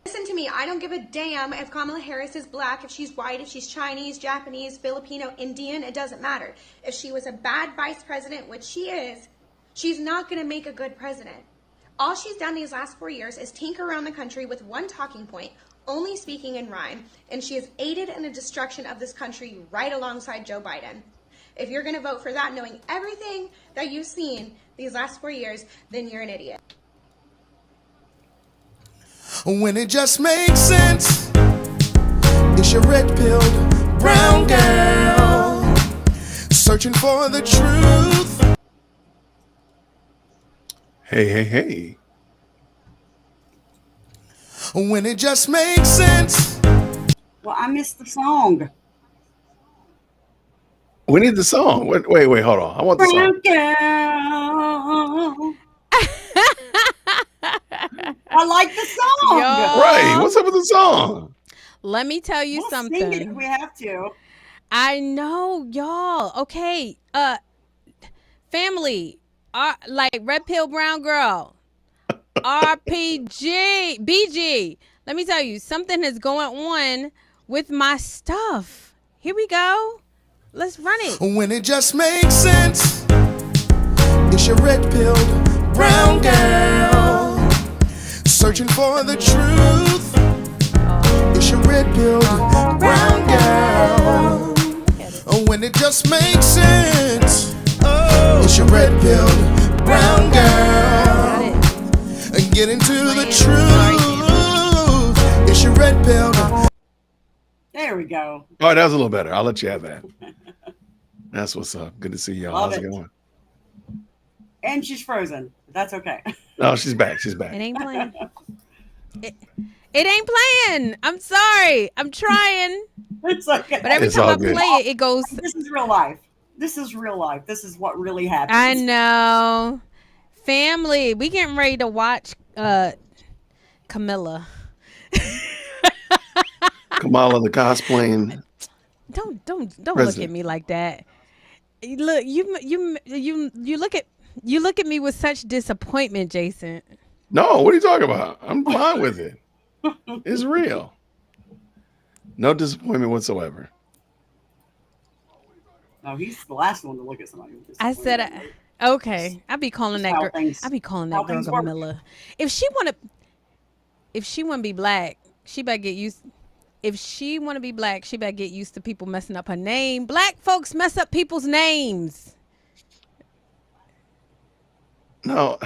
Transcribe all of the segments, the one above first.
Listen to me, I don't give a damn if Kamala Harris is black, if she's white, if she's Chinese, Japanese, Filipino, Indian, it doesn't matter. If she was a bad vice president, which she is, she's not gonna make a good president. All she's done these last 4 years is tinker around the country with one talking point, only speaking in rhyme, and she has aided in the destruction of this country right alongside Joe Biden. If you're gonna vote for that, knowing everything that you've seen these last 4 years, then you're an idiot. When it just makes sense, it's your red-pilled brown girl searching for the truth. Hey. When it just makes sense. Well, I missed the song. We need the song. Wait, hold on. I want the song. Girl. I like the song. Right. What's up with the song? Let me tell you We'll something. sing it if we have to. I know, y'all. Okay. Family. Like Red Pill Brown Girl. RPG. BG. Let me tell you, something is going on with my stuff. Here we go. Let's run it. When it just makes sense, it's your red-pilled brown girl searching for the truth. It's your red-pilled brown girl. When it just makes sense, it's your red-pilled brown girl. And get into the truth. It's your red-pilled. There we go. All right, that was a little better. I'll let you have that. That's what's up. Good to see y'all. Love How's it it. going? And she's frozen. That's okay. No, she's back. She's back. It ain't playing. It ain't playing. I'm sorry. I'm trying. It's okay. But every It's time all I good. play it, it goes. This is real life. This is real life. This is what really happens. I know. Family, we getting ready to watch Camilla. Kamala the cosplaying. Don't look at President. me like that. Look, you look at me with such disappointment, Jason. No, what are you talking about? I'm fine with it. It's real. No disappointment whatsoever. No, he's the last one to look at somebody. With I said, okay. I be calling that How girl. things- I be calling how that girl things work. Camilla. If she wanna be black, she better get used. If she wanna be black, she better get used to people messing up her name. Black folks mess up people's names. No,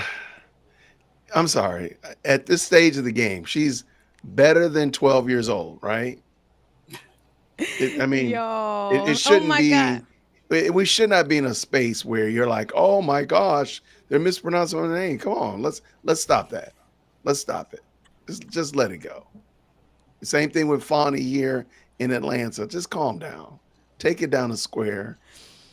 I'm sorry. At this stage of the game, she's better than 12 years old, right? I mean, Yo, it shouldn't oh my be. God. We should not be in a space where you're like, oh my gosh, they're mispronouncing my name. Come on, let's stop that. Let's stop it. Just let it go. Same thing with Fawny here in Atlanta. Just calm down. Take it down a square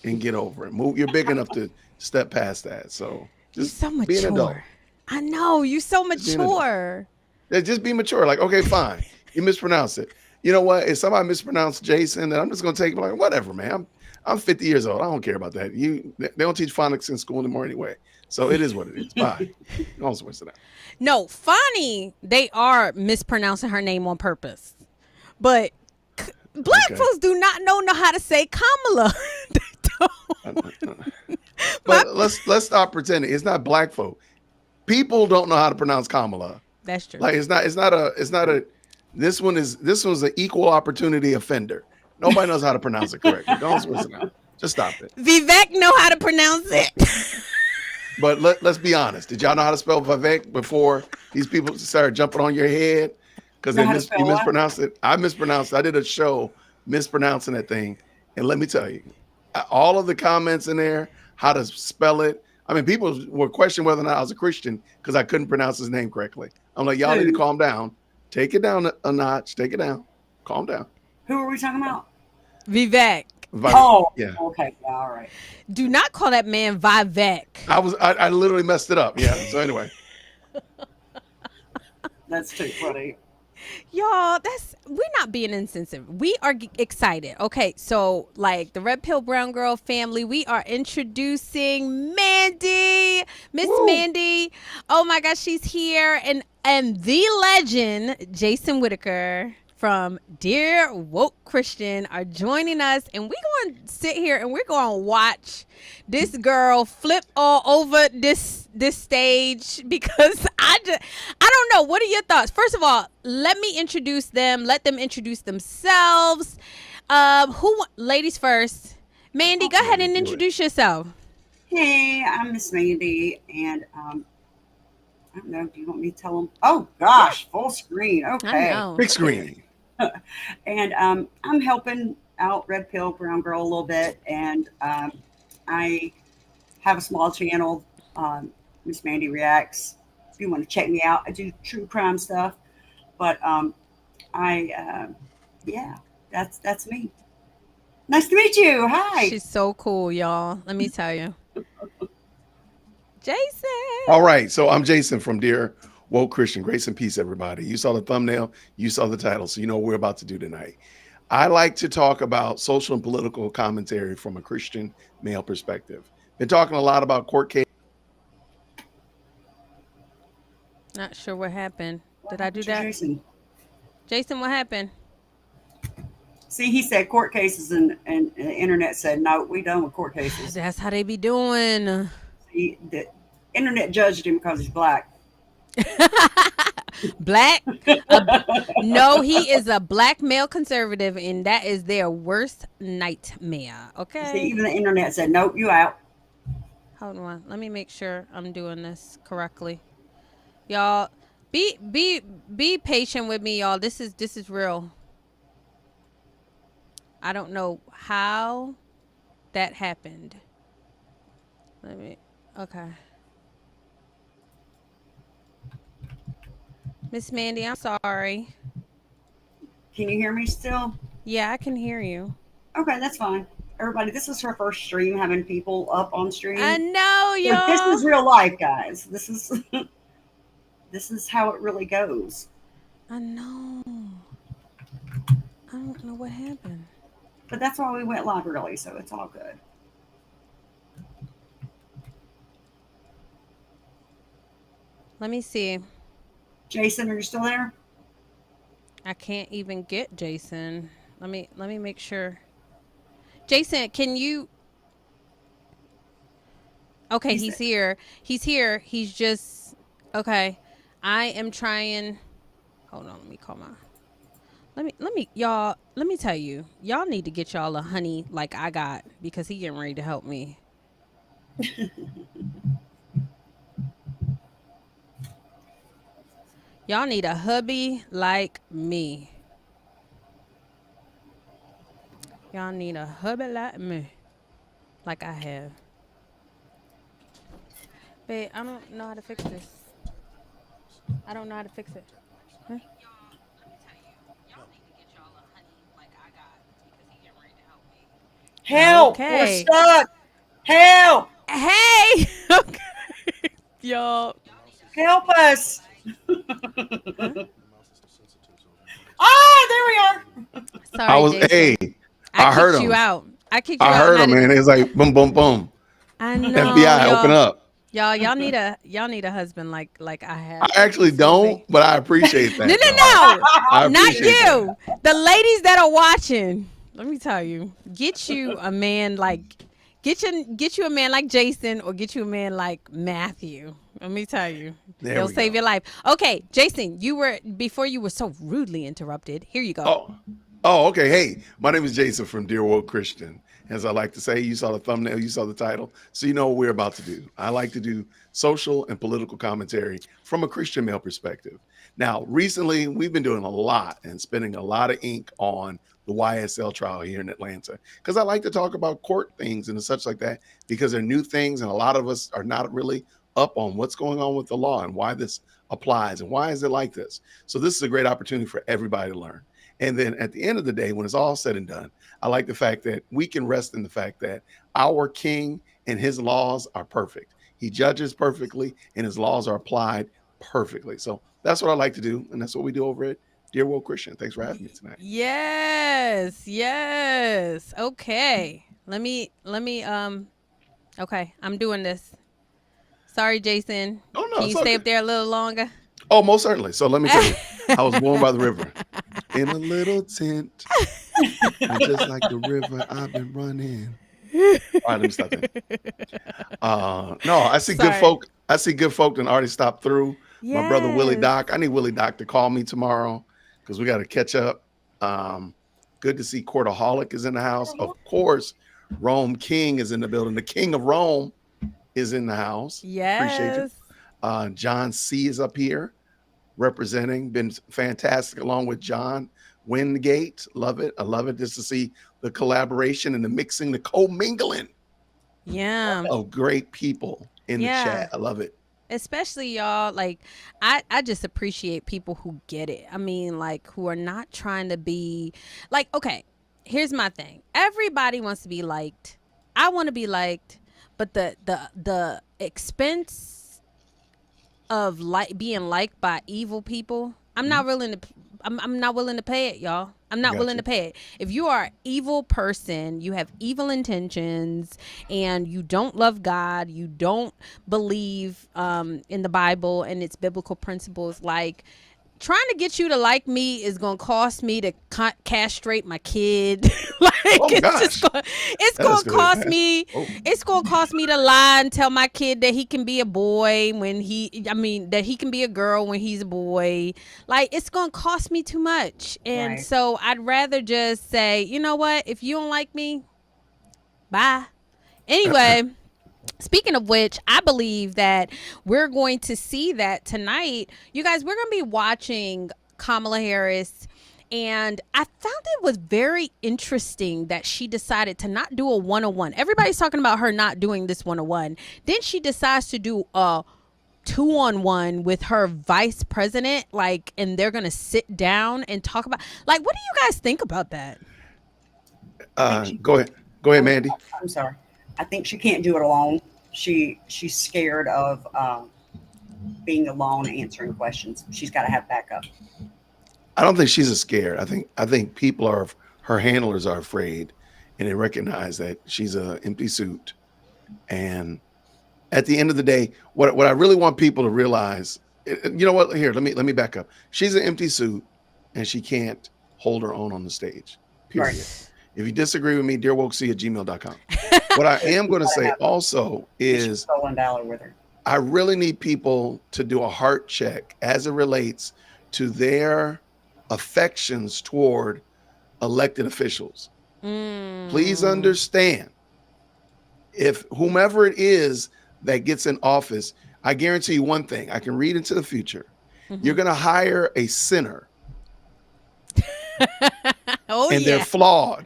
and get over it. Move. You're big enough to step past that. So You're just so be an adult. mature. I know, you so be an adult. mature. Yeah, just be mature. Like, okay, fine. You mispronounced it. You know what? If somebody mispronounced Jason, then I'm just gonna take it like, whatever, man. I'm 50 years old. I don't care about that. They don't teach phonics in school anymore anyway. So it is what it is. Bye. Don't switch it out. No, funny, they are mispronouncing her name on purpose. But black Okay. folks do not know how to say Kamala. They don't. But let's stop pretending. It's not black folk. People don't know how to pronounce Kamala. That's true. Like it's not a this one's an equal opportunity offender. Nobody knows how to pronounce it correctly. Don't switch it out. Just stop it. Vivek know how to pronounce it. But let's be honest. Did y'all know how to spell Vivek before these people started jumping on your head? Because Know how to spell you what? mispronounced it. I mispronounced it. I did a show mispronouncing that thing. And let me tell you, all of the comments in there, how to spell it. I mean, people were questioning whether or not I was a Christian because I couldn't pronounce his name correctly. I'm like, y'all need to calm down. Take it down a notch. Take it down. Calm down. Who are we talking about? Vivek. Oh, yeah. Okay. Yeah, all right. Do not call that man Vivek. I literally messed it up. Yeah. So anyway. That's too funny. Y'all, we're not being insensitive. We are excited. Okay, so like the Red Pill Brown Girl family, we are introducing Mandy. Miss Woo. Mandy. Oh my gosh, she's here. And the legend, Jason Whitaker from Dear Woke Christian are joining us, and we're going to sit here and we're going to watch this girl flip all over this stage because I don't know. What are your thoughts? First of all, let me introduce them. Let them introduce themselves. Ladies first. Mandy, go ahead and introduce yourself. Hey, I'm Miss Mandy, and I don't know. Do you want me to tell them? Oh gosh, full screen. I Okay. know. Big screen. And I'm helping out Red Pill Brown Girl a little bit, and I have a small channel, Miss Mandy Reacts. If you want to check me out, I do true crime stuff. But yeah, that's me. Nice to meet you. Hi. She's so cool, y'all. Let me tell you. Jason. All right. So I'm Jason from Dear Woke Christian. Grace and peace, everybody. You saw the thumbnail, you saw the title, so you know what we're about to do tonight. I like to talk about social and political commentary from a Christian male perspective. Been talking a lot about court case. Not sure what happened. Did I do that? Jason, what happened? see, he said court cases, and the internet said, no, we done with court cases. That's how they be doing. The internet judged him because he's black. Black? No, he is a black male conservative, and that is their worst nightmare. Okay. See, even the internet said, nope, you out. Hold on. Let me make sure I'm doing this correctly. Y'all, be patient with me, y'all. This is real. I don't know how that happened. Okay. Miss Mandy, I'm sorry. Can you hear me still? Yeah, I can hear you. Okay, that's fine. Everybody, this is her first stream, having people up on stream. I know, So y'all. this is real life, guys. This is how it really goes. I know. I don't know what happened. But that's why we went live early, so it's all good. Let me see. Jason, are you still there? I can't even get Jason. Let me make sure. Jason, can you? Okay, he's here. He's here. He's just okay. I am trying. Hold on, let me call my. Let me tell you. Y'all need to get y'all a honey like I got because he getting ready to help me. Y'all need a hubby like me. Y'all need a hubby like me. Like I have. Babe, I don't know how to fix this. I don't know how to fix it. Huh? Y'all, let me tell you. Y'all need to get y'all a honey like I got because he getting ready to help me. Help! Okay. We're stuck! Help! Hey! Okay. Y'all. Help us! Huh? Ah, there we are. Sorry, Jason. I heard kicked him. you out. I kicked you I out. heard him, man. It's like boom, boom, boom. I know. FBI, y'all. open up. Y'all need a husband like I have. I actually don't, but I appreciate that. No. I Not appreciate you. The ladies that are watching. Let me tell you. Get you a man like get you a man like Jason or get you a man like Matthew. Let me tell you. They'll save your life. Okay, Jason, before you were so rudely interrupted. Here you go. Oh, okay. Hey, my name is Jason from Dear Woke Christian. As I like to say, you saw the thumbnail, you saw the title, so you know what we're about to do. I like to do social and political commentary from a Christian male perspective. Now, recently, we've been doing a lot and spending a lot of ink on the YSL trial here in Atlanta because I like to talk about court things and such like that because they're new things and a lot of us are not really up on what's going on with the law and why this applies and why is it like this. So this is a great opportunity for everybody to learn. And then at the end of the day, when it's all said and done, I like the fact that we can rest in the fact that our king and his laws are perfect. He judges perfectly and his laws are applied perfectly. So that's what I like to do. And that's what we do over at Dear Woke Christian. Thanks for having me tonight. Yes. Okay. Let me okay, I'm doing this. Sorry, Jason. Oh, no, Can it's you stay okay. up there a little longer? Oh, most certainly. So let me tell you, I was born by the river in a little tent. And just like the river, I've been running. All right, let me stop there. No, I see good Sorry. folk. I see good folk that already stopped through. My brother Willie Yes. Doc. I need Willie Doc to call me tomorrow because we got to catch up. Good to see Courtaholic is in the house. Of course, Rome King is in the building. The King of Rome is in the house. Appreciate you. Yes. John C is up here representing. Been fantastic along with John Wingate. Love it. I love it just to see the collaboration and the mixing, the co-mingling Yeah. of great people in the chat. I love it. Especially y'all, like I just appreciate people who get it. I mean, like, who are not trying to be like, okay, here's my thing. Everybody wants to be liked. I want to be liked, but the expense of being liked by evil people, I'm not willing to I'm not willing to pay it, y'all. I'm not willing to pay it. If you are an evil person, you have evil intentions, and you don't love God, you don't believe in the Bible and its biblical principles, like, trying to get you to like me is gonna cost me to castrate my kid. Like, it's gonna cost me. It's gonna cost me to lie and tell my kid that he can be a boy when that he can be a girl when he's a boy. Like, it's gonna cost me too much, and so I'd rather just say, you know what? If you don't like me, bye. Anyway. Speaking of which, I believe that we're going to see that tonight. You guys, we're going to be watching Kamala Harris, and I found it was very interesting that she decided to not do a one-on-one. Everybody's talking about her not doing this one-on-one. Then she decides to do a two-on-one with her vice president, like, and they're going to sit down and talk about, like, what do you guys think about that? Go ahead, Mandy. I'm sorry. I think she can't do it alone. She's scared of being alone answering questions. She's got to have backup. I don't think she's scared. I think people are, her handlers are afraid, and they recognize that she's an empty suit. And at the end of the day, what I really want people to realize, you know what? Here, let me back up. She's an empty suit, and she can't hold her own on the stage. Period. Right. If you disagree with me, dearwokec@gmail.com. What I am going to say also is I really need people to do a heart check as it relates to their affections toward elected officials. Please understand, if whomever it is that gets in office, I guarantee you one thing, I can read into the future. You're going to hire a sinner. And they're flawed.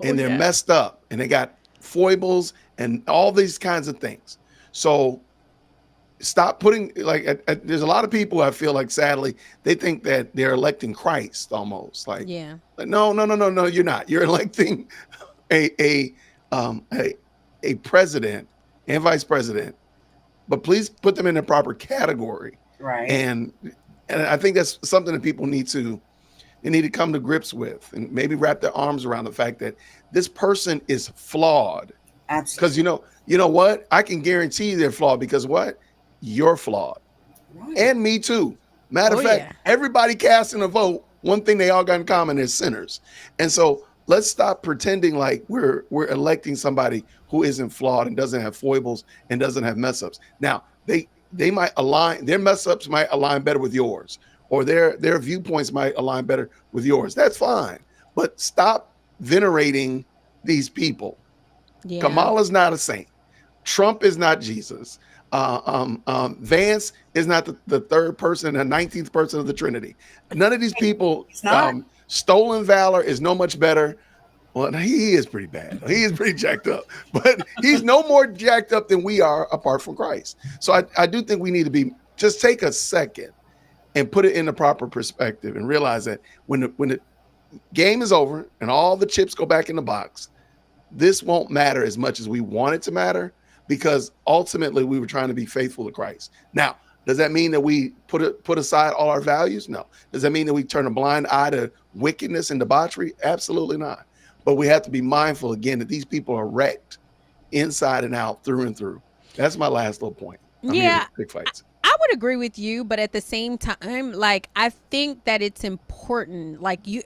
And they're messed up, and they got foibles and all these kinds of things. So stop putting, like, there's a lot of people, I feel like, sadly, they think that they're electing Christ almost. Like, no, you're not. You're electing a president and vice president, but please put them in the proper category. Right. And I think that's something that people need to come to grips with, and maybe wrap their arms around the fact that this person is flawed. Absolutely. Because you know what? I can guarantee they're flawed because what? You're flawed. Right. And me too. Matter of fact, everybody casting a vote, one thing they all got in common is sinners. And so let's stop pretending like we're electing somebody who isn't flawed and doesn't have foibles and doesn't have mess ups. Now, they might align, their mess ups might align better with yours, or their viewpoints might align better with yours. That's fine. But stop venerating these people. Yeah. Kamala's not a saint. Trump is not Jesus. Vance is not the third person, the 19th person of the Trinity. None of these people, Stolen Valor is no much better. Well, he is pretty bad. He is pretty jacked up, but he's no more jacked up than we are apart from Christ. So I do think we need to just take a second and put it in the proper perspective and realize that when the game is over and all the chips go back in the box, this won't matter as much as we want it to matter, because ultimately we were trying to be faithful to Christ. Now, does that mean that we put aside all our values? No. Does that mean that we turn a blind eye to wickedness and debauchery? Absolutely not. But we have to be mindful again that these people are wrecked inside and out, through and through. That's my last little point. I'm Yeah, here to pick fights. I would agree with you, but at the same time, like I think that it's important, like you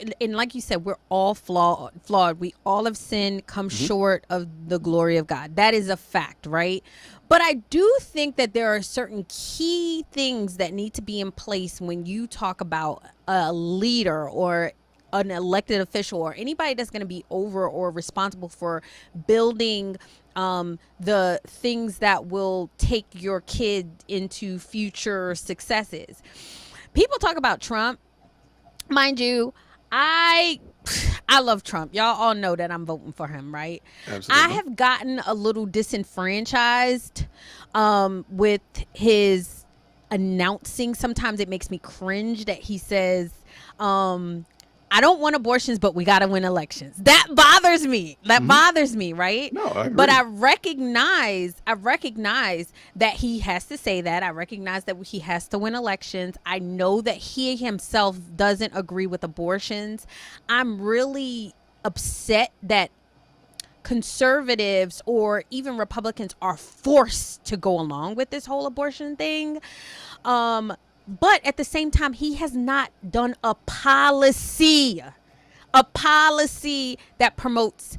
said, we're all flawed. We all have sinned, come short of the glory of God. That is a fact, right? But I do think that there are certain key things that need to be in place when you talk about a leader or an elected official or anybody that's going to be over or responsible for building the things that will take your kid into future successes. People talk about Trump. Mind you, I love Trump. Y'all all know that I'm voting for him, right? Absolutely. I have gotten a little disenfranchised with his announcing. Sometimes it makes me cringe that he says, I don't want abortions, but we got to win elections. That bothers me. That bothers me, right? No, I agree. But I recognize that he has to say that. I recognize that he has to win elections. I know that he himself doesn't agree with abortions. I'm really upset that conservatives or even Republicans are forced to go along with this whole abortion thing. But at the same time, he has not done a policy that promotes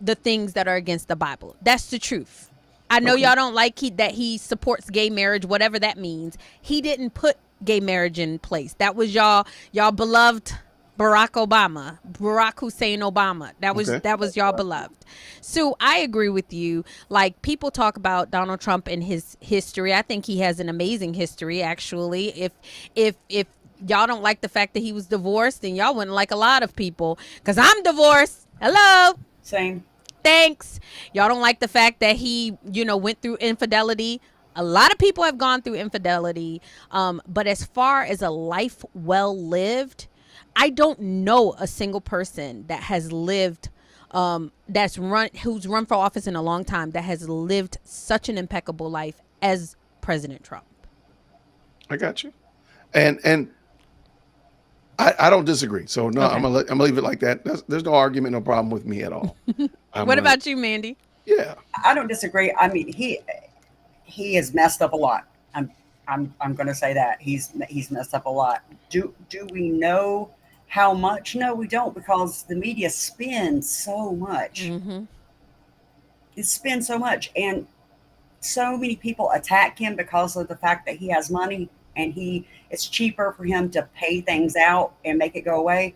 the things that are against the Bible. That's the truth. I know y'all don't like that he supports gay marriage, whatever that means. He didn't put gay marriage in place. That was y'all beloved Barack Hussein Obama. That was y'all beloved. So I agree with you. Like, people talk about Donald Trump and his history. I think he has an amazing history, actually. If y'all don't like the fact that he was divorced, then y'all wouldn't like a lot of people, because I'm divorced. Hello. Same. Thanks. Y'all don't like the fact that he, went through infidelity. A lot of people have gone through infidelity. But as far as a life well lived, I don't know a single person that has lived, who's run for office in a long time, that has lived such an impeccable life as President Trump. I got you, and I don't disagree. So no, Okay. I'm gonna leave it like that. There's no argument, no problem with me at all. What about you, Mandy? Yeah, I don't disagree. I mean, he has messed up a lot. I'm going to say that he's messed up a lot. Do we know how much? No, we don't, because the media spins so much. Mm-hmm. It spins so much, and so many people attack him because of the fact that he has money, and it's cheaper for him to pay things out and make it go away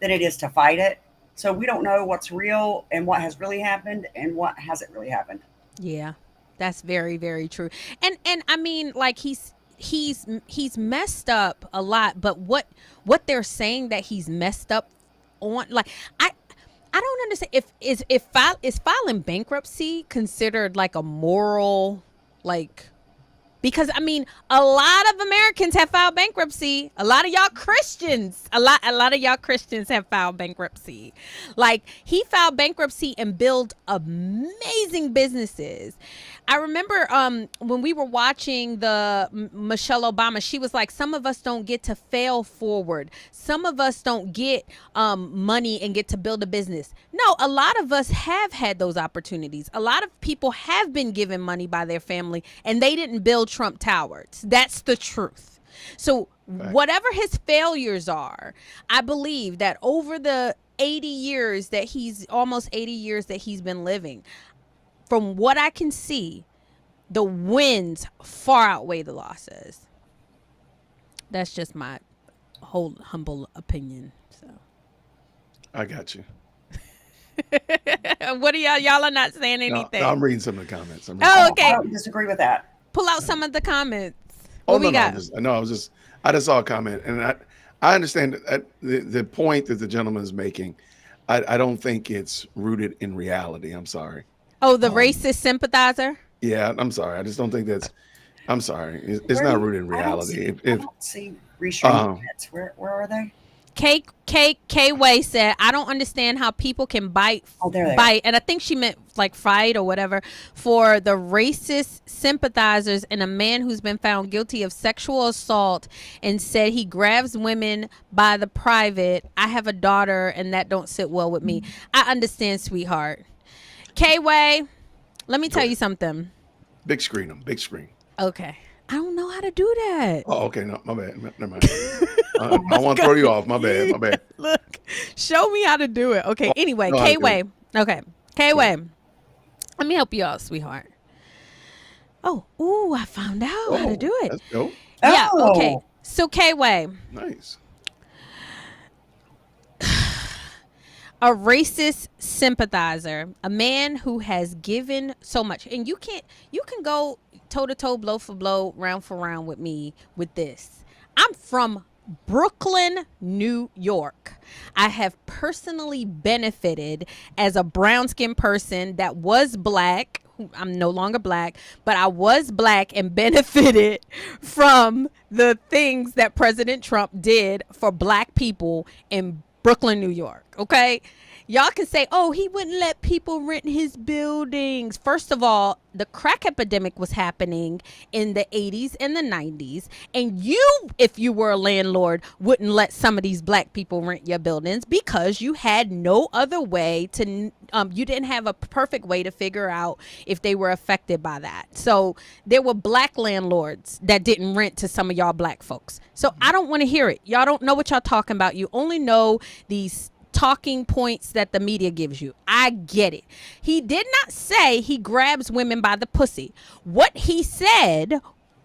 than it is to fight it. So we don't know what's real and what has really happened and what hasn't really happened. Yeah, that's very, very true. And I mean, like, he's messed up a lot, but what they're saying that he's messed up on, like, I don't understand if filing bankruptcy considered like a moral, like, because I mean, a lot of Americans have filed bankruptcy. A lot of y'all Christians have filed bankruptcy. Like, he filed bankruptcy and built amazing businesses. I remember when we were watching the Michelle Obama, she was like, some of us don't get to fail forward. Some of us don't get money and get to build a business. No, a lot of us have had those opportunities. A lot of people have been given money by their family and they didn't build Trump Towers. That's the truth. So whatever his failures are, I believe that over the almost 80 years that he's been living, from what I can see, the wins far outweigh the losses. That's just my whole humble opinion. So I got you. what are y'all are not saying anything? No, I'm reading some of the comments. Oh, okay. I don't disagree with that. Pull out some of the comments. Oh, What we no, got? I just saw a comment, and I understand the point that the gentleman is making. I don't think it's rooted in reality. I'm sorry. Oh, the racist sympathizer? Yeah, I'm sorry. I just don't think that's. I'm sorry. It's not rooted in reality. I don't see restraint events. Where are they? K Way said, I don't understand how people can bite, and I think she meant like fight or whatever, for the racist sympathizers and a man who's been found guilty of sexual assault and said he grabs women by the private. I have a daughter and that don't sit well with me. I understand, sweetheart. K Way, let me tell you something. Big screen them. Big screen. Okay. I don't know how to do that. Oh, okay. No, my bad. Never mind. I want to throw you off. My bad. My bad. Look, show me how to do it. Okay. Anyway, know how to do K-Way. Okay. K-Way. Let me help you out, sweetheart. Oh, ooh, I found out how to do it. That's dope. Yeah. Oh. Okay. So K-Way. Nice. A racist sympathizer, a man who has given so much, and you can go toe to toe, blow for blow, round for round with me with this. I'm from Brooklyn, New York. I have personally benefited as a brown skinned person that was black. I'm no longer black, but I was black and benefited from the things that President Trump did for black people in Brooklyn, New York. Okay. Y'all can say, oh, he wouldn't let people rent his buildings. First of all, the crack epidemic was happening in the 80s and the 90s. And you, if you were a landlord, wouldn't let some of these black people rent your buildings because you had no other way to, you didn't have a perfect way to figure out if they were affected by that. So there were black landlords that didn't rent to some of y'all black folks. So I don't want to hear it. Y'all don't know what y'all talking about. You only know these talking points that the media gives you. I get it. He did not say he grabs women by the pussy. What he said,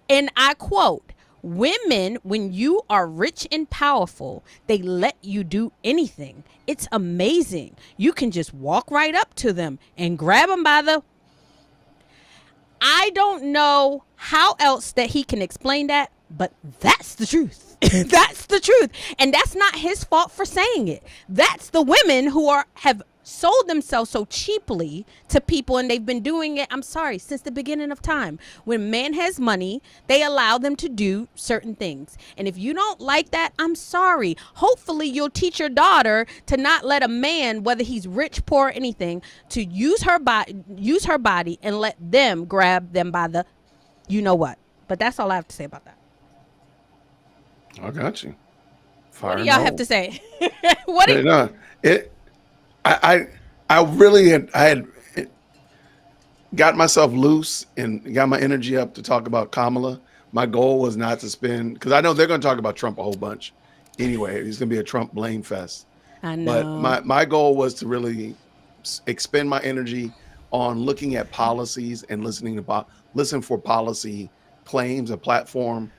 and I quote, women, when you are rich and powerful, they let you do anything. It's amazing. You can just walk right up to them and grab them by the... I don't know how else that he can explain that, but that's the truth. That's the truth. And that's not his fault for saying it. That's the women who have sold themselves so cheaply to people, and they've been doing it, I'm sorry, since the beginning of time. When man has money, they allow them to do certain things. And if you don't like that, I'm sorry. Hopefully you'll teach your daughter to not let a man, whether he's rich, poor, or anything, to use her body and let them grab them by the you know what. But that's all I have to say about that. I got you. Fire What do y'all have to say? I really had got myself loose and got my energy up to talk about Kamala. My goal was not to spend, because I know they're going to talk about Trump a whole bunch anyway. It's going to be a Trump blame fest. I know. But my goal was to really expend my energy on looking at policies and listen for policy claims, a platform,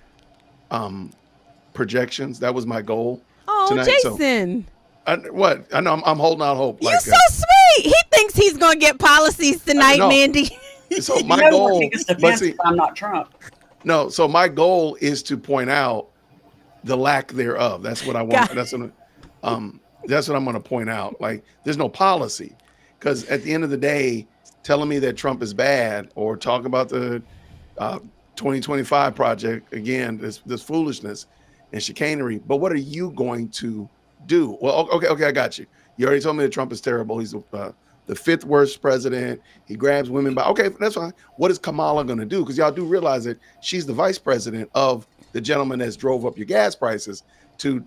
projections. That was my goal. Oh, tonight. Jason. I know I'm holding out hope. You're so sweet. He thinks he's going to get policies tonight, Mandy. So my goal, I'm not Trump. No, so my goal is to point out the lack thereof. That's what I want. That's what I'm going to point out. Like, there's no policy, because at the end of the day, telling me that Trump is bad or talk about the 2025 project again, this foolishness and chicanery. But what are you going to do? Well, okay, I got you. You already told me that Trump is terrible. He's the fifth worst president. He grabs women by. Okay, that's fine. What is Kamala going to do? Because y'all do realize that she's the vice president of the gentleman that's drove up your gas prices to,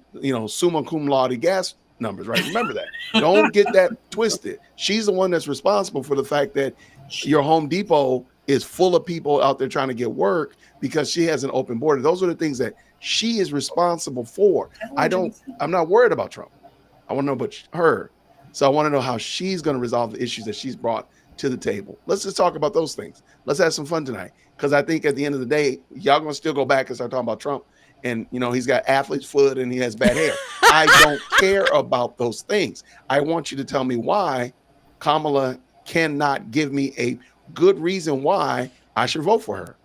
summa cum laude gas numbers, right? Remember that. Don't get that twisted. She's the one that's responsible for the fact that your Home Depot is full of people out there trying to get work because she has an open border. Those are the things that she is responsible for. I'm not worried about Trump. I want to know about her. So I want to know how she's going to resolve the issues that she's brought to the table. Let's just talk about those things. Let's have some fun tonight. Because I think at the end of the day, y'all going to still go back and start talking about Trump. And, he's got athlete's foot and he has bad hair. I don't care about those things. I want you to tell me why Kamala cannot give me a good reason why I should vote for her.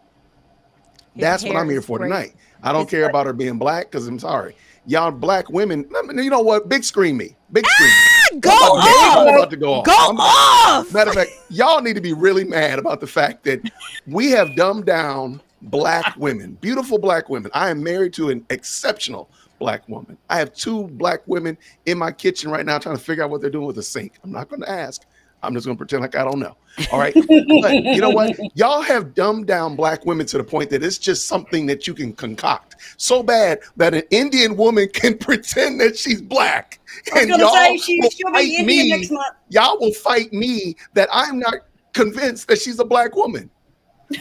That's what I'm here for tonight. I don't care about her being black, because I'm sorry. Y'all black women, you know what? Big screen me. Big screen me. Go off. I'm about to go off. Go off. Matter of fact, y'all need to be really mad about the fact that we have dumbed down black women, beautiful black women. I am married to an exceptional black woman. I have 2 black women in my kitchen right now trying to figure out what they're doing with the sink. I'm not going to ask. I'm just going to pretend like I don't know. All right. But you know what? Y'all have dumbed down black women to the point that it's just something that you can concoct so bad that an Indian woman can pretend that she's black. And y'all will fight me. Y'all will fight me that I'm not convinced that she's a black woman.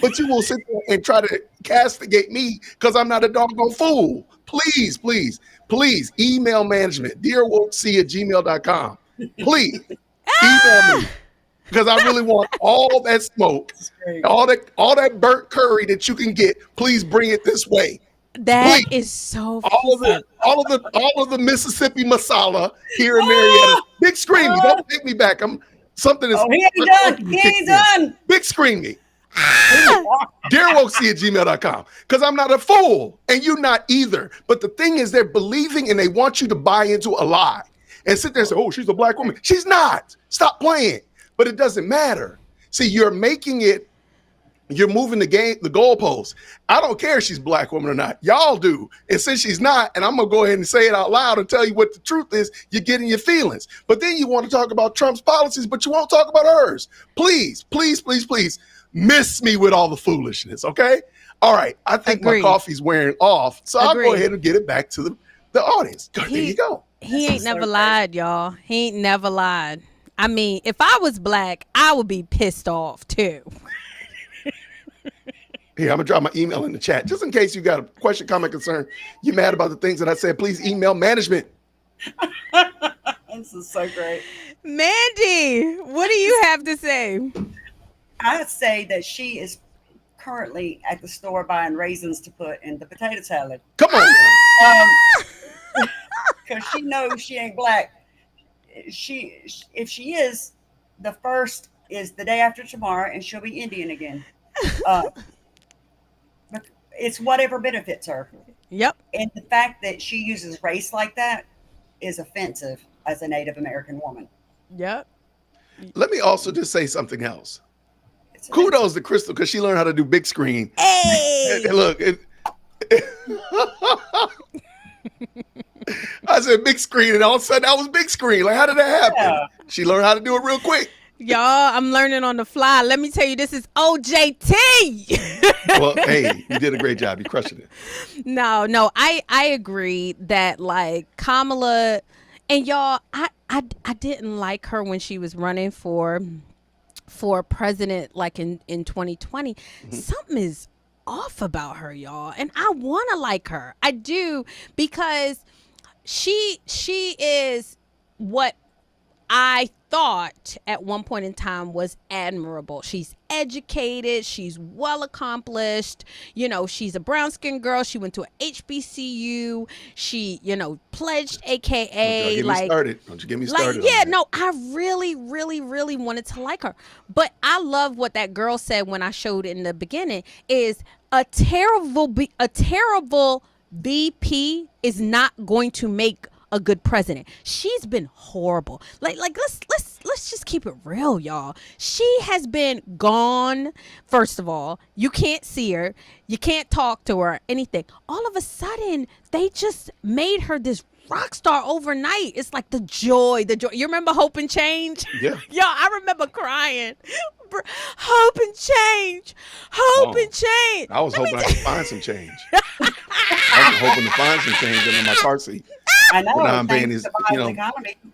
but you will sit there and try to castigate me because I'm not a doggone fool. Please, please, please email management, dearwolfc@gmail.com. Please email me because I really want all that smoke, all that burnt curry that you can get. Please bring it this way. That Please. is so all of the Mississippi masala here in Marietta. Big scream me. Don't take me back. Something is. He ain't done. He ain't done. Big scream me. DearWolfC@gmail.com. Because I'm not a fool and you're not either. But the thing is, they're believing and they want you to buy into a lie and sit there and say, oh, she's a black woman. She's not. Stop playing. But it doesn't matter. See, you're making it. You're moving the goalposts. I don't care if she's a black woman or not. Y'all do. And since she's not, and I'm going to go ahead and say it out loud and tell you what the truth is, you're getting your feelings. But then you want to talk about Trump's policies, but you won't talk about hers. Please, please, please, please miss me with all the foolishness, okay? All right. I think my coffee's wearing off, so I'll go ahead and get it back to the audience. There you go. He ain't never lied, y'all. He ain't never lied. I mean, if I was black, I would be pissed off, too. Here, I'm going to drop my email in the chat. Just in case you got a question, comment, concern, you're mad about the things that I said, please email management. This is so great. Mandy, what do you have to say? I would say that she is currently at the store buying raisins to put in the potato salad. Come on. Because she knows she ain't black. If she is, the first is the day after tomorrow, and she'll be Indian again. But it's whatever benefits her. Yep. And the fact that she uses race like that is offensive as a Native American woman. Yep. Let me also just say something else. Kudos to Crystal because she learned how to do big screen. Hey. And look, I said big screen, and all of a sudden I was big screen. Like, how did that happen? Yeah. She learned how to do it real quick. Y'all, I'm learning on the fly. Let me tell you, this is OJT. Well, hey, you did a great job. You crushed it. No, I agree that like Kamala, and y'all, I didn't like her when she was running for president, like in 2020. Mm-hmm. Something is off about her, y'all, and I want to like her. I do, because she is what I thought at one point in time was admirable. She's educated. She's well accomplished. You know, she's a brown skinned girl. She went to a HBCU. She, pledged AKA. Don't you get me started. Yeah, no, I really, really, really wanted to like her. But I love what that girl said when I showed in the beginning is a terrible VP is not going to make a good president. She's been horrible. Like let's just keep it real, y'all. She has been gone. First of all, you can't see her, you can't talk to her, anything. All of a sudden, they just made her this rock star overnight. It's like the joy. You remember Hope and Change? Yeah. Yo, I remember crying. Hope and change. Hope and change. I was hoping I could find some change. I was hoping to find some change under my car seat. I know. I'm paying these, economy.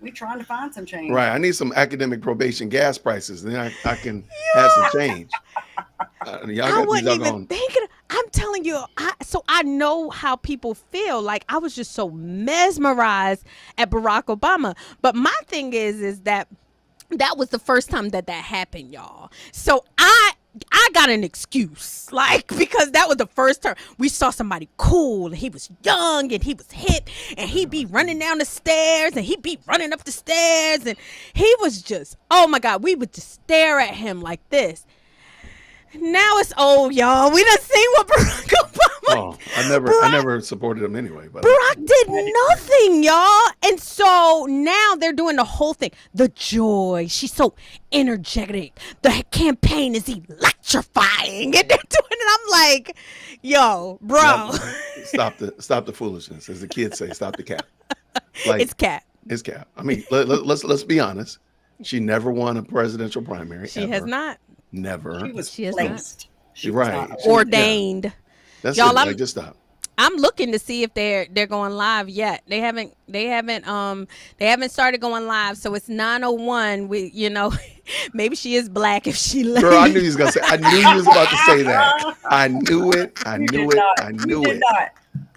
We're trying to find some change. Right. I need some academic probation gas prices. Then I can have some change. I wasn't even thinking. I'm telling you. So I know how people feel. Like, I was just so mesmerized at Barack Obama. But my thing is that was the first time that happened, y'all. So I got an excuse, like, because that was the first time we saw somebody cool, and he was young, and he was hip, and he'd be running down the stairs, and he'd be running up the stairs, and he was just, oh my God, we would just stare at him like this. Now it's old, y'all. We done seen what Barack Obama. Oh, I never supported him anyway. But Barack did nothing, y'all. And so now they're doing the whole thing. The joy. She's so energetic. The campaign is electrifying. And they're doing it. I'm like, yo, bro. Stop the foolishness, as the kids say. Stop the cap. Like, it's cap. It's cap. I mean, let's be honest. She never won a presidential primary. She has not. Never. She has placed. She's right. Ordained. Yeah. That's y'all, it. Just stop. I'm looking to see if they're going live yet. They haven't started going live. So it's 9:01. Maybe she is black if she Girl, I knew you was gonna say. I knew you was about to say that. I knew it. I You knew did it. not. I You knew did it. not.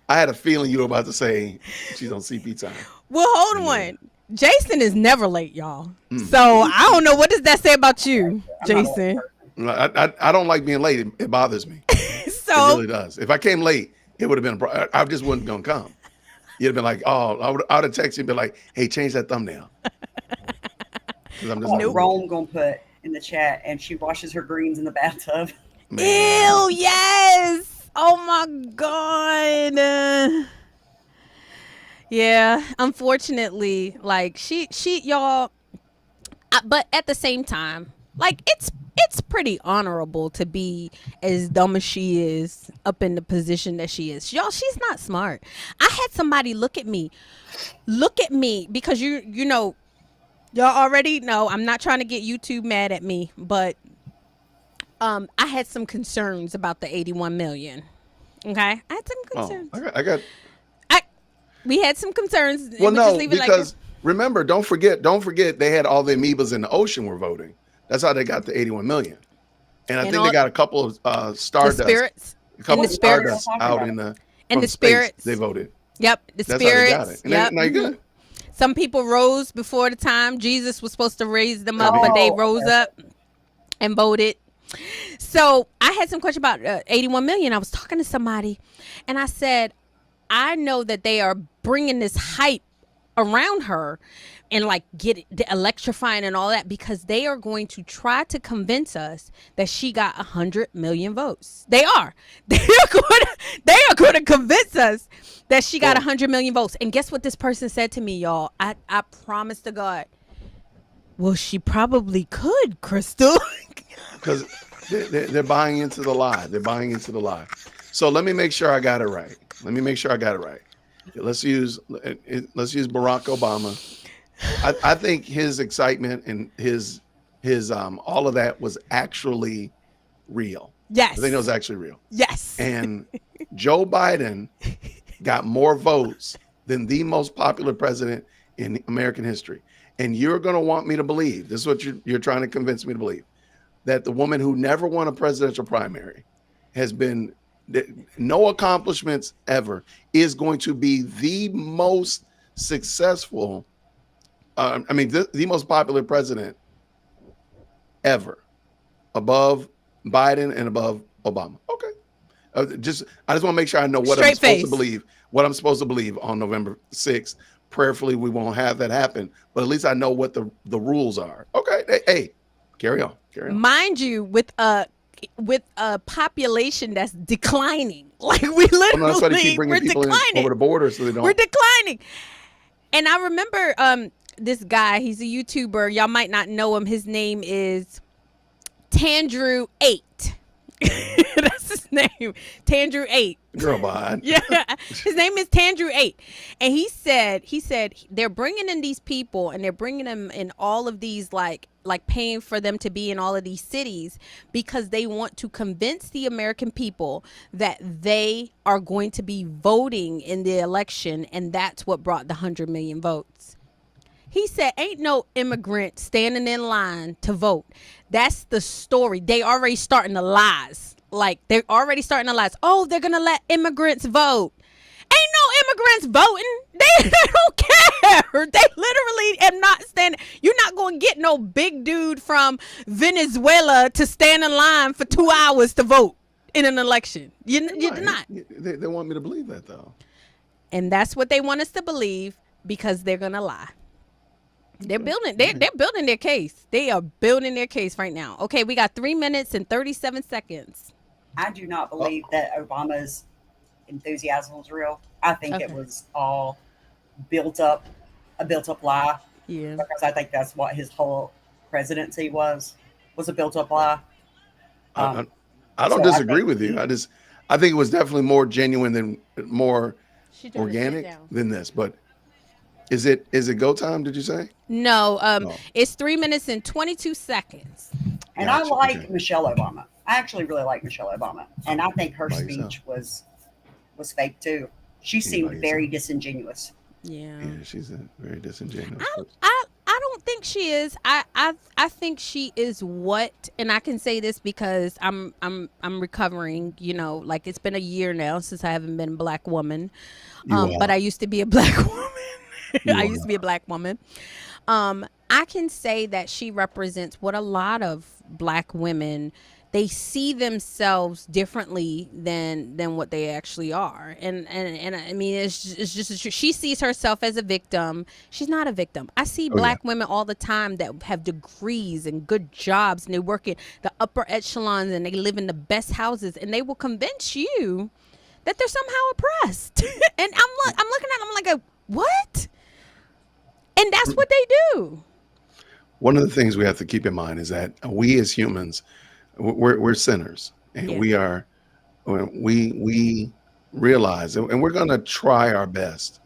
I had a feeling you were about to say she's on CP time. Well, hold on. Jason is never late, y'all. So I don't know, what does that say about you, Jason? I don't like being late. It bothers me. So It really does. If I came late, it would have been. I just wasn't gonna come. You'd have been like, oh, I would have texted you and be like, hey, change that thumbnail. 'Cause I'm just What like, Rome gonna put in the chat, and she washes her greens in the bathtub. man. ew, yes. Oh my God. Yeah, unfortunately, like she y'all, but at the same time, like it's pretty honorable to be as dumb as she is up in the position that she is. Y'all, she's not smart. I had somebody look at me because you know, y'all already know I'm not trying to get YouTube mad at me, but I had some concerns about the 81 million. Okay, I had some concerns. I got. We had some concerns. Well, no, just because remember, don't forget, they had all the amoebas in the ocean were voting. That's how they got the 81 million. And I think they got a couple of stardust, the spirits, a couple of the spirits stardust out in the and the space, spirits. they voted. Yep, the That's spirits. how they got it. And yep. now you're good. Some people rose before the time. Jesus was supposed to raise them up, but they rose up and voted. So I had some question about 81 million. I was talking to somebody, and I said, I know that they are bringing this hype around her and like get it electrifying and all that because they are going to try to convince us that she got 100 million votes. They are going to convince us that she got 100 million votes. And guess what this person said to me, y'all? I promise to God. Well, she probably could, Crystal. Because they're buying into the lie. They're buying into the lie. So let me make sure I got it right. Let's use Barack Obama. I think his excitement and his all of that was actually real. Yes. I think it was actually real. Yes. And Joe Biden got more votes than the most popular president in American history. And you're going to want me to believe, this is what you're trying to convince me to believe, that the woman who never won a presidential primary has been no accomplishments ever is going to be the most successful, the most popular president ever, above Biden and above Obama. Okay. I just want to make sure I know what I'm supposed to believe, on November 6th. Prayerfully, we won't have that happen, but at least I know what the rules are. Okay. Hey, carry on. Mind you, with a population that's declining, like we literally, that's why they keep bringing we're people declining over the border so they don't. We're declining. And I remember this guy. He's a YouTuber. Y'all might not know him. His name is Tandrew 8. That's his name, Tandrew 8. Girl, bye. Yeah, his name is Tandrew 8, and he said they're bringing in these people, and they're bringing them in all of these like paying for them to be in all of these cities because they want to convince the American people that they are going to be voting in the election, and that's what brought the 100 million votes. He said, ain't no immigrant standing in line to vote. That's the story. They already starting the lies. Like, they're already starting the lies. Oh, they're going to let immigrants vote. Ain't no immigrants voting. They don't care. They literally am not standing. You're not going to get no big dude from Venezuela to stand in line for 2 hours to vote in an election. You're not. They want me to believe that, though. And that's what they want us to believe because they're going to lie. They're building. They're building their case. They are building their case right now. Okay, we got 3 minutes and 37 seconds. I do not believe that Obama's enthusiasm was real. I think it was all a built up lie. Yeah, because I think that's what his whole presidency was a built up lie. I don't disagree with you. I think it was definitely more genuine than more organic than this, but. Is it go time? Did you say? No. It's 3 minutes and 22 seconds. And gotcha. I like Michelle Obama. I actually really like Michelle Obama, and I think her speech was fake too. She seemed very disingenuous. Yeah, she's very disingenuous. I don't don't think she is. I think she is what, and I can say this because I'm recovering. You know, like it's been a year now since I haven't been a black woman. But I used to be a black woman. I used to be a black woman. I can say that she represents what a lot of black women, they see themselves differently than what they actually are, and I mean it's just she sees herself as a victim. She's not a victim. I see black women all the time that have degrees and good jobs, and they work in the upper echelons, and they live in the best houses, and they will convince you that they're somehow oppressed. And I'm looking at them like, what? And that's what they do. One of the things we have to keep in mind is that we as humans, we're sinners, and we realize, and we're going to try our best,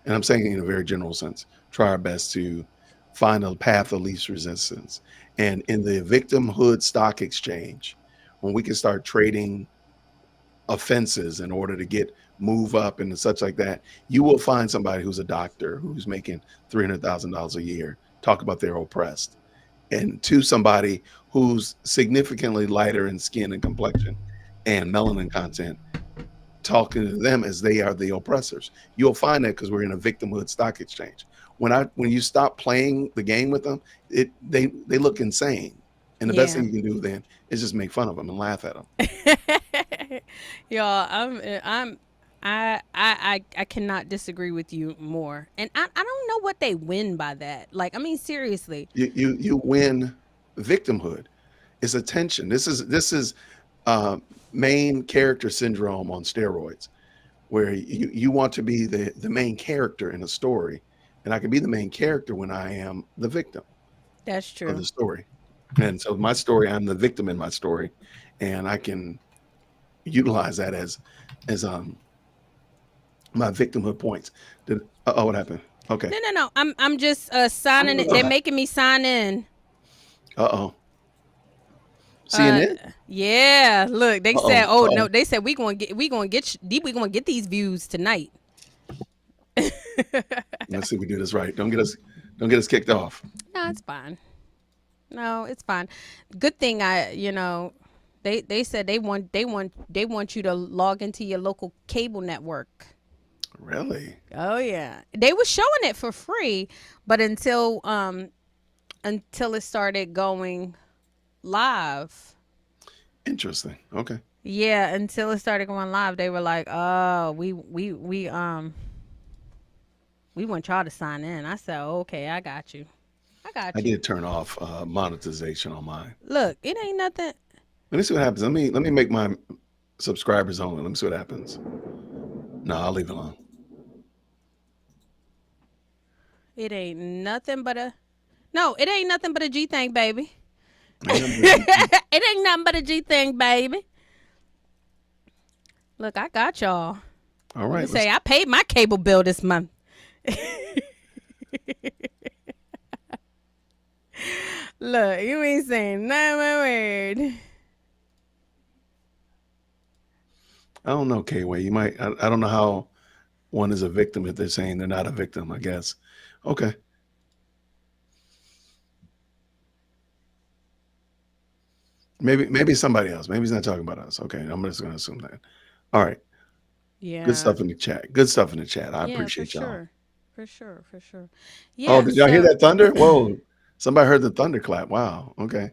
and I'm saying in a very general sense, try our best to find a path of least resistance. And in the victimhood stock exchange, when we can start trading offenses in order to move up and such like that, you will find somebody who's a doctor who's making $300,000 a year talk about they're oppressed, and to somebody who's significantly lighter in skin and complexion and melanin content, talking to them as they are the oppressors. You'll find that because we're in a victimhood stock exchange. When you stop playing the game with them, they look insane, and the best thing you can do then is just make fun of them and laugh at them. Y'all, I cannot disagree with you more, and I don't know what they win by that. Like, I mean, seriously, you win victimhood. It's attention. This is main character syndrome on steroids, where you want to be the main character in a story, and I can be the main character when I am the victim. That's true. Of the story. And so my story, I'm the victim in my story, and I can utilize that as my victimhood points. What happened? Okay. No. I'm just signing it. They're making me sign in. CNN? Yeah. Look, they said, no, they said we gonna get these views tonight. Let's see if we do this right. Don't get us kicked off. No, it's fine. No, it's fine. Good thing they said they want you to log into your local cable network. Really? Oh yeah. They were showing it for free, but until it started going live. Interesting. Okay. Yeah, until it started going live, they were like, "Oh, we want y'all to sign in." I said, "Okay, I got you. I did turn off monetization on mine. Look, it ain't nothing. Let me see what happens. Let me make my subscribers only. Let me see what happens. No, I'll leave it alone. It ain't nothing but a G thing, baby. It ain't nothing but a G thing, baby. Look, I got y'all. All right. Say I paid my cable bill this month. Look, you ain't saying not my word. I don't know, K-Way. You might. I don't know how one is a victim if they're saying they're not a victim, I guess. Okay. Maybe somebody else. Maybe he's not talking about us. Okay, I'm just going to assume that. All right. Yeah. Good stuff in the chat. I appreciate y'all. For sure. Yeah. Oh, did y'all hear that thunder? Whoa. Somebody heard the thunder clap. Wow. Okay.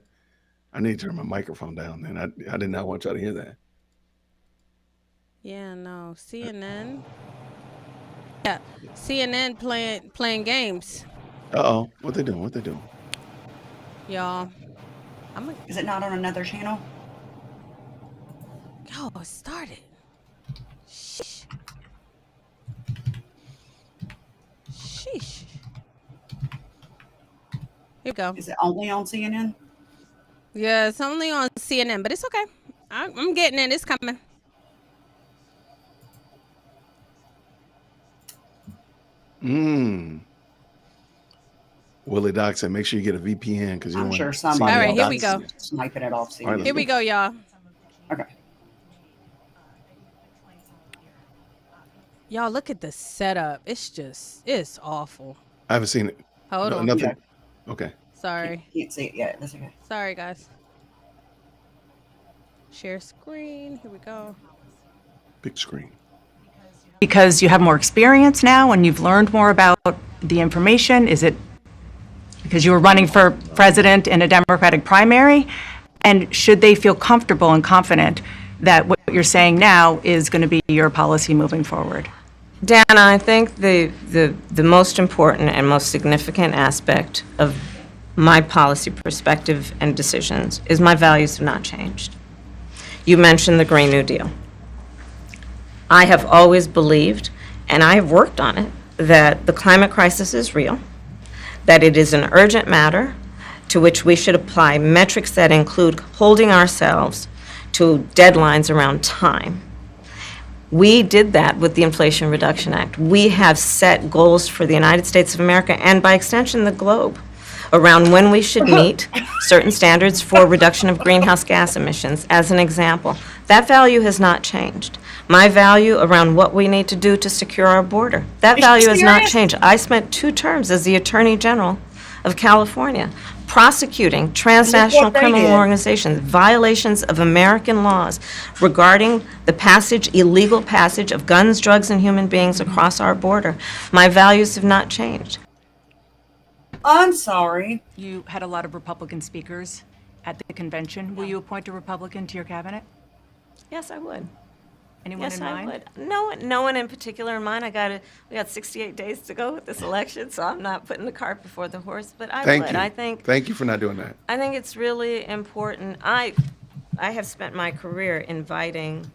I need to turn my microphone down then. I did not want y'all to hear that. Yeah, no. CNN. Yeah. CNN playing games. Uh-oh. What they doing? Y'all. Is it not on another channel? Yo, it started. Sheesh. Here we go. Is it only on CNN? Yeah, it's only on CNN, but it's okay. I'm getting it. It's coming. Willie Doc said, make sure you get a VPN because you I'm want sure somebody. All right, here we go. Sniping it off. All right, Here we go, y'all. Okay. Y'all, look at the setup. It's awful. I haven't seen it. Hold on. Nothing. Okay. Sorry. Can't see it yet. That's okay. Sorry, guys. Share screen. Here we go. Big screen. Because you have more experience now and you've learned more about the information? Is it because you were running for president in a Democratic primary? And should they feel comfortable and confident that what you're saying now is going to be your policy moving forward? Dana, I think the most important and most significant aspect of my policy perspective and decisions is my values have not changed. You mentioned the Green New Deal. I have always believed, and I have worked on it, that the climate crisis is real, that it is an urgent matter to which we should apply metrics that include holding ourselves to deadlines around time. We did that with the Inflation Reduction Act. We have set goals for the United States of America and by extension the globe around when we should meet certain standards for reduction of greenhouse gas emissions, as an example. That value has not changed. My value around what we need to do to secure our border, that value has not changed. I spent 2 terms as the Attorney General of California prosecuting transnational criminal organizations, violations of American laws regarding the illegal passage of guns, drugs, and human beings across our border. My values have not changed. I'm sorry. You had a lot of Republican speakers at the convention. Will you appoint a Republican to your cabinet? Yes, I would. Anyone Yes, in mind? I would. No one in particular in mind. We got 68 days to go with this election, so I'm not putting the cart before the horse. But I Thank would. you. Thank you for not doing that. I think it's really important. I have spent my career inviting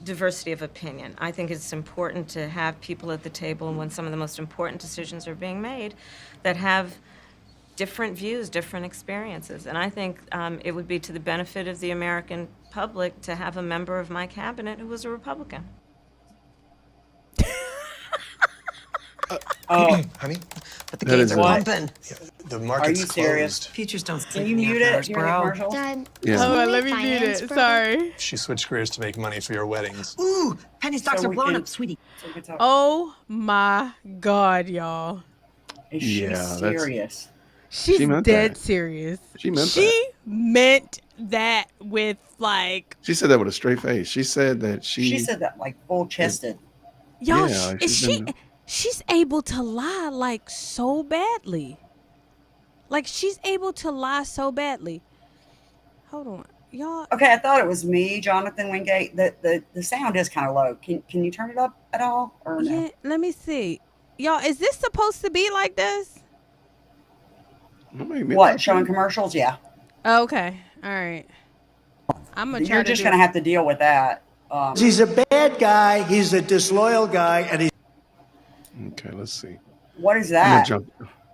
diversity of opinion. I think it's important to have people at the table when some of the most important decisions are being made that have different views, different experiences. And I think it would be to the benefit of the American public to have a member of my cabinet who was a Republican. Honey, But the That gates is are what? pumping. the Are market's you serious? closed. Futures don't Can sleep you in the mute it? affairs, You're in a bro. commercial. Dad, Yeah. Oh, can let we me mute finance it. for- Sorry. She switched careers to make money for your weddings. Ooh, penny stocks So are we blowing can- up, sweetie. So we can talk. Oh my God, y'all. Is she Yeah, that's- serious? She's She meant dead that. serious. She meant She meant that with like, She said that with a straight face. She said that She said that like full chested. y'all, Yeah, she's able to lie like so badly. Like she's able to lie so badly. Hold on, y'all. Okay, I thought it was me, Jonathan Wingate. The sound is kind of low. Can you turn it up at all? Or no? Yeah, let me see. Y'all, is this supposed to be like this? What, showing commercials? Yeah. Okay, all right. I'm gonna try You're to just do- gonna have to deal with that. He's a bad guy. He's a disloyal guy, and he's. Okay, let's see. What is I'm gonna that? jump.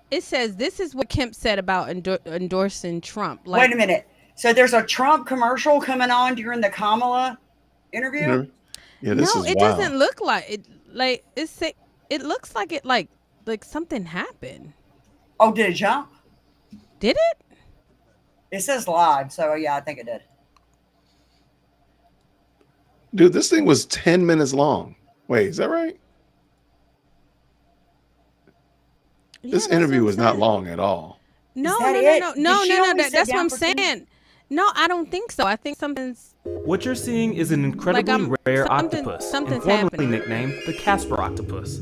It says this is what Kemp said about endorsing Trump. Like, Wait a minute. So there's a Trump commercial coming on during the Kamala interview? Yeah, this no, is it wild. doesn't look like it. Like it looks like it like something happened. Oh, did it jump? Did it? It says live, so yeah, I think it did. Dude, this thing was 10 minutes long. Wait, is that right? This Yeah, interview was that's what I'm not saying. long at all. No, that no, it? no, Did no, she no, no. only sit That's what down I'm for 10 saying. No, I don't think so. I think something's What you're seeing is an incredibly I'm- rare something- octopus, something's informally happening. nicknamed the Casper octopus.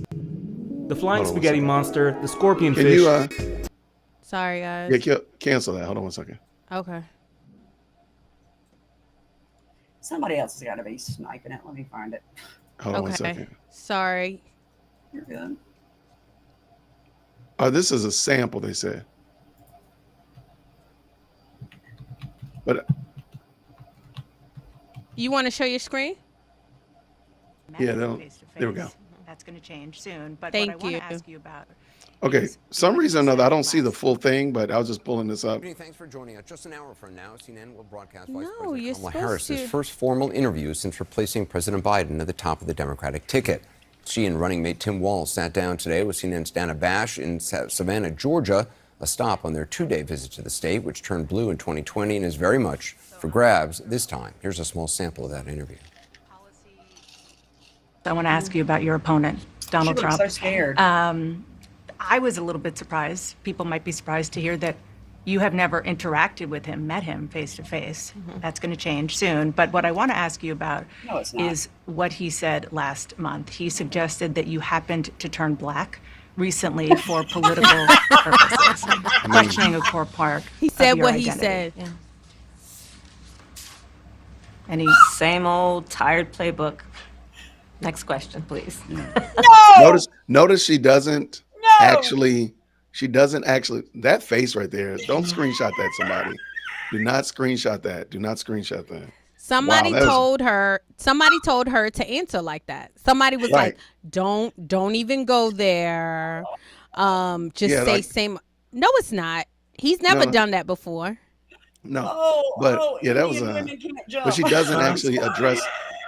The flying Hold on one spaghetti second. monster, the scorpion Can fish. you sorry, guys. cancel that? Hold on one second. Okay. Somebody else has got to be sniping it. Let me find it. Hold on one Okay. second. Sorry. You're good. Oh, this is a sample, they said. But You want to show your screen? Yeah, there we go. That's going to change soon. But Thank what I want you. to ask you about. okay, some reason or another, I don't see the full thing, but I was just pulling this up. Thanks for joining us. Just an hour from now, CNN will broadcast No, Vice President you're Kamala supposed Harris's to. first formal interview since replacing President Biden at the top of the Democratic ticket. She and running mate Tim Walz sat down today with CNN's Dana Bash in Savannah, Georgia, a stop on their 2-day visit to the state, which turned blue in 2020 and is very much for grabs this time. Here's a small sample of that interview. I want to ask you about your opponent, Donald She looks Trump. so scared. I I was a little bit surprised. People might be surprised to hear that you have never interacted with him, met him face to face. That's going to change soon. But what I want to ask you about is what he said last month. He suggested that you happened to turn black recently for political purposes, questioning a core part. He said of your what he identity. said. And he's same old tired playbook. Next question, please. Notice she doesn't actually. She doesn't actually. That face right there. Don't screenshot that. Somebody, do not screenshot that. Do not screenshot that. Somebody told her to answer like that. Somebody was like, don't even go there. Just say like, same. No, it's not. He's never done that before. No, that was but she doesn't actually address.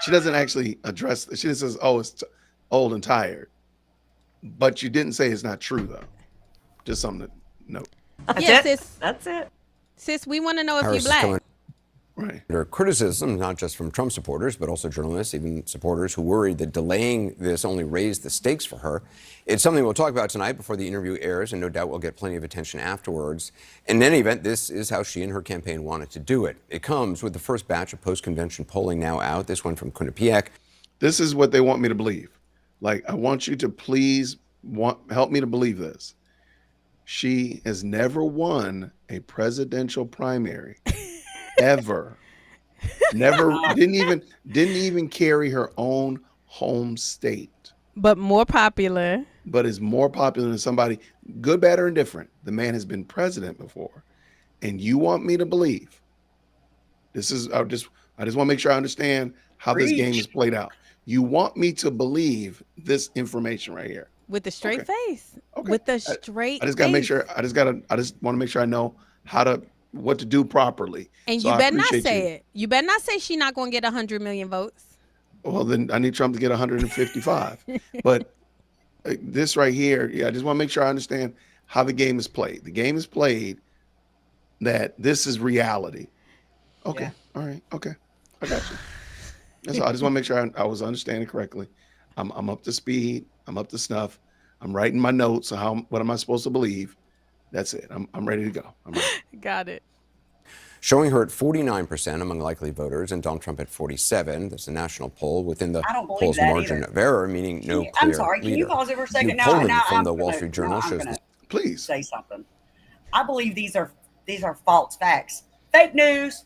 She doesn't actually address. She just says, "Oh, it's old and tired," but you didn't say it's not true though. Just something to note. That's it. Sis, we want to know if Harris you're black. Right. Under criticism, not just from Trump supporters, but also journalists, even supporters who worried that delaying this only raised the stakes for her. It's something we'll talk about tonight before the interview airs, and no doubt we'll get plenty of attention afterwards. In any event, this is how she and her campaign wanted to do it. It comes with the first batch of post-convention polling now out. This one from Quinnipiac. This is what they want me to believe. Like, I want you to please help me to believe this. She has never won a presidential primary. Ever. Never. Didn't even carry her own home state. But more popular. But is more popular than somebody, good, bad, or indifferent. The man has been president before. And you want me to believe. I just want to make sure I understand how this game is played out. You want me to believe this information right here. With the straight face. Okay. With the straight I just gotta make sure. I just want to make sure I know what to do properly. And so you better not say it. You better not say she's not going to get 100 million votes. Well, then I need Trump to get 155. But this right here, I just want to make sure I understand how the game is played. The game is played that this is reality. Okay. Yeah. All right. Okay. I got you. That's all. I just want to make sure I was understanding correctly. I'm up to speed. I'm up to snuff. I'm writing my notes on what am I supposed to believe. That's it. I'm ready to go. I'm ready. Got it. Showing her at 49% among likely voters and Donald Trump at 47%. That's a national poll within the poll's margin of error, meaning no clear I'm sorry. Can leader. you pause it for a second? From the Wall Street Journal shows this. Please say something. I believe these are false facts. Fake news.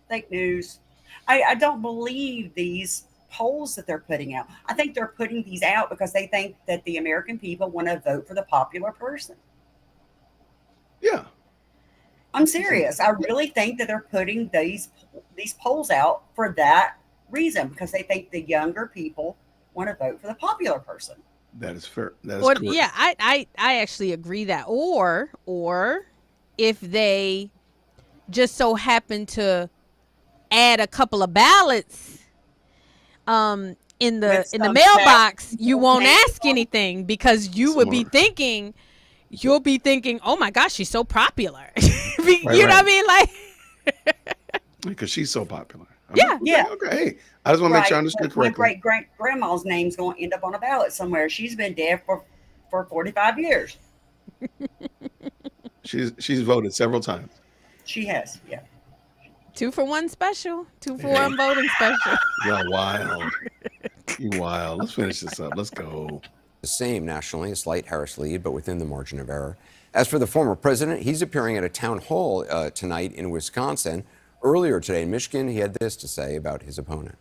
Fake news. I don't believe these polls that they're putting out. I think they're putting these out because they think that the American people want to vote for the popular person. Yeah. I'm serious. I really think that they're putting these polls out for that reason, because they think the younger people want to vote for the popular person. That is fair. That is correct. Yeah, I actually agree that. Or if they just so happen to add a couple of ballots in the mailbox, you won't ask anything because you would be thinking, you'll be thinking, oh my gosh, she's so popular. You know what I mean? Like, because she's so popular. Yeah. Okay. Hey, I just want to make sure I understood correctly. My great grandma's name's going to end up on a ballot somewhere. She's been dead for 45 years. She's voted several times. She has, yeah. 2 for 1 special. 2 for 1 voting special. You're wild. You wild. Let's finish this up. Let's go. The same nationally, a slight Harris lead, but within the margin of error. As for the former president, he's appearing at a town hall tonight in Wisconsin. Earlier today in Michigan, he had this to say about his opponent.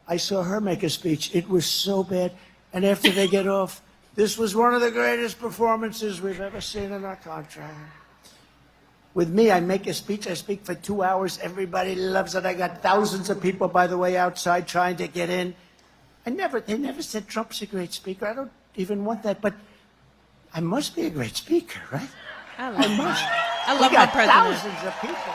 I saw her make a speech. It was so bad. And after they get off, this was one of the greatest performances we've ever seen in our country. With me, I make a speech. I speak for 2 hours. Everybody loves it. I got thousands of people, by the way, outside trying to get in. They never said Trump's a great speaker. I don't even want that, but I must be a great speaker, right? I must. I love my president. Thousands of people.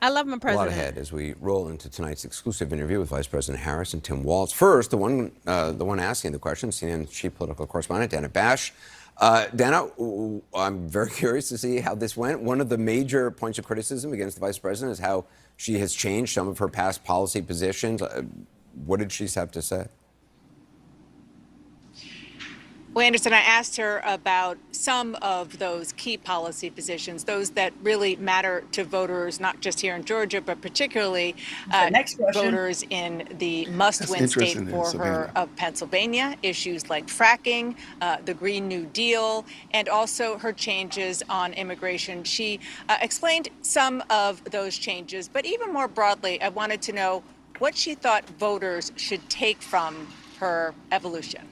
I love my president. A lot ahead as we roll into tonight's exclusive interview with Vice President Harris and Tim Walz. First, the one asking the question, CNN chief political correspondent Dana Bash. Dana, I'm very curious to see how this went. One of the major points of criticism against the vice president is how she has changed some of her past policy positions. What did she have to say? Well, Anderson, I asked her about some of those key policy positions, those that really matter to voters, not just here in Georgia, but particularly voters in the must-win state for her of Pennsylvania, issues like fracking, the Green New Deal, and also her changes on immigration. She explained some of those changes, but even more broadly, I wanted to know what she thought voters should take from her evolution.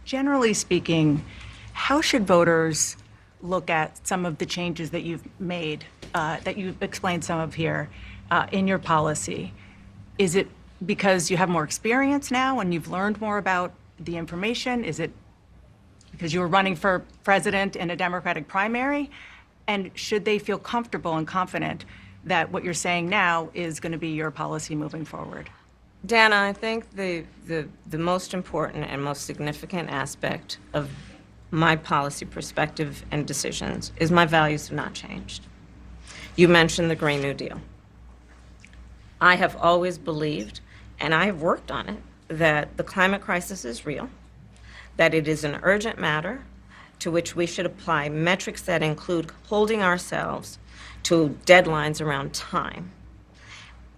Generally speaking, how should voters look at some of the changes that you've made, that you've explained some of here in your policy? Is it because you have more experience now and you've learned more about the information? Is it because you were running for president in a Democratic primary? And should they feel comfortable and confident that what you're saying now is going to be your policy moving forward? Dana, I think the most important and most significant aspect of my policy perspective and decisions is my values have not changed. You mentioned the Green New Deal. I have always believed, and I have worked on it, that the climate crisis is real, that it is an urgent matter to which we should apply metrics that include holding ourselves to deadlines around time.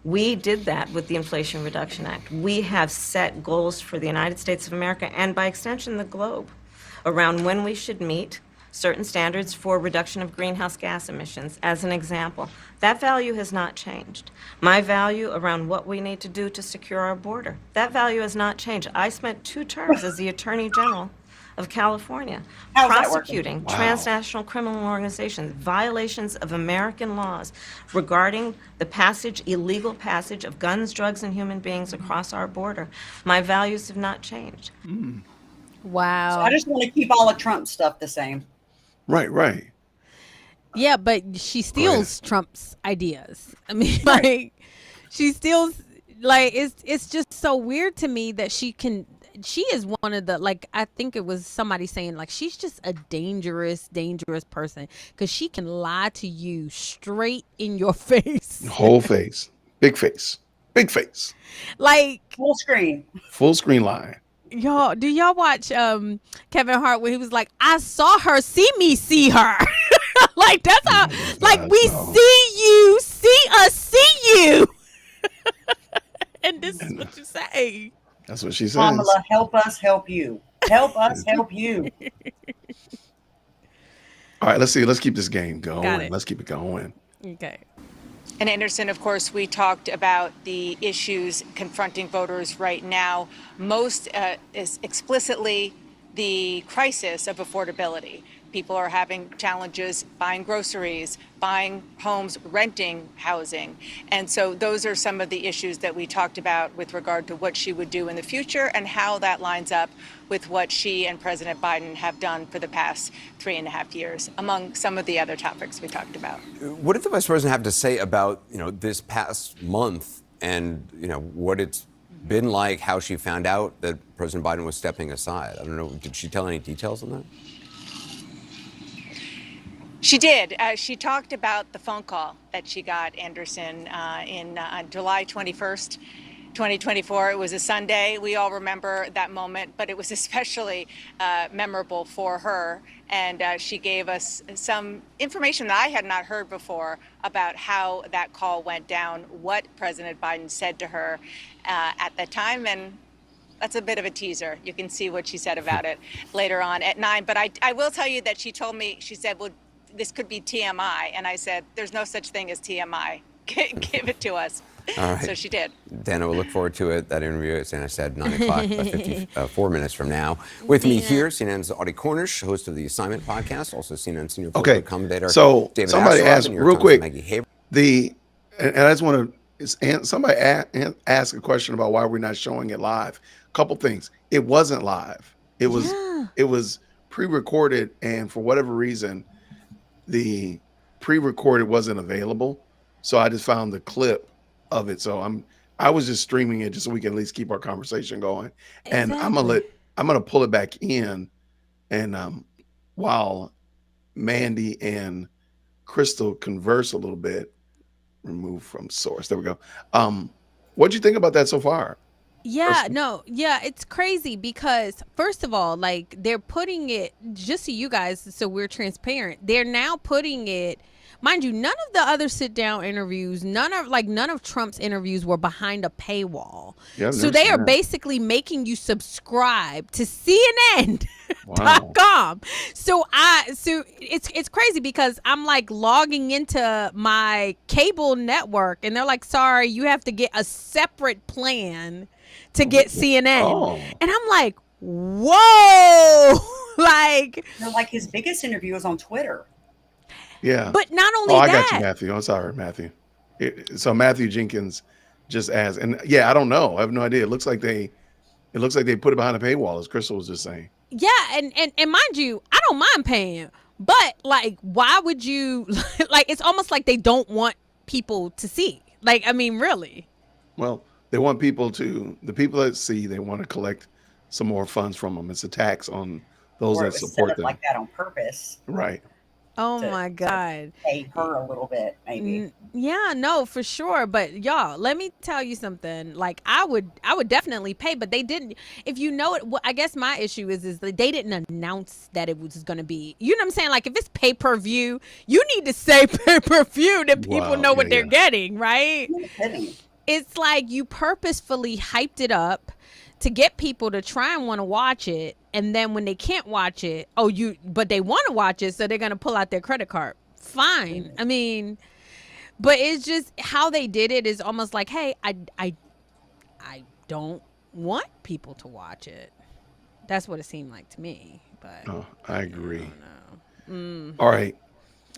We did that with the Inflation Reduction Act. We have set goals for the United States of America and by extension the globe around when we should meet certain standards for reduction of greenhouse gas emissions, as an example. That value has not changed. My value around what we need to do to secure our border, that value has not changed. I spent 2 terms as the Attorney General of California, prosecuting transnational criminal organizations, violations of American laws regarding the passage, illegal passage of guns, drugs, and human beings across our border. My values have not changed. Wow. So I just want to keep all of Trump's stuff the same. Right. Yeah, but she steals Trump's ideas. I mean, like, she steals, like, it's just so weird to me that she is one of the, like, I think it was somebody saying, like, she's just a dangerous person because she can lie to you straight in your face. Whole face. Big face. Like, full screen lie. Y'all, do y'all watch Kevin Hart when he was like, I saw her see me see her? Like, that's how, like, we see you, see us see you. And this is what you say. That's what she says. Kamala, help us help you. Help us help you. All right, let's see. Let's keep this game going. Got it. Let's keep it going. Okay. And Anderson, of course, we talked about the issues confronting voters right now, most is explicitly the crisis of affordability. People are having challenges buying groceries, buying homes, renting housing. And so those are some of the issues that we talked about with regard to what she would do in the future and how that lines up with what she and President Biden have done for the past 3.5 years, among some of the other topics we talked about. What did the vice president have to say about, this past month and, what it's been like, how she found out that President Biden was stepping aside? I don't know. Did she tell any details on that? She did. She talked about the phone call that she got, Anderson, on July 21st, 2024. It was a Sunday. We all remember that moment, but it was especially memorable for her. And she gave us some information that I had not heard before about how that call went down, what President Biden said to her at that time. And that's a bit of a teaser. You can see what she said about it later on at 9. But I will tell you that she told me, she said, well, this could be TMI. And I said, there's no such thing as TMI. Give it to us. All right. So she did. Dana, we'll look forward to it. That interview, as Dana said, 9 o'clock, 54 minutes from now. With me here, CNN's Audie Cornish, host of the Assignment podcast, also CNN senior political commentator. So David somebody Astroff, asked New York real Times' quick, Maggie Haber. and I just want to, somebody asked a question about why we're not showing it live. A couple things. It wasn't live. It was pre-recorded, and for whatever reason, the pre-recorded wasn't available. So I just found the clip of it. So I was just streaming it just so we can at least keep our conversation going. And I'm gonna pull it back in, and while Mandy and Crystal converse a little bit, remove from source. There we go. What'd you think about that so far? Yeah, no, yeah, it's crazy because first of all, like they're putting it just so you guys, so we're transparent. They're now putting it, mind you, none of the other sit down interviews, none of Trump's interviews were behind a paywall. Yeah, so they are basically making you subscribe to CNN.com. So it's crazy because I'm like logging into my cable network and they're like, sorry, you have to get a separate plan to get CNN. And I'm like, whoa. Like, like his biggest interview was on Twitter. Yeah. But not only I that. got you, Matthew. I'm sorry, Matthew. So Matthew Jenkins just asked, and yeah, I don't know. I have no idea. It looks like they put it behind a paywall, as Crystal was just saying. Yeah, and mind you, I don't mind paying, but like, why would you? Like, it's almost like they don't want people to see. Like, I mean, really. Well, they want the people that see, they want to collect some more funds from them. It's a tax on those that support them. Like that on purpose. Right. Oh my God. Pay her a little bit, maybe. Yeah, no, for sure. But y'all, let me tell you something. Like, I would definitely pay, but they didn't. If you know it, I guess my issue is that they didn't announce that it was going to be. You know what I'm saying? Like, if it's pay-per-view, you need to say pay-per-view that people know what they're getting, right? It's like you purposefully hyped it up to get people to try and want to watch it, and then when they can't watch it, but they want to watch it, so they're gonna pull out their credit card. Fine. I mean, but it's just how they did it is almost like, hey, I don't want people to watch it. That's what it seemed like to me. But I agree. I don't know. All right.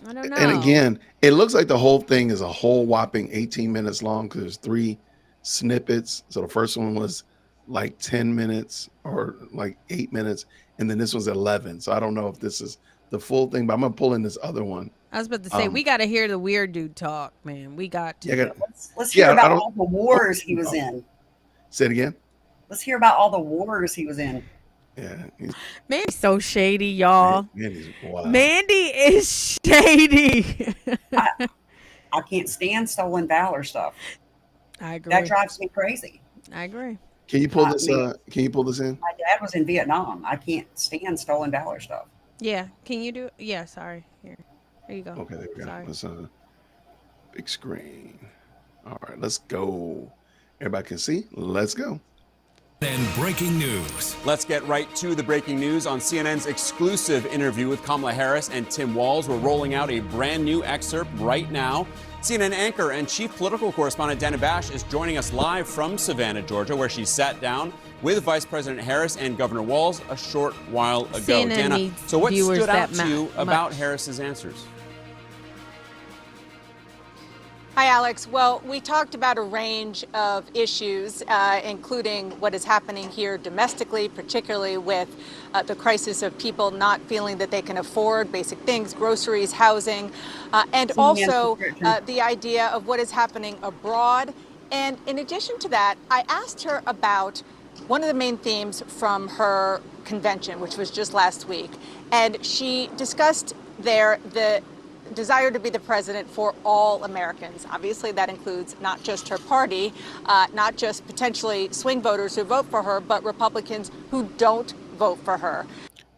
I don't know. And again, it looks like the whole thing is a whole whopping 18 minutes long because there's 3 snippets. So the first one was like 10 minutes or like 8 minutes, and then this was 11. So I don't know if this is the full thing, but I'm gonna pull in this other one. I was about to say, we got to hear the weird dude talk, man. We got to. Yeah, let's hear about all the wars he was in. Say it again. Let's hear about all the wars he was in. Yeah. Mandy's so shady, y'all. Mandy's wild. Mandy is shady. I can't stand stolen valor stuff. I agree. That drives me crazy. I agree. Can you pull this? Can you pull this in? My dad was in Vietnam. I can't stand stolen valor stuff. Yeah. Can you do it? Yeah. Sorry. Here you go. Okay, there we go. Sorry. Let's big screen. All right, let's go. Everybody can see. Let's go. And breaking news. Let's get right to the breaking news. On CNN's exclusive interview with Kamala Harris and Tim Walz, we're rolling out a brand new excerpt right now. CNN anchor and chief political correspondent Dana Bash is joining us live from Savannah, Georgia, where she sat down with Vice President Harris and Governor Walz a short while ago. CNN Dana, so what stood out to you much about Harris's answers? Hi, Alex. Well, we talked about a range of issues, including what is happening here domestically, particularly with the crisis of people not feeling that they can afford basic things, groceries, housing, and also the idea of what is happening abroad. And in addition to that, I asked her about one of the main themes from her convention, which was just last week. And she discussed there the desire to be the president for all Americans. Obviously, that includes not just her party, not just potentially swing voters who vote for her, but Republicans who don't vote for her.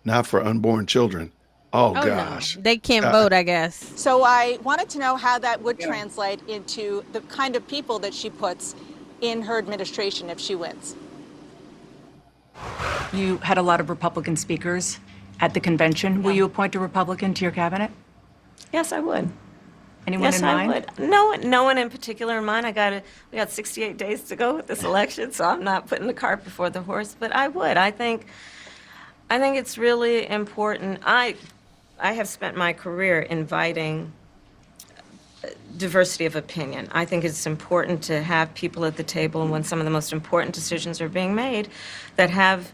Not for unborn children. Oh gosh. No. They can't vote, I guess. So I wanted to know how that would translate into the kind of people that she puts in her administration if she wins. You had a lot of Republican speakers at the convention. Will you appoint a Republican to your cabinet? Yes, I would. Anyone in mind? Yes, I would. No one in particular in mind. We got 68 days to go with this election, so I'm not putting the cart before the horse. But I would. I think it's really important. I have spent my career inviting diversity of opinion. I think it's important to have people at the table when some of the most important decisions are being made that have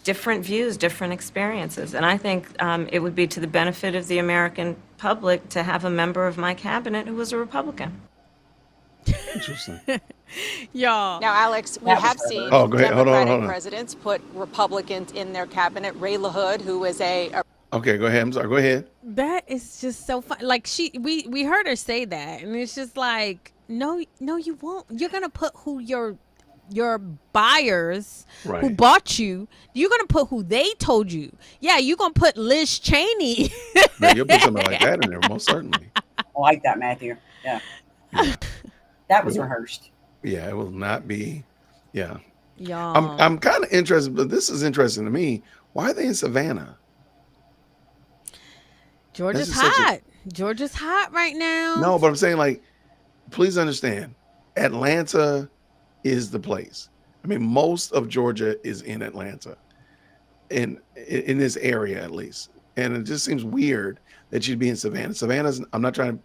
different views, different experiences. And I think it would be to the benefit of the American public to have a member of my cabinet who was a Republican. Interesting. Y'all. Now, Alex, we have seen go ahead. Hold on. presidents put Republicans in their cabinet. Ray LaHood, who was a Okay, go ahead. I'm sorry. Go ahead. That is just so fun. Like we heard her say that, and it's just like, no, you won't. You're gonna put who your your buyers who Right. bought you, you're gonna put who they told you. Yeah, you're gonna put Liz Cheney. No, you'll put something like that in there, most certainly. I like that, Matthew. Yeah. That was rehearsed. Yeah, it will not be. Yeah. Y'all. I'm kind of interested, but this is interesting to me. Why are they in Savannah? Georgia's This is such a- hot. Georgia's hot right now. No, but I'm saying, like, please understand, Atlanta is the place. I mean, most of Georgia is in Atlanta, in this area at least. And it just seems weird that you'd be in Savannah. Savannah's. I'm not trying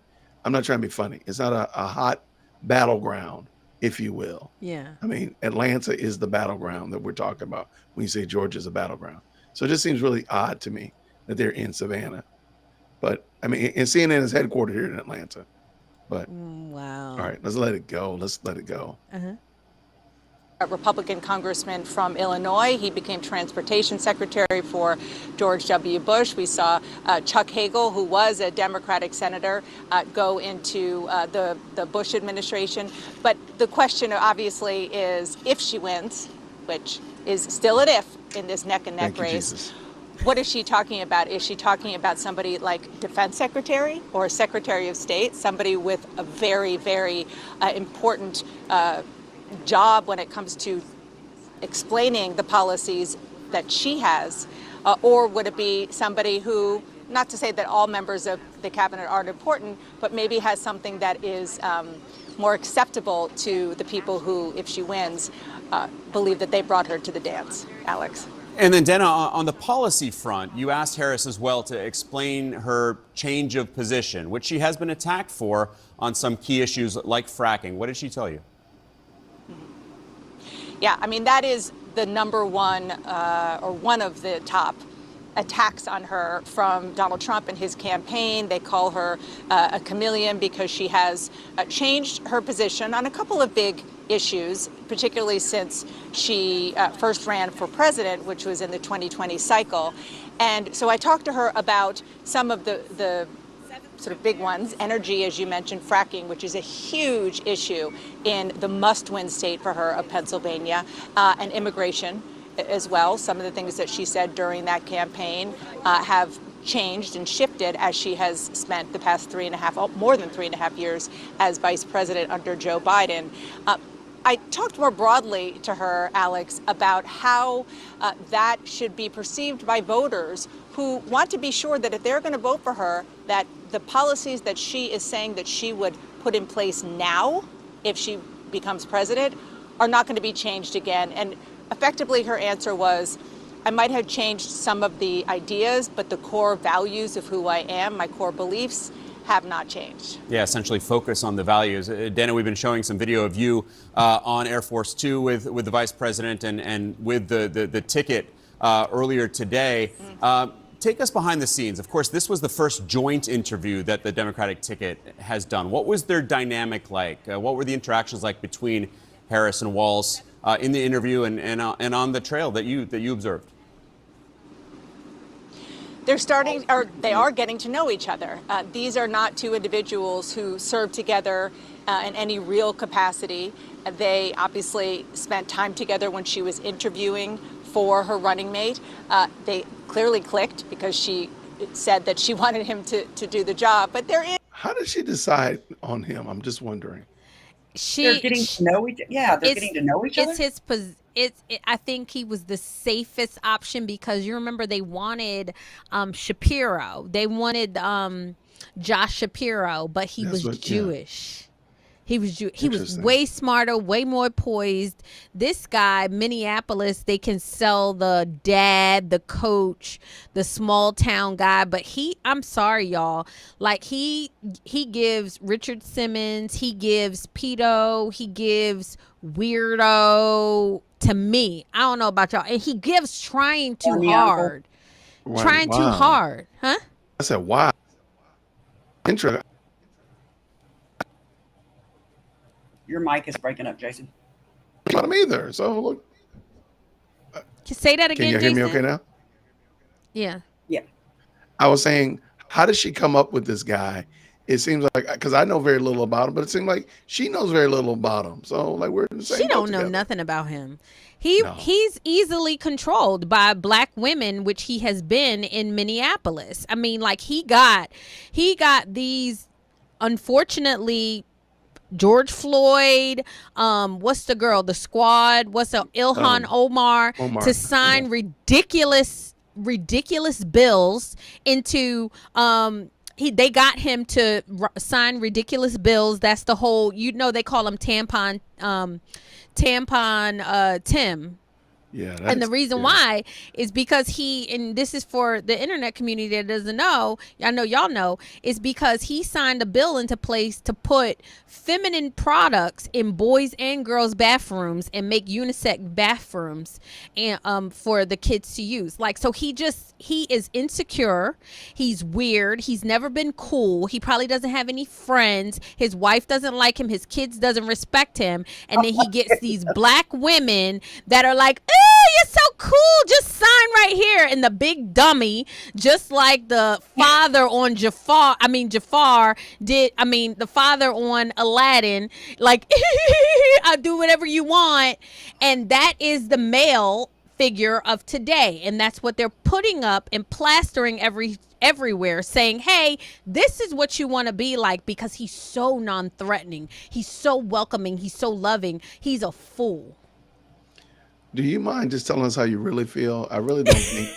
to be funny. It's not a hot battleground, if you will. Yeah. I mean, Atlanta is the battleground that we're talking about when you say Georgia's a battleground. So it just seems really odd to me that they're in Savannah. But I mean, and CNN is headquartered here in Atlanta. But wow. All right, let's let it go. Let's let it go. Uh-huh. A Republican congressman from Illinois. He became transportation secretary for George W. Bush. We saw Chuck Hagel, who was a Democratic senator, go into the Bush administration. But the question obviously is if she wins, which is still an if in this neck and neck Thank you, race. Jesus. What is she talking about? Is she talking about somebody like defense secretary or secretary of state, somebody with a very, very important job when it comes to explaining the policies that she has? Or would it be somebody who, not to say that all members of the cabinet aren't important, but maybe has something that is more acceptable to the people who, if she wins, believe that they brought her to the dance? Alex. And then, Dana, on the policy front, you asked Harris as well to explain her change of position, which she has been attacked for on some key issues like fracking. What did she tell you? Yeah, I mean, that is the number one or one of the top attacks on her from Donald Trump and his campaign. They call her a chameleon because she has changed her position on a couple of big issues, particularly since she first ran for president, which was in the 2020 cycle. And so I talked to her about some of the sort of big ones, energy, as you mentioned, fracking, which is a huge issue in the must-win state for her of Pennsylvania, and immigration as well. Some of the things that she said during that campaign have changed and shifted as she has spent the past more than 3.5 years as vice president under Joe Biden. I talked more broadly to her, Alex, about how that should be perceived by voters who want to be sure that if they're going to vote for her, that the policies that she is saying that she would put in place now, if she becomes president, are not going to be changed again. And effectively, her answer was, I might have changed some of the ideas, but the core values of who I am, my core beliefs, have not changed. Yeah, essentially focus on the values. Dana, we've been showing some video of you on Air Force Two with the vice president and with the ticket earlier today. Take us behind the scenes. Of course, this was the first joint interview that the Democratic ticket has done. What was their dynamic like? What were the interactions like between Harris and Walz in the interview and on the trail that you observed? They are getting to know each other. These are not two individuals who serve together in any real capacity. They obviously spent time together when she was interviewing for her running mate. They clearly clicked because she said that she wanted him to do the job. But How did she decide on him? I'm just wondering. They're getting to know each other. Yeah, they're getting to know each other. I think he was the safest option because you remember they wanted Shapiro. They wanted Josh Shapiro, but he was Jewish. He was way smarter, way more poised. This guy, Minneapolis, they can sell the dad, the coach, the small town guy, but I'm sorry, y'all. Like he gives Richard Simmons, he gives pedo, he gives weirdo to me. I don't know about y'all. And he gives trying too hard. Right. Trying too hard. Huh? I said, wow. Interesting. Your mic is breaking up, Jason. Not him either. So look. Can you say that again, Can you hear Jason? me okay now? Yeah. Yeah. I was saying, how did she come up with this guy it seems like, because I know very little about him, but it seems like she knows very little about him. So like we're in the same She boat don't know together. nothing about him. He's easily controlled by black women, which he has been in Minneapolis. I mean, like he got these, unfortunately, George Floyd, what's the girl, the squad, Ilhan Omar, to sign ridiculous bills into they got him to sign ridiculous bills. That's the whole, they call him tampon Tim. Yeah, and the reason why is because and this is for the internet community that doesn't know, I know y'all know, is because he signed a bill into place to put feminine products in boys and girls bathrooms and make unisex bathrooms and for the kids to use. Like, so he is insecure, he's weird, he's never been cool, he probably doesn't have any friends, his wife doesn't like him, his kids doesn't respect him, and then he gets these black women that are like, you're so cool, just sign right here. And the big dummy, just like the father on Jafar did, the father on Aladdin, like, I'll do whatever you want. And that is the male figure of today. And that's what they're putting up and plastering everywhere, saying, hey, this is what you want to be like, because he's so non-threatening, he's so welcoming, he's so loving. He's a fool. Do you mind just telling us how you really feel? I really don't think.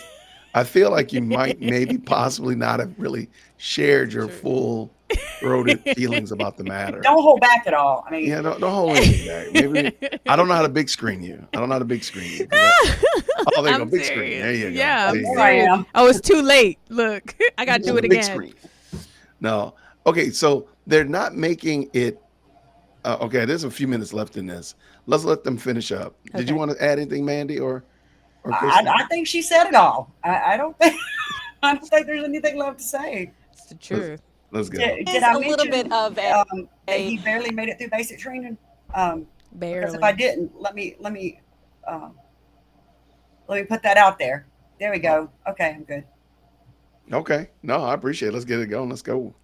I feel like you might maybe possibly not have really shared your full-throated feelings about the matter. Don't hold back at all. I mean, yeah, don't hold anything back. Maybe I don't know how to big screen you. There you go, big screen. There you go. Yeah, There you go. I am. Oh, it's too late. Look, I got to do it again. Big screen. No, okay. So they're not making it. Okay, there's a few minutes left in this. Let's let them finish up. Okay. Did you want to add anything, Mandy, or I think she said it all. I don't think there's anything left to say. It's the truth. Let's go. Did I mention little bit of that he barely made it through basic training? Barely. Because if I didn't, let me put that out there. There we go. Okay, I'm good. Okay. No, I appreciate it. Let's get it going. Let's go.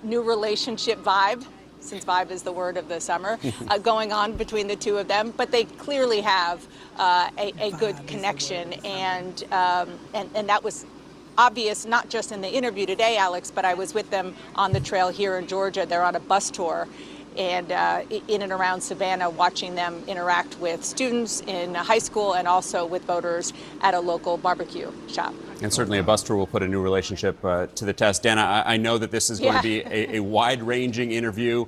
New relationship vibe, since vibe is the word of the summer, going on between the two of them. But they clearly have a good connection, and that was obvious not just in the interview today, Alex, but I was with them on the trail here in Georgia. They're on a bus tour, and in and around Savannah, watching them interact with students in high school and also with voters at a local barbecue shop. And certainly a bus tour will put a new relationship to the test. Dana, I know that this is going to be a wide-ranging interview,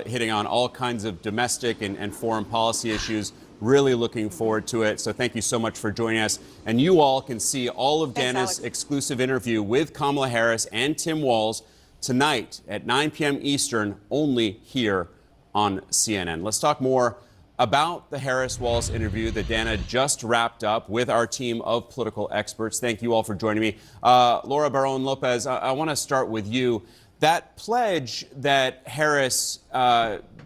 hitting on all kinds of domestic and foreign policy issues. Really looking forward to it. So thank you so much for joining us. And you all can see all of Dana's exclusive interview with Kamala Harris and Tim Walz tonight at 9 p.m. Eastern, only here on CNN. Let's talk more about the Harris-Walz interview that Dana just wrapped up with our team of political experts. Thank you all for joining me. Laura Barón-López, I want to start with you. That pledge that Harris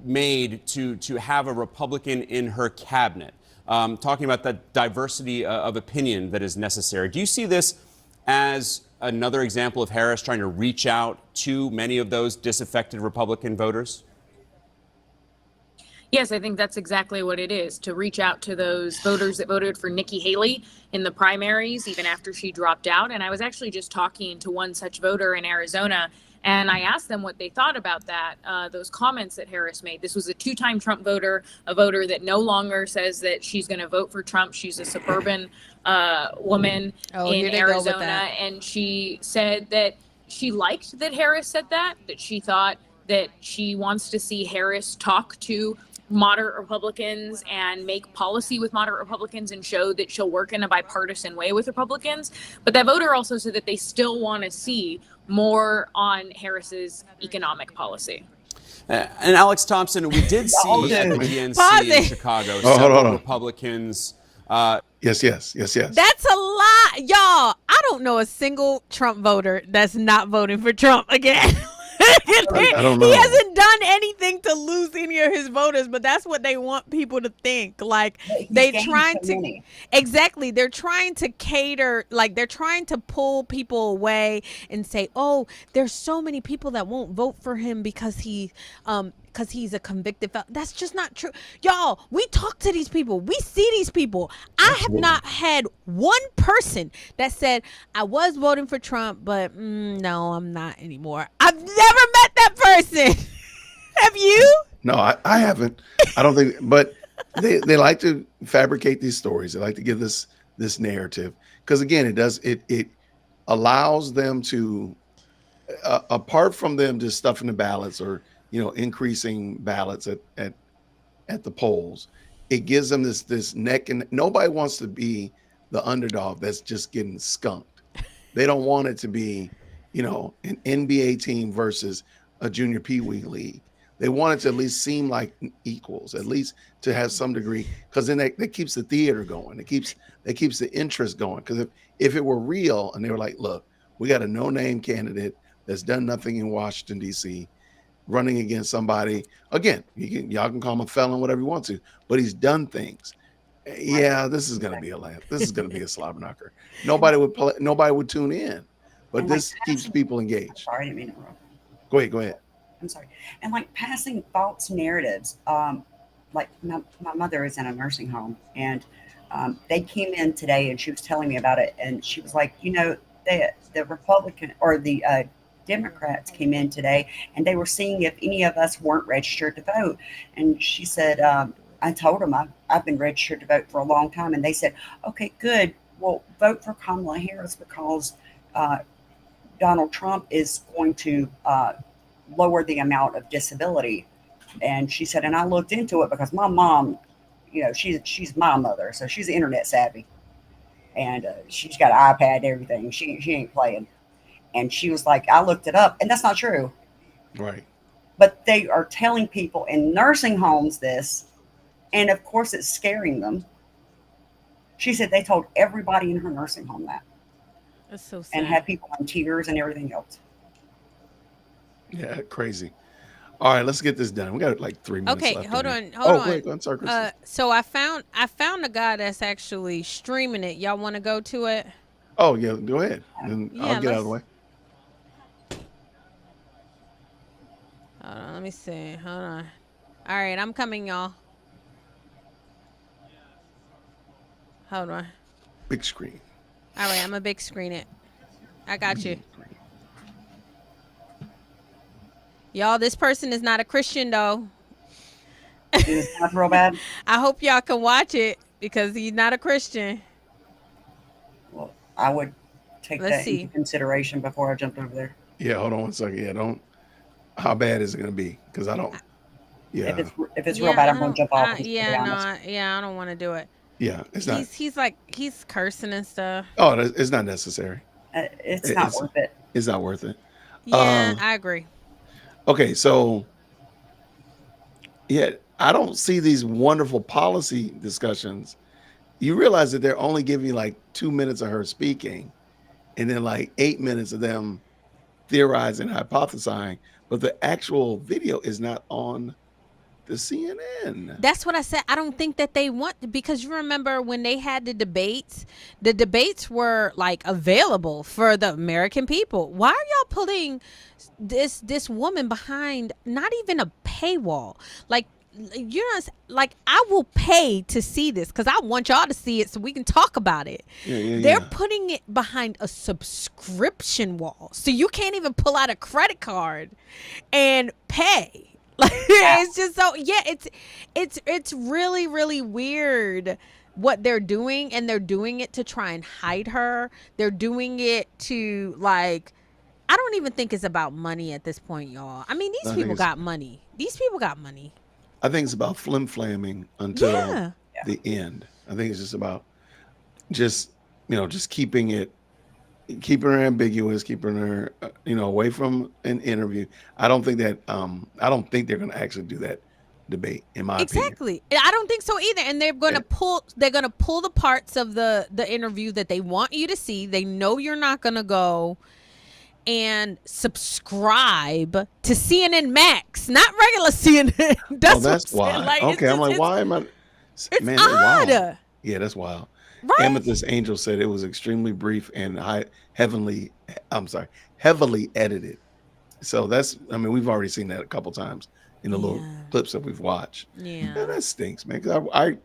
made to have a Republican in her cabinet, talking about the diversity of opinion that is necessary. Do you see this as another example of Harris trying to reach out to many of those disaffected Republican voters? Yes, I think that's exactly what it is, to reach out to those voters that voted for Nikki Haley in the primaries, even after she dropped out. And I was actually just talking to one such voter in Arizona, and I asked them what they thought about that, those comments that Harris made. This was a two-time Trump voter, a voter that no longer says that she's going to vote for Trump. She's a suburban woman in Arizona, and she said that she liked that Harris said that she thought that she wants to see Harris talk to moderate Republicans and make policy with moderate Republicans and show that she'll work in a bipartisan way with Republicans. But that voter also said that they still want to see more on Harris's economic policy. And Alex Thompson, we did see at the DNC in Chicago several Republicans. Yes. That's a lot, y'all. I don't know a single Trump voter that's not voting for Trump again. I don't know. He hasn't done anything to lose any of his voters, but that's what they want people to think. Like they trying to exactly. They're trying to cater. Like they're trying to pull people away and say, "Oh, there's so many people that won't vote for him because he's a convicted felon." That's just not true, y'all. We talk to these people. We see these people. I have not had one person that said I was voting for Trump, but no, I'm not anymore. I've never met that person. Have you? No, I haven't. I don't think. But they like to fabricate these stories. They like to give this narrative because again, it allows them to apart from them just stuffing the ballots or increasing ballots at the polls, it gives them this neck, and nobody wants to be the underdog that's just getting skunked. They don't want it to be, an NBA team versus a junior Pee Wee league. They want it to at least seem like equals, at least to have some degree, because then that keeps the theater going. It keeps the interest going. Because if it were real and they were like, look, we got a no-name candidate that's done nothing in Washington, D.C., running against somebody, again, y'all can call him a felon, whatever you want to, but he's done things. Yeah, this is going to be a laugh. This is going to be a slobber knocker. Nobody would tune in, but this keeps people engaged. Sorry, I didn't mean to interrupt. Go ahead. I'm sorry. And like passing false narratives. Like my mother is in a nursing home, and they came in today, and she was telling me about it, and she was like, the Republican or the Democrats came in today, and they were seeing if any of us weren't registered to vote. And she said, I told them I've been registered to vote for a long time, and they said, okay, good. Well, vote for Kamala Harris because Donald Trump is going to lower the amount of disability. And she said, and I looked into it because my mom, she's my mother, so she's internet savvy, and she's got an iPad and everything. She ain't playing. And she was like, I looked it up, and that's not true. Right. But they are telling people in nursing homes this, and of course it's scaring them. She said they told everybody in her nursing home that. That's so sad. And had people in tears and everything else. Yeah, crazy. All right, let's get this done. We got like 3 minutes Okay, left. hold on. Wait, go on. Sorry, Kristen. So I found a guy that's actually streaming it. Y'all want to go to it? Oh yeah, go ahead, and I'll get out of the way. Hold on, let me see. Hold on. All right, I'm coming, y'all. Hold on. Big screen. All right, I'm a big screen it. I got you. Y'all, this person is not a Christian, though. It's not real bad. I hope y'all can watch it because he's not a Christian. Well, I would take that into consideration before I jumped over there. Yeah, hold on one second. Yeah, don't. How bad is it going to be? Because I don't. Yeah. If it's real bad, I'm going to jump off. I don't want to do it. Yeah, it's not. He's cursing and stuff. Oh, it's not necessary. It's not worth it. It's not worth it. Yeah, I agree. Okay, so yeah, I don't see these wonderful policy discussions. You realize that they're only giving you like 2 minutes of her speaking, and then like 8 minutes of them theorizing, hypothesizing, but the actual video is not on the CNN. That's what I said. I don't think that they want, because you remember when they had the debates were like available for the American people. Why are y'all putting this woman behind not even a paywall? Like, you know, like I will pay to see this because I want y'all to see it so we can talk about it. They're putting it behind a subscription wall, so you can't even pull out a credit card and pay. Like, it's just so, it's really, really weird what they're doing, and they're doing it to try and hide her. They're doing it to, like, I don't even think it's about money at this point, y'all. I mean, these people got money. These people got money. I think it's about flim-flamming until the end. I think it's just about just keeping her ambiguous, keeping her, away from an interview. I don't think they're going to actually do that debate, in my opinion. Exactly. I don't think so either. And they're going to pull the parts of the interview that they want you to see. They know you're not going to go. and subscribe to CNN Max, not regular CNN. That's, Oh, that's why. Like, okay, I'm like, why am I? It's Man, odd. wow. Yeah, that's wild. Right? Amethyst Angel said it was extremely brief and heavily edited. So that's, I mean, we've already seen that a couple times in the little clips that we've watched. Yeah. Man, that stinks, man. Because I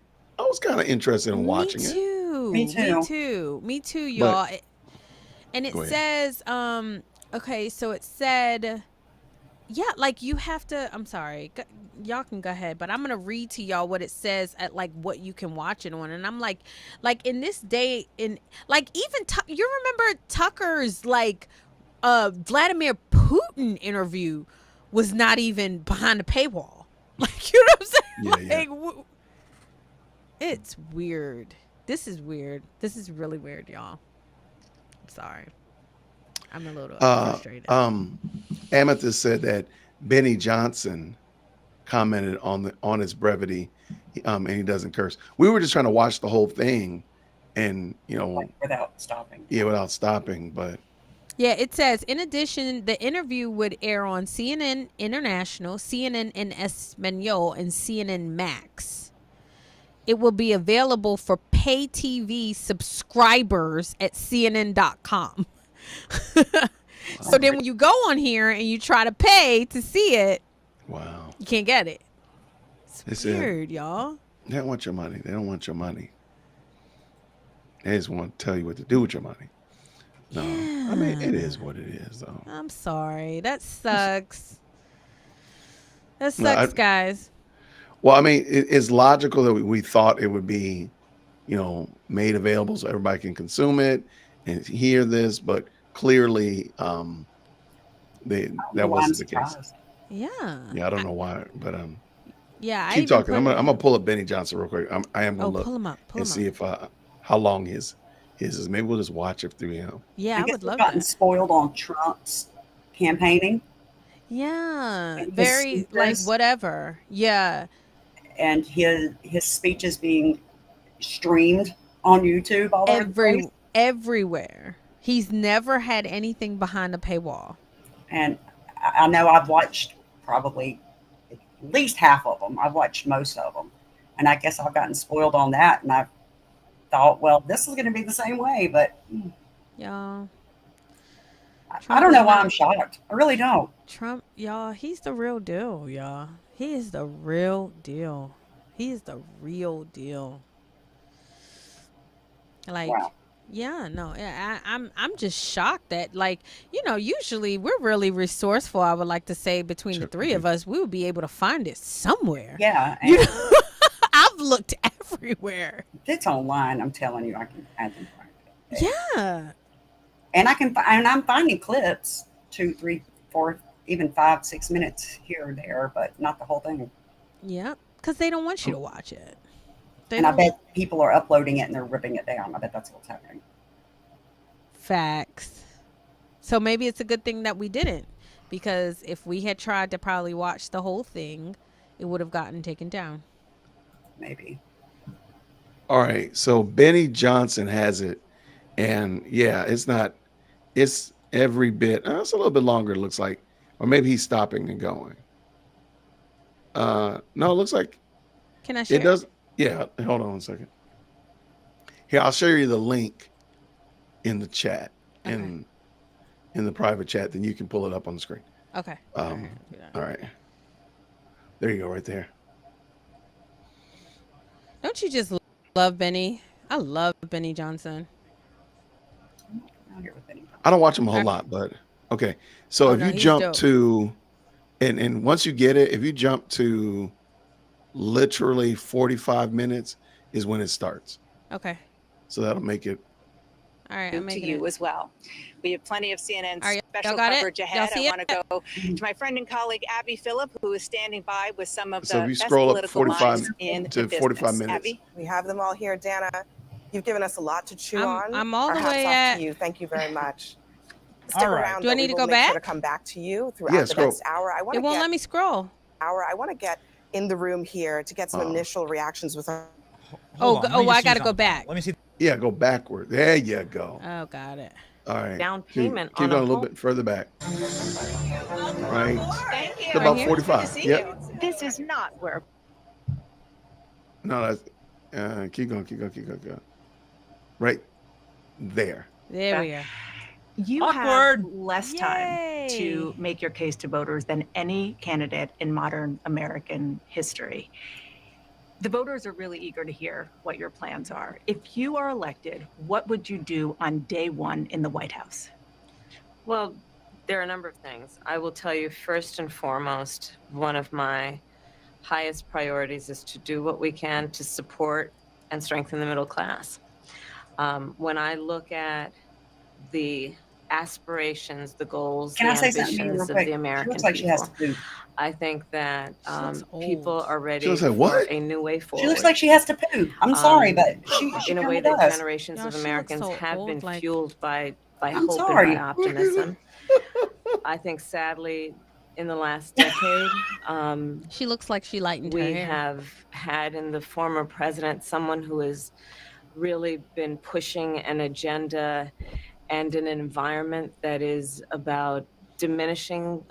was kind of interested in watching it. Me Me too, y'all. And it Go ahead. says, okay, so it said, yeah, like you have to, I'm sorry, y'all can go ahead, but I'm going to read to y'all what it says at like what you can watch it on. And I'm like in this day, in like even, you remember Tucker's like Vladimir Putin interview was not even behind the paywall. Like, you know what I'm saying? Yeah, Like, it's weird. This is weird. This is really weird, y'all. I'm sorry. I'm a little frustrated. Amethyst said that Benny Johnson commented on his brevity, and he doesn't curse. We were just trying to watch the whole thing, and without stopping. Yeah, without stopping. But yeah, it says, in addition, the interview would air on CNN International, CNN en Espanol, and CNN Max. It will be available for pay TV subscribers at CNN.com. So then when you go on here and you try to pay to see it, wow, you can't get it. It's They weird, y'all. They don't want your money. They don't want your money. They just want to tell you what to do with your money. No, I mean, it is what it is, though. I'm sorry. That sucks. That sucks, guys. Well, I mean, it's logical that we thought it would be, made available so everybody can consume it and hear this, but clearly, that wasn't the case. Yeah. Yeah, I don't know why, but yeah. Keep talking. I'm gonna pull up Benny Johnson real quick. I am gonna look pull him up. and see if how long his is. Maybe we'll just watch it through him. Yeah, I guess would love gotten that. spoiled on Trump's campaigning. Yeah, And his very like speeches. whatever. Yeah. And his speeches being streamed on YouTube all over the place. Everywhere. He's never had anything behind the paywall. And I know I've watched probably at least half of them. I've watched most of them. And I guess I've gotten spoiled on that. And I thought, well, this is going to be the same way. But Y'all. I don't know why I'm shocked. I really don't. Trump, y'all, he's the real deal, y'all. He is the real deal. He is the real deal. Like, Wow. yeah, no, I'm just shocked that, like, usually we're really resourceful. I would like to say between the three of us, we would be able to find it somewhere. Yeah. I've looked everywhere. It's online. I'm telling you, I can find it. Yeah. And I'm finding clips 2, 3, 4, even 5, 6 minutes here or there, but not the whole thing. Yeah, because they don't want you to watch it. I bet people are uploading it and they're ripping it down. I bet that's what's happening. Facts. So maybe it's a good thing that we didn't, because if we had tried to probably watch the whole thing, it would have gotten taken down. Maybe. All right, so Benny Johnson has it, and yeah, it's every bit. It's a little bit longer, it looks like, or maybe he's stopping and going. No, it looks like Can I share? it does. Yeah, hold on a second. Here, I'll show you the link in the chat, in the private chat. Then you can pull it up on the screen. Okay. All right. There you go, right there. Don't you just love Benny? I love Benny Johnson. I don't watch him a whole lot, but okay. So if no, you he's jump dope. to, and once you get it, if you jump to literally 45 minutes is when it starts. Okay. So that'll make it. All right. I'm to making you it. as well. We have plenty of CNN All right, special y'all got it? coverage Y'all ahead. see I want it? to go to my friend and colleague Abby Phillip, who is standing by with some of So the if you best scroll up political 45 minds in to the 45 business. minutes. Abby? We have them all here, Dana. You've given us a lot to chew on. I'm all Our the hats way off at- to you. Thank you very much. Stick All right. around. Do I though. need We to will go make sure back? to come back to you throughout Yeah, the scroll. next hour. I want It to won't get let me scroll. in the room here to get some initial reactions with our. Hold on, let me just I see got to go something. back. Let me see. Yeah, go backward. There you go. Oh, got it. All right. down Keep payment going on a a little home. bit further back. Right. Thank you. It's about 45. Yep. This is not where. No, that's keep going. Right there. There we go. You Awkward. have less time to make your case to voters than any candidate in modern American history. The voters are really eager to hear what your plans are. If you are elected, what would you do on day one in the White House? Well, there are a number of things. I will tell you, first and foremost, one of my highest priorities is to do what we can to support and strengthen the middle class. When I look at the aspirations, the goals, Can the I say something ambitions real of quick? the American She looks like she has people, to poop. I think that looks people are ready looks like for what? a new way forward. She looks like she has to poop. I'm sorry, but she in a kinda way that does. generations Y'all, of she looks Americans so have old, been like- fueled by I'm hope sorry. and by optimism. I think sadly, in the last decade, She looks like she lightened her we hair. have had in the former president someone who has really been pushing an agenda and an environment that is about diminishing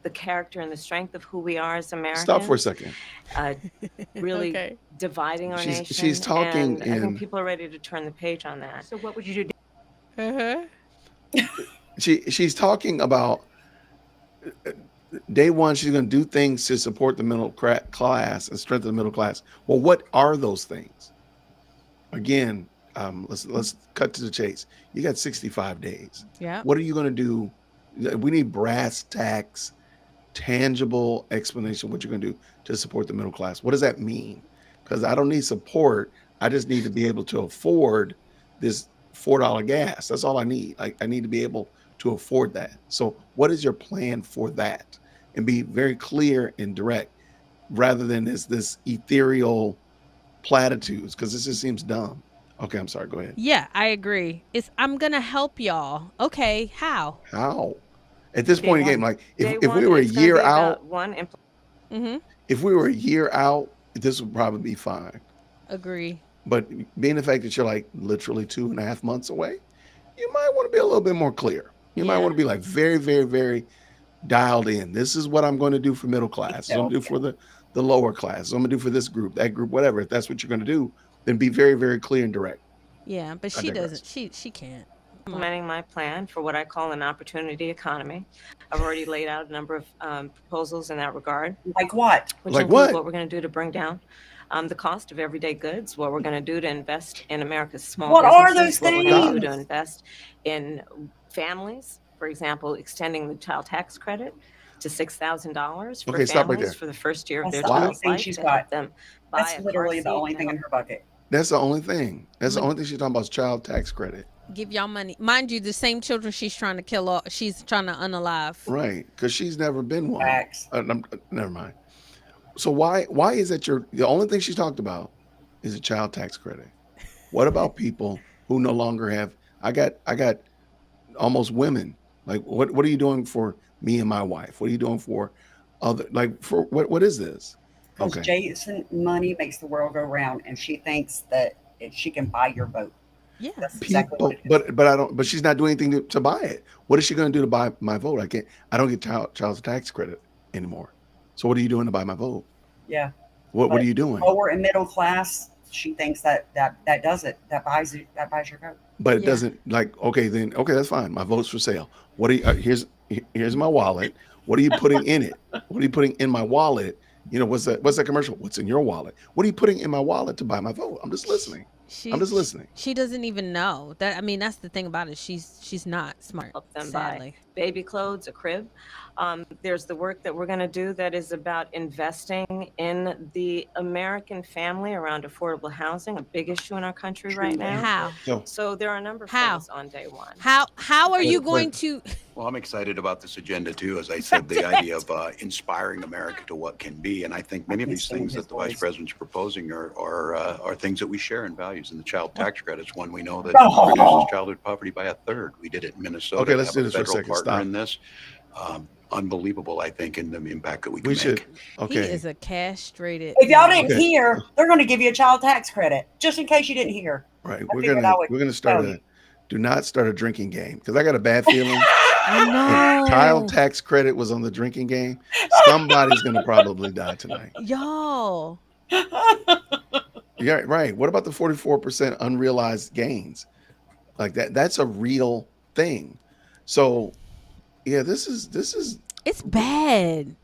the character and the strength of who we are as Americans. Stop for a second. Really Okay. dividing our She's- nation. she's talking and I in- think people are ready to turn the page on that. So what would you do? She's talking about day one. She's going to do things to support the middle class and strengthen the middle class. Well, what are those things? Again, let's cut to the chase. You got 65 days. Yeah. What are you going to do? We need brass tacks, tangible explanation what you're going to do to support the middle class. What does that mean? Because I don't need support. I just need to be able to afford this $4 gas. That's all I need. I need to be able to afford that. So what is your plan for that? And be very clear and direct rather than this ethereal platitudes, because this just seems dumb. Okay, I'm sorry. Go ahead. Yeah, I agree. I'm gonna help y'all. Okay, how? How? At this point in the game, like Day if one, we were a it's gonna year be about out, one Mm-hmm. if we were a year out, this would probably be fine. Agree. But being the fact that you're like literally 2.5 months away, you might want to be a little bit more clear. You might want to be like very, very, very dialed in. This is what I'm going to do for middle class. This is what I'm going to do for the lower class. This is what I'm going to do for this group, that group, whatever. If that's what you're going to do, then be very, very clear and direct. Yeah, but I she digress. doesn't. She can't. implementing my plan for what I call an opportunity economy. I've already laid out a number of proposals in that regard. Like what? Which Like include what? we're going to do to bring down the cost of everyday goods, what we're going to do to invest in America's small What are businesses, those what we're going to do to things? invest in families, for example, extending the child tax credit to $6,000 for Okay, stop right families there. for the first year of That's their the only child's thing life she's to help got. them buy That's a car literally the seat only to thing in help her bucket. That's the only thing. That's the only thing she's talking about is child tax credit. Give y'all money. Mind you, the same children she's trying to kill off. She's trying to unalive. Right. Because she's never been one. Facts. Never mind. So why is that the only thing she's talked about is a child tax credit? What about people who no longer have, I got almost women. Like what are you doing for me and my wife? What are you doing for other, like for what is this? Because Jason, money makes the world go round, and she thinks that she can buy your vote. Yeah. That's exactly People, what it is. but she's not doing anything to buy it. What is she going to do to buy my vote? I don't get child tax credit anymore. So what are you doing to buy my vote? Yeah. What But are you doing? Lower and middle class, she thinks that does it. That buys your vote. But it doesn't, like, okay, that's fine. My vote's for sale. What are you, here's my wallet. What are you putting in it? What are you putting in my wallet? You know, what's that commercial? What's in your wallet? What are you putting in my wallet to buy my vote? I'm just listening. I'm just listening. She doesn't even know that. I mean, that's the thing about it. She's not smart. Help them sadly. buy baby clothes, a crib. There's the work that we're going to do that is about investing in the American family around affordable housing, a big issue in our country right now. How? So there are a number of things on day one. How are you going to? Well, I'm excited about this agenda too. As I said, the idea of inspiring America to what can be, and I think many of these things that the vice president's proposing are things that we share in values. And the child tax credit is one we know that reduces childhood poverty by 1/3. We did it in Minnesota. Okay, let's to do have this for a federal second. partner Stop. in this. Unbelievable, I think, in the impact that we can We make. should. He Okay. is a castrated. If y'all didn't Okay. hear, they're going to give you a child tax credit, just in case you didn't hear. Right. I figured I would We're gonna start tell a do not start a drinking game, because I got a bad feeling. I know. If child tax credit was on the drinking game, somebody's going to probably die tonight. Y'all. Yeah, right. What about the 44% unrealized gains? Like that's a real thing. So, yeah, this is. It's bad.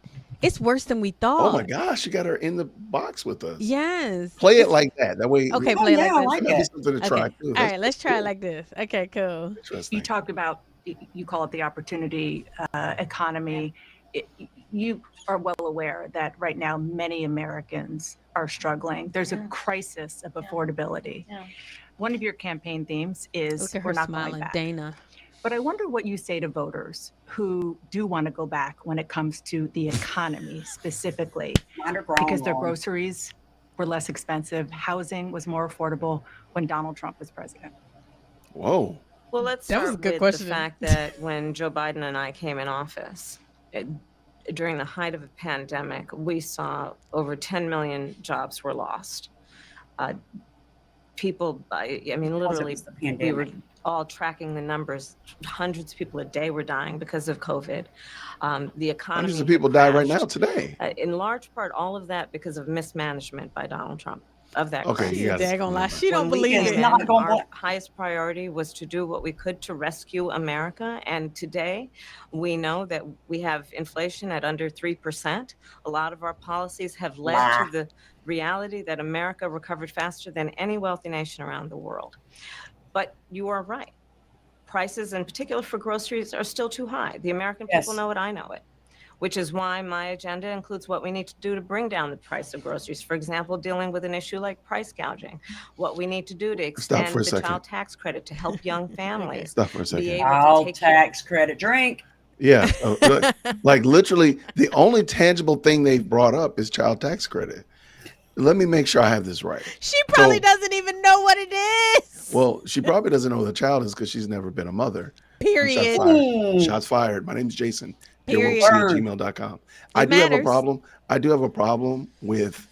It's worse than we thought. Oh my gosh, you got her in the box with us. Yes. Play it like that. That way. Okay, play it like this. That might be something to try too. All right, let's try it like this. Okay, cool. You talked about, you call it the opportunity economy. You are well aware that right now many Americans are struggling. There's a crisis of affordability. One of your campaign themes is Look at we're her not smiling, going back. Dana. But I wonder what you say to voters who do want to go back when it comes to the economy specifically, because their groceries were less expensive, housing was more affordable when Donald Trump was president. Whoa. Well, let's That was start a good with question. the fact that when Joe Biden and I came in office, during the height of the pandemic, we saw over 10 million jobs were lost. People, I mean, literally, we were all tracking the numbers. Hundreds of people a day were dying because of COVID. The economy. Hundreds of people die right now crashed. today. In large part, all of that because of mismanagement by Donald Trump of that. Okay, crisis. you got it. Daggone lie. She don't When we believe came it. in, our highest priority was to do what we could to rescue America. And today, we know that we have inflation at under 3%. A lot of our policies have led to the reality that America recovered faster than any wealthy nation around the world. But you are right. Prices, in particular for groceries, are still too high. The American people know it, I know it. Which is why my agenda includes what we need to do to bring down the price of groceries. For example, dealing with an issue like price gouging. What we need to do to extend for a the second. child tax credit to help young families Stop for a second. be able Child to take tax credit, drink. Yeah. Like literally, the only tangible thing they've brought up is child tax credit. Let me make sure I have this right. She probably doesn't even know what it is. Well, she probably doesn't know who the child is because she's never been a mother. Period. Shots fired. My name is Jason. Period. gmail.com. I do have a matters. problem. I do have a problem with,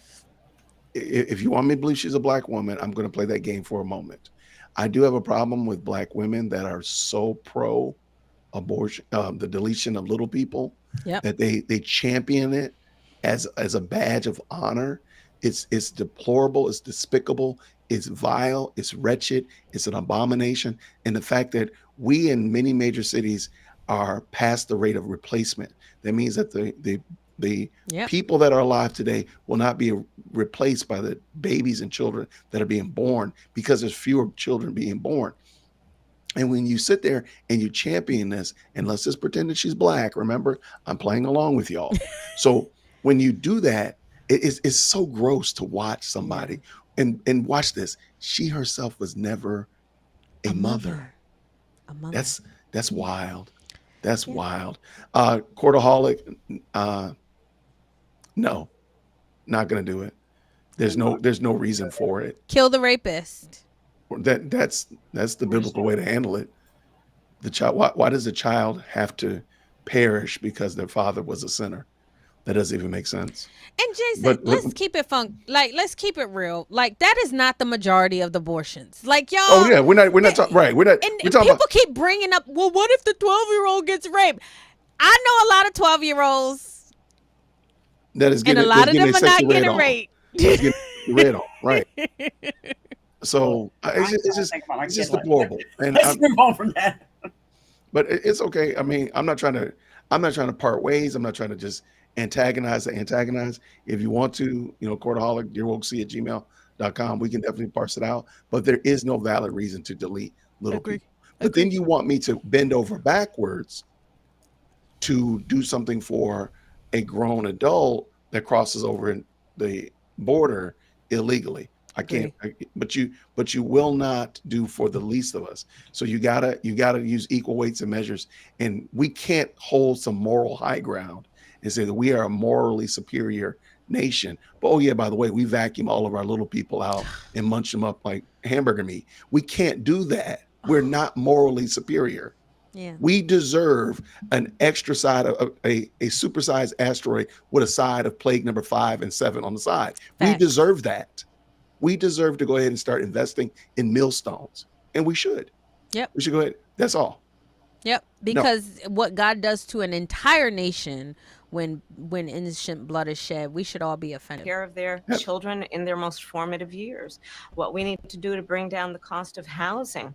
if you want me to believe she's a black woman, I'm going to play that game for a moment. I do have a problem with black women that are so pro abortion, the deletion of little people, that they champion it as a badge of honor. It's deplorable. It's despicable. It's vile. It's wretched. It's an abomination. And the fact that we in many major cities are past the rate of replacement. That means that the people that are alive today will not be replaced by the babies and children that are being born because there's fewer children being born. And when you sit there and you champion this, and let's just pretend that she's black, remember, I'm playing along with y'all. So when you do that, it's so gross to watch somebody and watch this. She herself was never a mother. A mother. That's wild. That's wild. Courtaholic, no, not gonna do it. There's no reason for it. Kill the rapist. That's the biblical way to handle it. The child. Why does the child have to perish because their father was a sinner? That doesn't even make sense. And Jason, let's keep it let's keep it real. Like, that is not the majority of the abortions. Like, y'all. Oh yeah, we're not talking right. We're not. And we're talking people about, keep bringing up, well, what if the 12-year-old gets raped? I know a lot of 12-year-olds, that is and getting, a lot of them are not getting getting raped. Red on, right? So it's just deplorable. And Let's move on from that. But it's okay. I mean, I'm not trying to part ways. I'm not trying to just antagonize. If you want to, Courtaholic, dearwokec@gmail.com, we can definitely parse it out. But there is no valid reason to delete little people. But then you want me to bend over backwards to do something for a grown adult that crosses over the border illegally. I can't. But you will not do for the least of us. So you gotta use equal weights and measures, and we can't hold some moral high ground and say that we are a morally superior nation. But oh yeah, by the way, we vacuum all of our little people out and munch them up like hamburger meat. We can't do that. We're not morally superior. Yeah. We deserve an extra side of a supersized asteroid with a side of plague number 5 and 7 on the side. We deserve that. We deserve to go ahead and start investing in millstones, and we should. Yep. We should go ahead. That's all. Yep. Because what God does to an entire nation when innocent blood is shed, we should all be offended. Care of their children in their most formative years. What we need to do to bring down the cost of housing.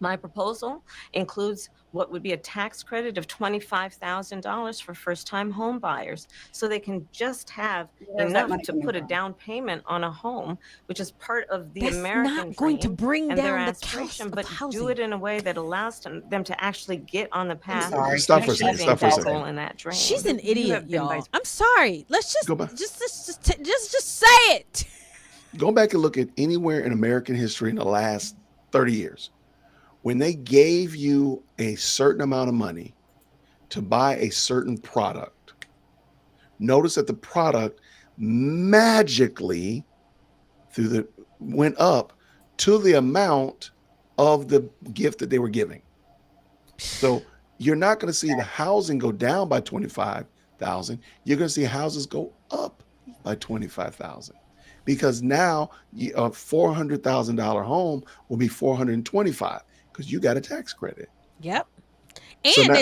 My proposal includes what would be a tax credit of $25,000 for first-time home buyers, so they can just have Where's that enough money to coming put a from? down payment on a home, which is part of the That's American not going to dream bring and their down the aspiration, cost of but housing. do it in a way that allows them to actually get on the path sorry. Stop to for a second. achieving Stop for a that second. goal and that dream. She's an You idiot, have been y'all. vice- I'm sorry. Let's just Go back. just say it. Go back and look at anywhere in American history in the last 30 years. When they gave you a certain amount of money to buy a certain product, notice that the product magically went up to the amount of the gift that they were giving. So you're not going to see the housing go down by 25,000. You're going to see houses go up by 25,000. Because now a $400,000 home will be $425,000 because you got a tax credit. Yep. So And now-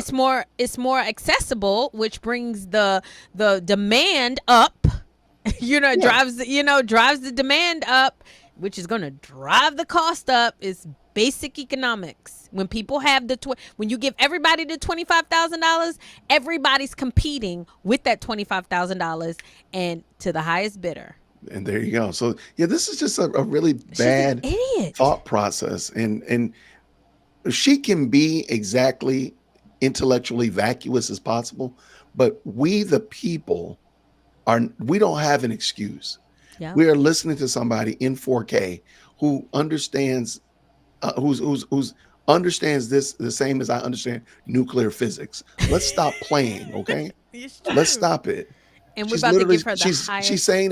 it's more accessible, which brings the demand up. Drives the demand up, which is going to drive the cost up. It's basic economics. When people have when you give everybody the $25,000, everybody's competing with that $25,000 and to the highest bidder. And there you go. So yeah, this is just a really bad idiot. thought process. And she can be exactly intellectually vacuous as possible, but we the people we don't have an excuse. Yeah. We are listening to somebody in 4K who understands who's understands this the same as I understand nuclear physics. Let's stop playing, okay? Let's stop it. And we're about to give her the she's highest. saying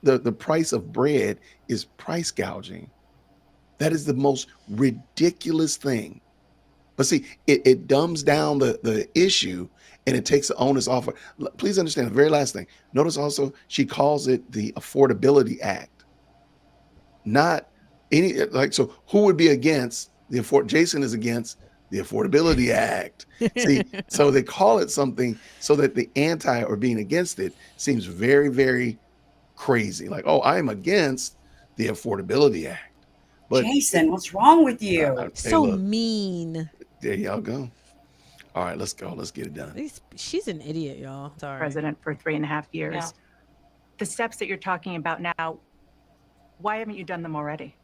the price of bread is price gouging. That is the most ridiculous thing. But see, it dumbs down the issue and it takes the onus off. Please understand the very last thing. Notice also she calls it the Affordability Act. Not any so who would be against Jason is against the Affordability Act. See, so they call it something so that the anti or being against it seems very, very crazy. Like, oh, I'm against the Affordability Act. But Jason, what's wrong with you? hey, So look, mean. there y'all go. All right, let's go. Let's get it done. She's an idiot, y'all. Sorry. President for 3.5 years. Yeah. The steps that you're talking about now, why haven't you done them already?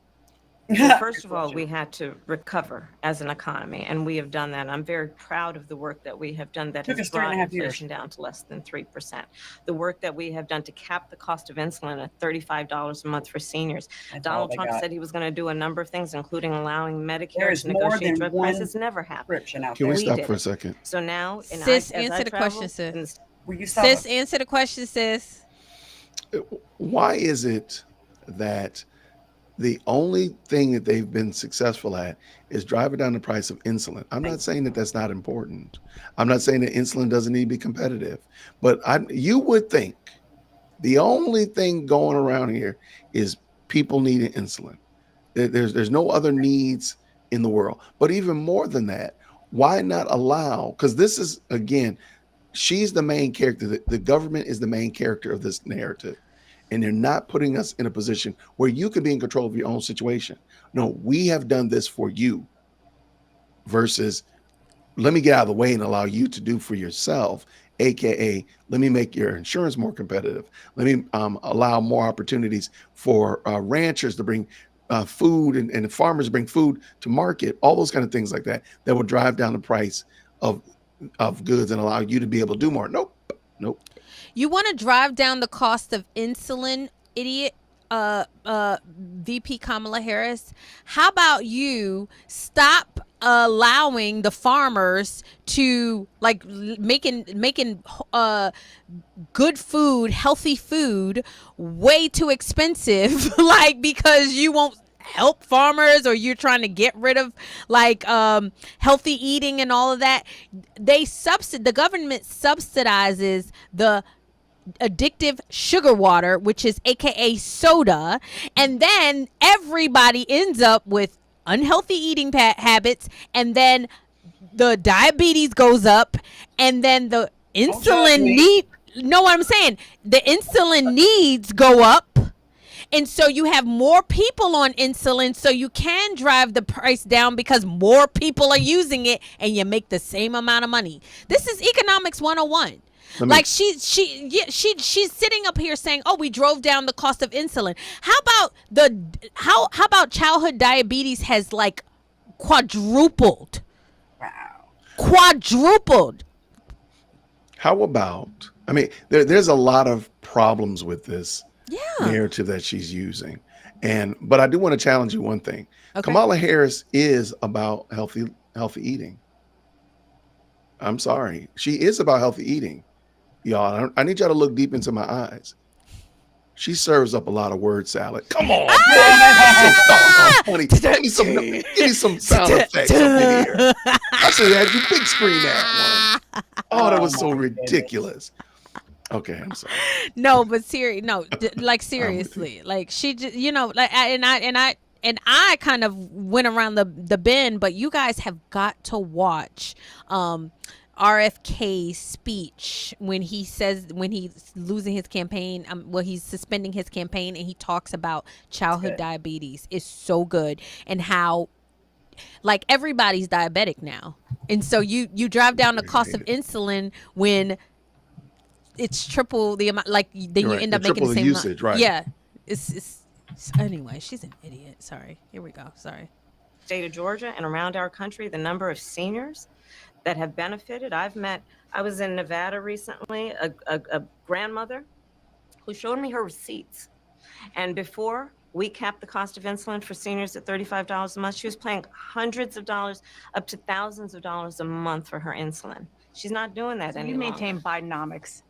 Well, first of all, we had to recover as an economy, and we have done that. I'm very proud of the work that we have done that Took has us brought 3.5 years. inflation down to less than 3%. The work that we have done to cap the cost of insulin at $35 a month for seniors. That's Donald all they Trump got. said he was going to do a number of things, including allowing There Medicare is to more negotiate than drug one prices. Never happened. prescription out Can we there. stop did for a it. second? So now, Sis, as answer I the travel, question, sis. Will you stop? Sis, answer the question, sis. Why is it that the only thing that they've been successful at is driving down the price of insulin? I'm not saying that that's not important. I'm not saying that insulin doesn't need to be competitive, but you would think the only thing going around here is people needing insulin. There's no other needs in the world. But even more than that, why not allow? Because this is, again, she's the main character. The government is the main character of this narrative. And they're not putting us in a position where you can be in control of your own situation. No, we have done this for you versus let me get out of the way and allow you to do for yourself, AKA, let me make your insurance more competitive. Let me allow more opportunities for ranchers to bring food and farmers bring food to market, all those kind of things like that will drive down the price of goods and allow you to be able to do more. Nope. You want to drive down the cost of insulin, idiot, VP Kamala Harris? How about you stop allowing the farmers to making good food, healthy food way too expensive, because you won't help farmers or you're trying to get rid of healthy eating and all of that. The government subsidizes the addictive sugar water, which is AKA soda, and then everybody ends up with unhealthy eating habits, and then the diabetes goes up, and then the insulin need. Know what I'm saying? The insulin needs go up. And so you have more people on insulin, so you can drive the price down because more people are using it, and you make the same amount of money. This is economics 101. Like she's sitting up here saying, "Oh, we drove down the cost of insulin." How about childhood diabetes has like quadrupled? Wow. Quadrupled. How about? I mean, there's a lot of problems with this narrative that she's using, but I do want to challenge you one thing. Okay. Kamala Harris is about healthy eating. I'm sorry, she is about healthy eating, y'all. I need y'all to look deep into my eyes. She serves up a lot of word salad. Come on, give me some sound effects up in here. I should have had you big screen that one. Oh, that was so ridiculous. Okay, I'm sorry. No, but seriously, like she just, I kind of went around the bend, but you guys have got to watch RFK's speech when he's losing his campaign. He's suspending his campaign, and he talks about childhood diabetes. It's so good, and how like everybody's diabetic now, and so you drive down the cost of insulin when it's triple the amount, like then you end up making the same usage, right? Yeah, it's anyway. She's an idiot. Sorry. Here we go. Sorry. State of Georgia and around our country, the number of seniors that have benefited. I was in Nevada recently, a grandmother who showed me her receipts, and before we capped the cost of insulin for seniors at $35 a month, she was paying hundreds of dollars, up to thousands of dollars a month for her insulin. She's not doing that anymore. You maintain Bidenomics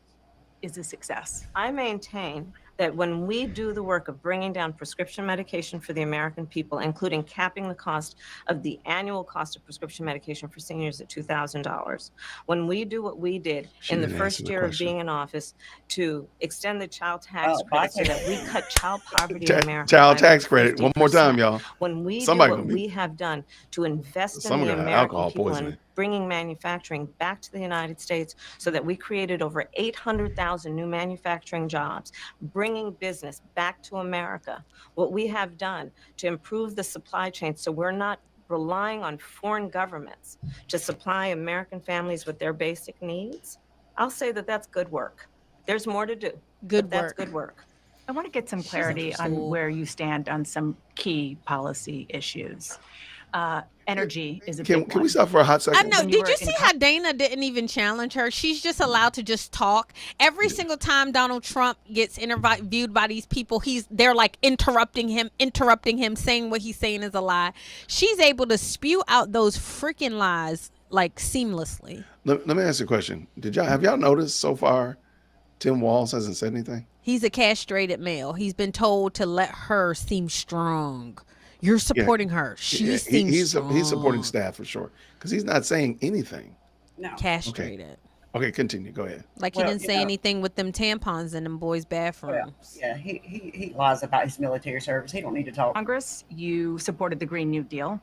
is a success. I maintain that when we do the work of bringing down prescription medication for the American people, including capping the cost of the annual cost of prescription medication for seniors at $2,000, when we do what we did in the first year of being in office to extend the child tax credit so that we cut child poverty in America. Child tax credit. One more time, y'all. When we do what we have done to invest in the American people and bringing manufacturing back to the United States so that we created over 800,000 new manufacturing jobs, bringing business back to America, what we have done to improve the supply chain so we're not relying on foreign governments to supply American families with their basic needs, I'll say that that's good work. There's more to do. That's good work. I want to get some clarity on where you stand on some key policy issues. Energy is a big one. Can we stop for a hot second? I know. Did you see how Dana didn't even challenge her? She's just allowed to just talk. Every single time Donald Trump gets interviewed by these people, they're like interrupting him, saying what he's saying is a lie. She's able to spew out those freaking lies like seamlessly. Let me ask you a question. Have y'all noticed so far Tim Walz hasn't said anything? He's a castrated male. He's been told to let her seem strong. You're supporting her. He's supporting staff for sure because he's not saying anything. No. Castrated. Okay, continue. Go ahead. Like he didn't say anything with them tampons in them boys' bathrooms. Yeah, he lies about his military service. He don't need to talk. Congress, you supported the Green New Deal.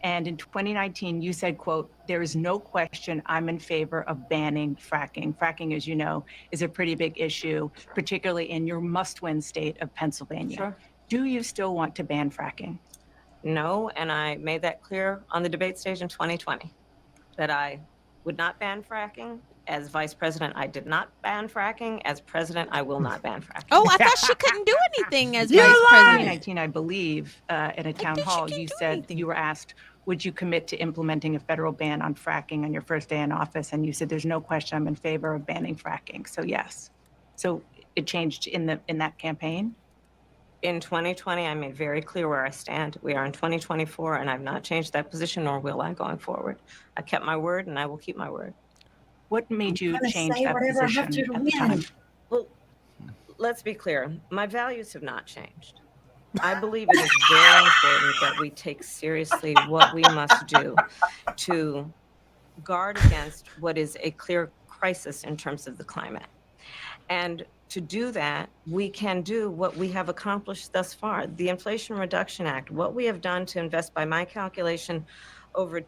And in 2019, you said, quote, "There is no question I'm in favor of banning fracking." Fracking, as you know, is a pretty big issue, particularly in your must-win state of Pennsylvania. Sure. Do you still want to ban fracking? No, and I made that clear on the debate stage in 2020, that I would not ban fracking. As vice president, I did not ban fracking. As president, I will not ban fracking. Oh, I thought she couldn't do anything as vice president. In 2019, I believe, in a town hall, you said you were asked, would you commit to implementing a federal ban on fracking on your first day in office? And you said, there's no question I'm in favor of banning fracking. So yes. So it changed in that campaign? In 2020, I made very clear where I stand. We are in 2024, and I've not changed that position, nor will I going forward. I kept my word, and I will keep my word. What made you change that position at the time? Well, let's be clear. My values have not changed. I believe it is very important that we take seriously what we must do to guard against what is a clear crisis in terms of the climate. And to do that, we can do what we have accomplished thus far. The Inflation Reduction Act, what we have done to invest, by my calculation, over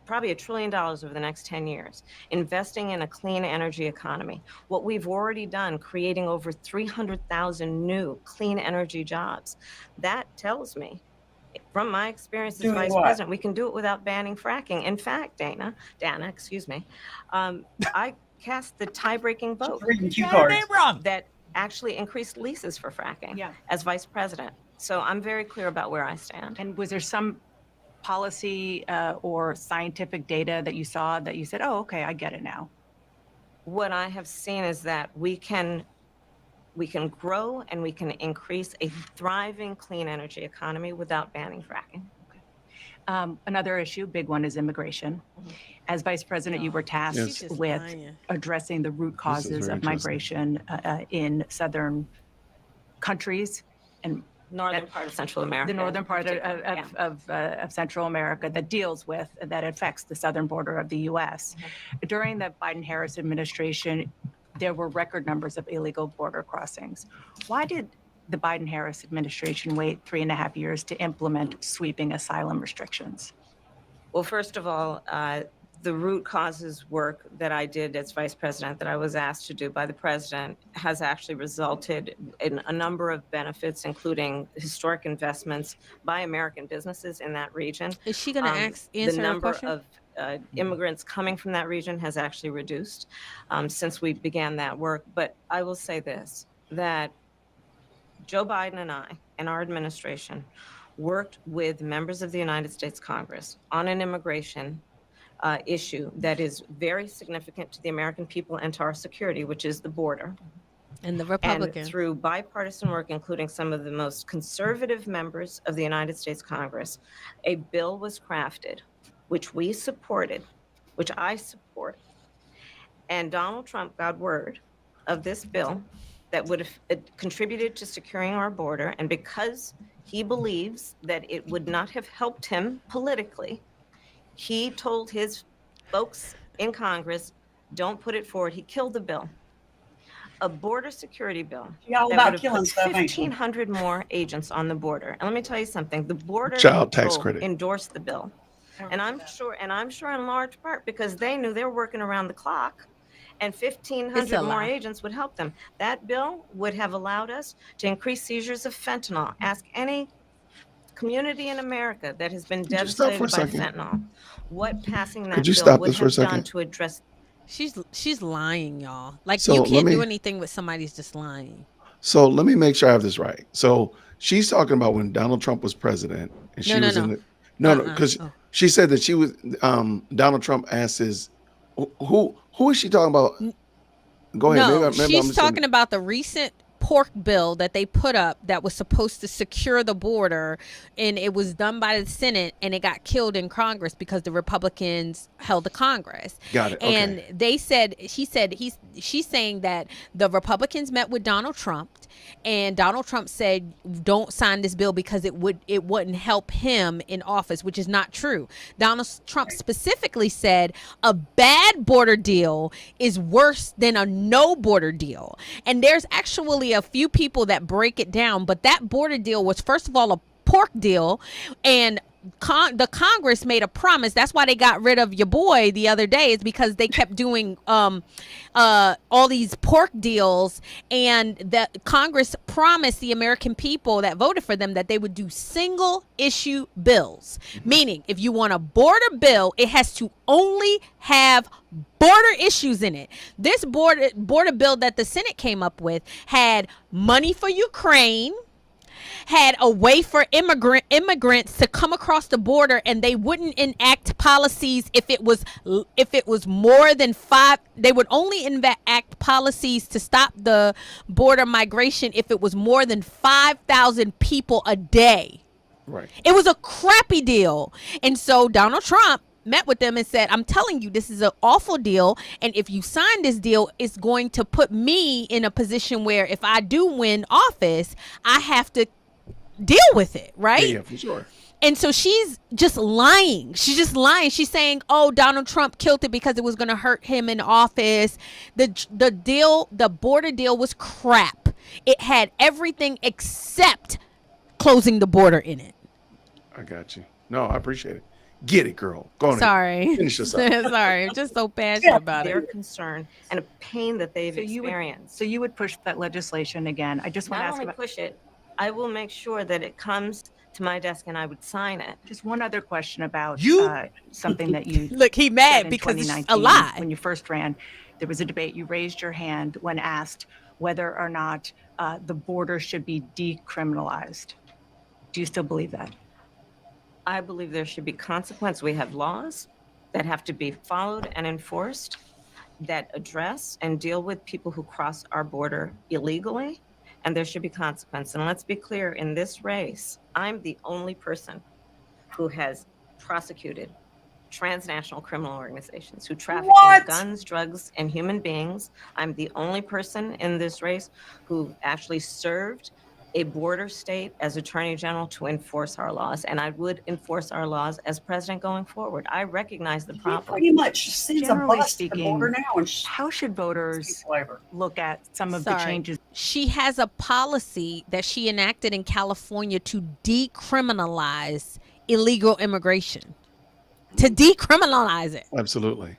probably $1 trillion over the next 10 years, investing in a clean energy economy. What we've already done, creating over 300,000 new clean energy jobs. That tells me, from my experience as Doing vice what? president, we can do it without banning fracking. In fact, Dana, excuse me, I cast the tie-breaking vote Reading cue cards. that actually increased leases for fracking as vice president. So I'm very clear about where I stand. And was there some policy or scientific data that you saw that you said, oh, okay, I get it now? What I have seen is that we can grow and we can increase a thriving clean energy economy without banning fracking. Another issue, big one, is immigration. As vice president, you were tasked Yes. with addressing the root causes very of migration in southern countries and northern part of Central America. The northern part of Central America that affects the southern border of the U.S. During the Biden-Harris administration, there were record numbers of illegal border crossings. Why did the Biden-Harris administration wait 3.5 years to implement sweeping asylum restrictions? Well, first of all, the root causes work that I did as vice president, that I was asked to do by the president, has actually resulted in a number of benefits, including historic investments by American businesses in that region. Is she going to answer the her number question? of immigrants coming from that region has actually reduced since we began that work. But I will say this, that Joe Biden and I and our administration worked with members of the United States Congress on an immigration issue that is very significant to the American people and to our security, which is the border. And the Republicans. And through bipartisan work, including some of the most conservative members of the United States Congress, a bill was crafted, which we supported, which I support. And Donald Trump got word of this bill that would have contributed to securing our border. And because he believes that it would not have helped him politically, he told his folks in Congress, don't put it forward. He killed the bill. A border security bill Y'all that about would killing have stuff, put ain't you? 1,500 more agents on the border. And let me tell you something, the border Child tax Patrol credit. endorsed the bill. And I'm sure in large part because they knew they were working around the clock, and 1,500 more agents would help them. That bill would have allowed us to increase seizures of fentanyl. Ask any community in America that has been Could you stop devastated for by a second? fentanyl, what passing that Could you bill stop would this for a have done second? to address. She's lying, y'all. Like, So you let can't me- do anything with somebody's just lying. So let me make sure I have this right. So she's talking about when Donald Trump was president, and she No, was no, in no. the no, because Oh. she said that she was Donald Trump asked his who is she talking about? Go ahead. No, maybe I'm she's just talking about the recent pork bill that they put up that was supposed to secure the border, and it was done by the Senate, and it got killed in Congress because the Republicans held the Congress. Got it. Okay. And she's saying that the Republicans met with Donald Trump, and Donald Trump said, don't sign this bill because it wouldn't help him in office, which is not true. Donald Trump specifically said a bad border deal is worse than a no border deal. And there's actually a few people that break it down, but that border deal was, first of all, a pork deal, and the Congress made a promise. That's why they got rid of your boy the other day, is because they kept doing all these pork deals, and the Congress promised the American people that voted for them that they would do single issue bills, meaning if you want a border bill, it has to only have border issues in it. This border bill that the Senate came up with had money for Ukraine, had a way for immigrants to come across the border, and they wouldn't enact policies if it was more than 5. They would only enact policies to stop the border migration if it was more than 5,000 people a day. Right. It was a crappy deal. And so Donald Trump met with them and said, I'm telling you, this is an awful deal, and if you sign this deal, it's going to put me in a position where if I do win office, I have to deal with it, right? Yeah, for sure. And so she's just lying. She's just lying. She's saying, oh, Donald Trump killed it because it was going to hurt him in office. The border deal was crap. It had everything except closing the border in it. I got you. No, I appreciate it. Get it, girl. Go on. Sorry. Finish this up. Sorry. I'm just so passionate about Their it. concern and a pain that they've experienced. So you would push that legislation again. I just want to Not ask only about push it, I will make sure that it comes to my desk and I would sign it. just one other question about You- something that you Look, he said mad in because it's a 2019 lie. when you first ran. There was a debate. You raised your hand when asked whether or not the border should be decriminalized. Do you still believe that? I believe there should be consequence. We have laws that have to be followed and enforced that address and deal with people who cross our border illegally, and there should be consequence. And let's be clear, in this race, I'm the only person who has prosecuted transnational criminal organizations who traffic in guns, drugs, and human beings. I'm the only person in this race who actually served a border state as Attorney General to enforce our laws, and I would enforce our laws as president going forward. I recognize the problem. Pretty much sends a Generally bus to the speaking, border now. And how should voters look at some of the Sorry. changes? She has a policy that she enacted in California to decriminalize illegal immigration. To decriminalize it. Absolutely.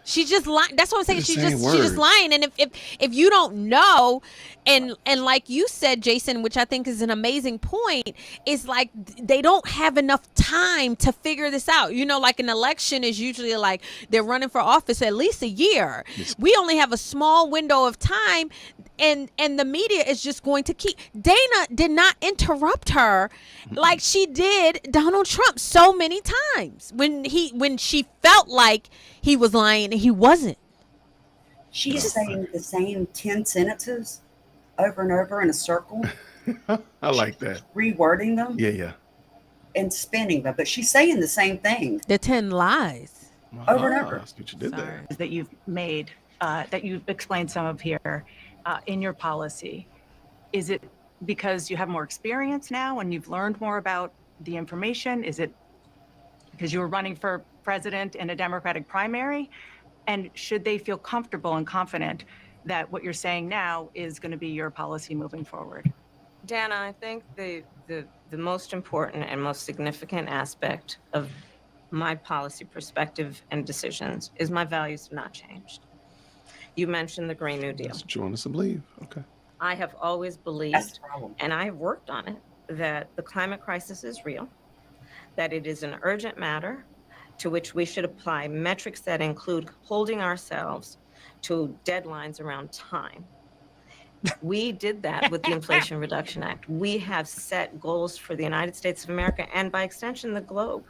She's just lying. That's what I'm saying. Just She's saying just words. lying. And if you don't know, and like you said, Jason, which I think is an amazing point, is like they don't have enough time to figure this out. You know, like an election is usually like they're running for office at least a year. Yes. We only have a small window of time, and the media is just going to keep. Dana did not interrupt her like she did Donald Trump so many times when she felt like he was lying and he wasn't. she is saying the same 10 sentences over and over in a circle, I like that. rewording them Yeah. and spinning them. But she's saying the same thing The 10 lies. over and over. That's what you did there. that you've made, that you've explained some of here in your policy. Is it because you have more experience now and you've learned more about the information? Is it because you were running for president in a Democratic primary? And should they feel comfortable and confident that what you're saying now is going to be your policy moving forward? Dana, I think the most important and most significant aspect of my policy perspective and decisions is my values have not changed. You mentioned the Green New Deal. That's what you want us to believe. Okay. I have always That's believed, the problem. and I have worked on it, that the climate crisis is real, that it is an urgent matter to which we should apply metrics that include holding ourselves to deadlines around time. We did that with the Inflation Reduction Act. We have set goals for the United States of America and by extension the globe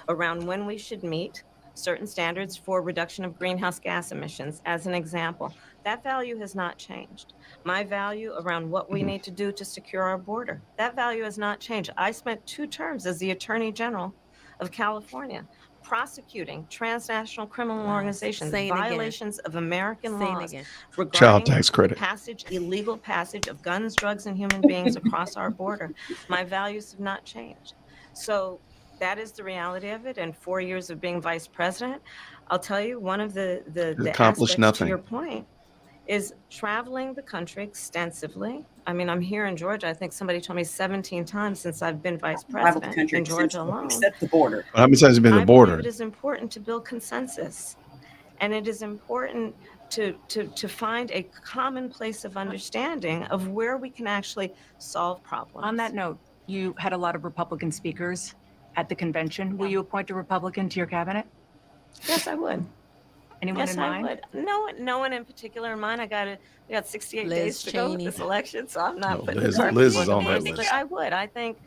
around when we should meet certain standards for reduction of greenhouse gas emissions, as an example. That value has not changed. My value around what we need to do to secure our border, that value has not changed. I spent 2 terms as the Attorney General of California prosecuting transnational criminal organizations, Say it again. violations of American Say it laws again. regarding Child tax credit. illegal passage of guns, drugs, and human beings across our border. My values have not changed. So that is the reality of it. And 4 years of being vice president, I'll tell you, one of the accomplished aspects nothing. to your point is traveling the country extensively. I mean, I'm here in Georgia. I think somebody told me 17 times since I've been vice Travel the president country in Georgia extensively, alone. except the border. How many times have you been to I the believe border? it is important to build consensus, and it is important to find a common place of understanding of where we can actually solve problems. On that note, you had a lot of Republican speakers at the convention. Will you appoint a Republican to your cabinet? Yes, I would. Anyone Yes, in I mind? would. No one in particular in mind. We got 68 Liz days to go with Cheney. this election, so I'm not No, putting Liz- the cart Liz before is the on that horse, list. but I would. I think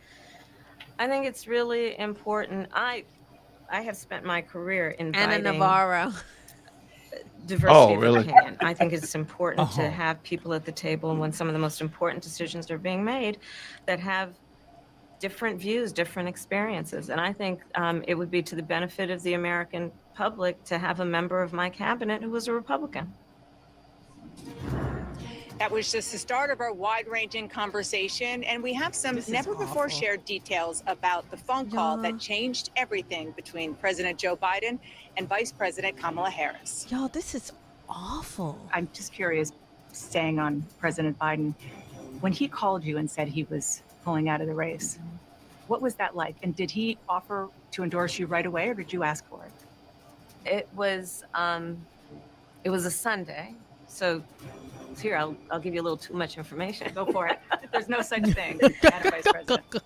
it's really important. I have spent my career Anna inviting Navarro. diversity of really? opinion. I think it's important to have people at the table when some of the most important decisions are being made that have different views, different experiences. And I think it would be to the benefit of the American public to have a member of my cabinet who was a Republican. That was just the start of our wide-ranging conversation, and we have some never-before-shared details about the phone call that changed everything between President Joe Biden and Vice President Kamala Harris. Y'all, this is awful. I'm just curious, staying on President Biden, when he called you and said he was pulling out of the race, what was that like? And did he offer to endorse you right away, or did you ask for it? It was a Sunday, so here I'll give you a little too much information. Go for it. There's no such thing, Madam Vice President.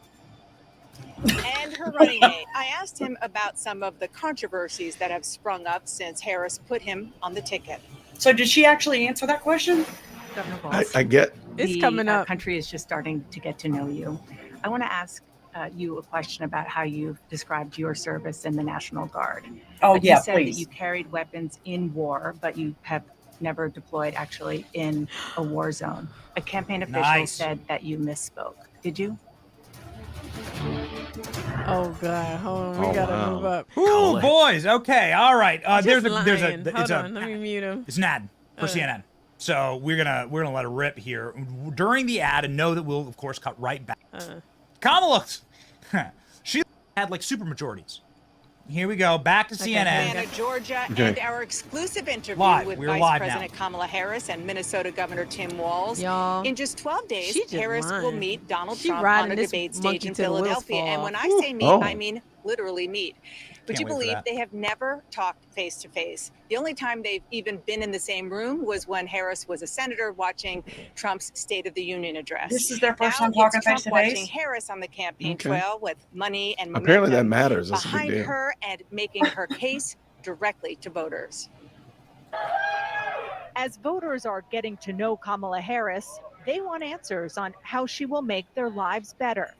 And her running mate. I asked him about some of the controversies that have sprung up since Harris put him on the ticket. So did she actually answer that question? Governor Walz, I get. It's coming up. The country is just starting to get to know you. I want to ask you a question about how you've described your service in the National Guard. Oh, You yeah, said please. that you carried weapons in war, but you have never deployed actually in a war zone. A campaign official said that you misspoke. Did you? Oh God, hold on, we gotta move up. Ooh, boys. Okay, all right. Hold It's on, let me mute him. It's an ad for CNN. So we're gonna let it rip here during the ad, and know that we'll of course cut right back. Kamala, she had like super majorities. Here we go, back to CNN. Atlanta, Georgia, and our exclusive interview with We're Vice live President now. Kamala Harris and Minnesota Governor Tim Walz. Y'all, in just 12 days, she just Harris will lying. meet Donald She Trump riding on a this debate monkey stage in till the wheels Philadelphia. And fall when I say meet, I mean literally meet. Would you Can't wait for believe that. they have never talked face to face? The only time they've even been in the same room was when Harris was a senator watching Trump's State of the Union address. This is their first Now time talking it's Trump face to face? watching Harris on the campaign Okay. trail with money and Apparently that momentum matters. That's a big behind deal. her and making her case directly to voters. As voters are getting to know Kamala Harris, they want answers on how she will make their lives better.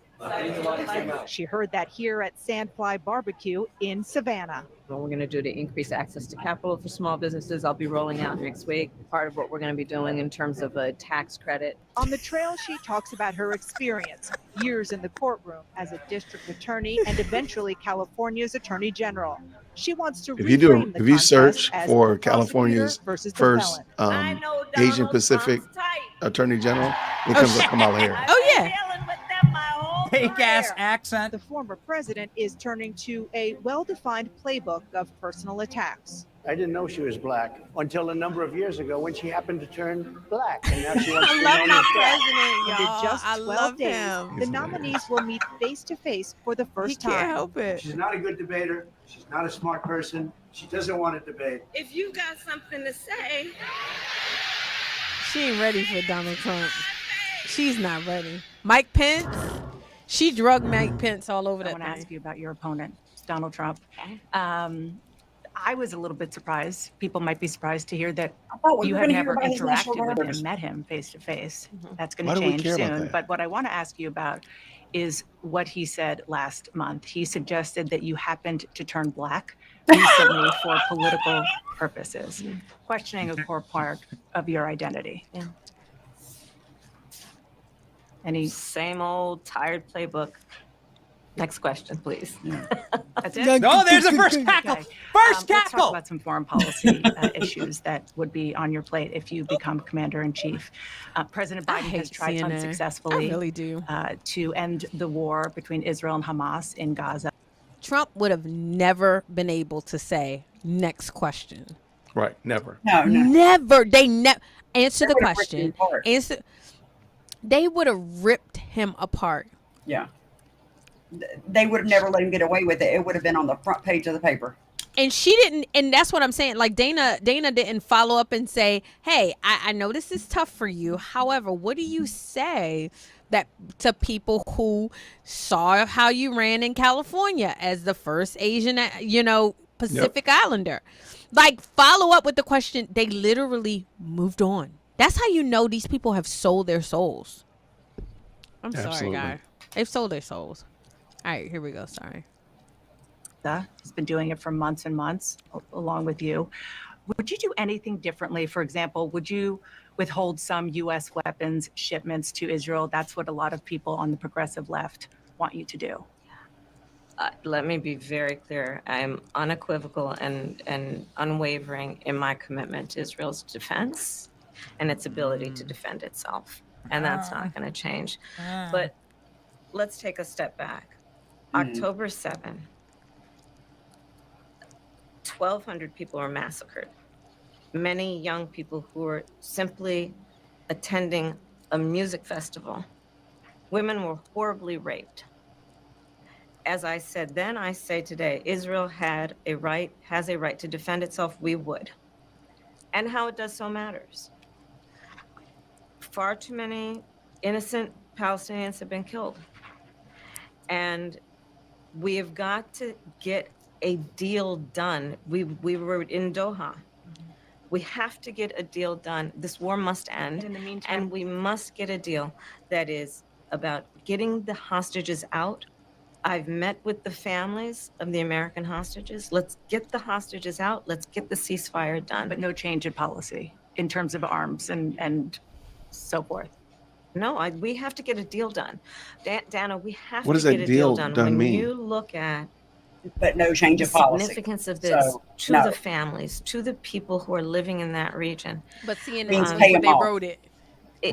She heard that here at Sandfly Barbecue in Savannah. What we're going to do to increase access to capital for small businesses, I'll be rolling out next week. Part of what we're going to be doing in terms of a tax credit. On the trail, she talks about her experience, years in the courtroom as a district attorney and eventually California's attorney general. She wants to If you search for California's first Asian Pacific Attorney General, it comes up Kamala Harris. Oh yeah. Fake ass accent. The former president is turning to a well-defined playbook of personal attacks. I didn't know she was black until a number of years ago when she happened to turn black. And now she wants to I be love known my as black. president, y'all. In just I 12 love days, him. the nominees will meet face-to-face for the first time. Can't help it. She's not a good debater. She's not a smart person. She doesn't want to debate. If you got something to say, She ain't ready for Donald Trump. She's not ready. Mike Pence, she drugged Mike Pence all over I that want to ask thing. you about your opponent, Donald Trump. I was a little bit surprised. People might be surprised to hear that we you were have gonna hear never about his national interacted with guards. him, met him face to face. That's going Why to do we change care about soon. that? But what I want to ask you about is what he said last month. He suggested that you happened to turn black recently for political purposes, questioning a core part of your identity. Yeah. Any Same old tired playbook. Next question, please. That's it? No, there's a first cackle. Okay. First Let's talk cackle. about some foreign policy issues that would be on your plate if you become commander in chief. President I Biden hate has tried CNN. unsuccessfully I really do. To end the war between Israel and Hamas in Gaza. Trump would have never been able to say, next question. Right, never. Never. They never answer the They would've ripped him question. apart. Answer. They would have ripped him apart. Yeah. They would have never let him get away with it. It would have been on the front page of the paper. And she didn't, and that's what I'm saying. Like Dana didn't follow up and say, hey, I know this is tough for you. However, what do you say that to people who saw how you ran in California as the first Asian, Pacific Islander? Like, follow up with the question. They literally moved on. That's how you know these people have sold their souls. I'm Absolutely. sorry, guy. They've sold their souls. All right, here we go. Sorry. He's been doing it for months and months along with you. Would you do anything differently? For example, would you withhold some U.S. weapons shipments to Israel? That's what a lot of people on the progressive left want you to do. Let me be very clear. I'm unequivocal and unwavering in my commitment to Israel's defense and its ability to defend itself. And that's not going to change. But let's take a step back. October 7, 1,200 people were massacred. Many young people who were simply attending a music festival. Women were horribly raped. As I said then, I say today, Israel has a right to defend itself. We would. And how it does so matters. Far too many innocent Palestinians have been killed. And we have got to get a deal done. We were in Doha. We have to get a deal done. This war must end. In the meantime, and we must get a deal that is about getting the hostages out. I've met with the families of the American hostages. Let's get the hostages out. Let's get the ceasefire done. But no change in policy in terms of arms and so forth. No, we have to get a deal done. Dana, we have What to does get that a deal deal done. When mean? you look at but no change the of policy. significance of this So, to no. the families, to the people who are living in that region. But CNN Means knows pay what 'em they off. wrote it.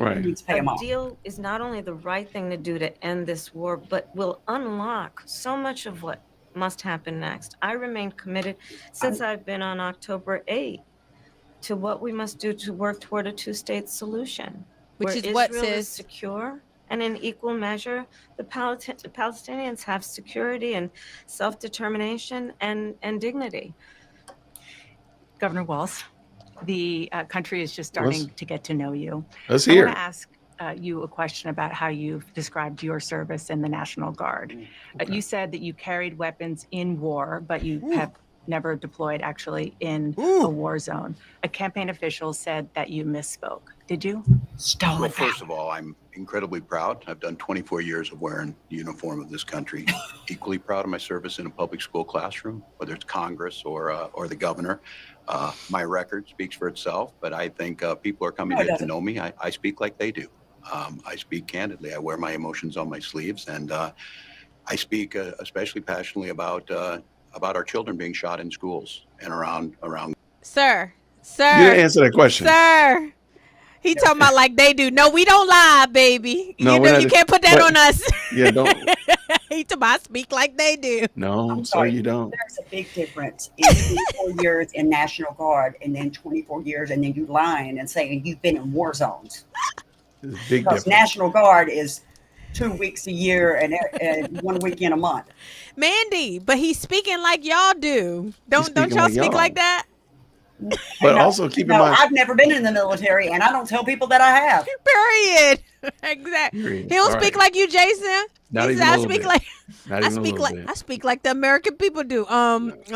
Right. Means pay 'em A off. deal is not only the right thing to do to end this war, but will unlock so much of what must happen next. I remain committed since I've been on October 8 to what we must do to work toward a two-state solution. Which where is what, Israel is sis? secure, and in equal measure, the Palestinians have security and self-determination and dignity. Governor Walz, the country is just starting to get to know you. Let's I hear want to it. ask you a question about how you've described your service in the National Guard. You said that you carried weapons in war, but you have never deployed actually in a war zone. A campaign official said that you misspoke. Did you? Well, first of all, I'm incredibly proud. I've done 24 years of wearing the uniform of this country. Equally proud of my service in a public school classroom, whether it's Congress or the governor. My record speaks for itself, but I think people are coming to get to know me. I speak like they do. I speak candidly. I wear my emotions on my sleeves, and I speak especially passionately about our children being shot in schools and around. Sir. You didn't answer that question. Sir. He talking about like they do. No, we don't lie, baby. No, you we're know not- you can't put that but- on us. Yeah, don't. He talking about speak like they do. No, I'm sir, sorry, you don't. There's a big difference in 24 years in National Guard and then 24 years and then you lying and saying you've been in war zones. There's a big Because difference. National Guard is 2 weeks a year and 1 weekend a month. Mandy, but he's speaking like y'all do. Don't speaking y'all like speak y'all. like that? But No, also keep in no, mind. I've never been in the military and I don't tell people that I have. Period. Exactly. Period. He don't All speak right. like you, Jason. Not He even said, a I little speak bit. like Not I even a speak little like bit. I speak like the American people do. I don't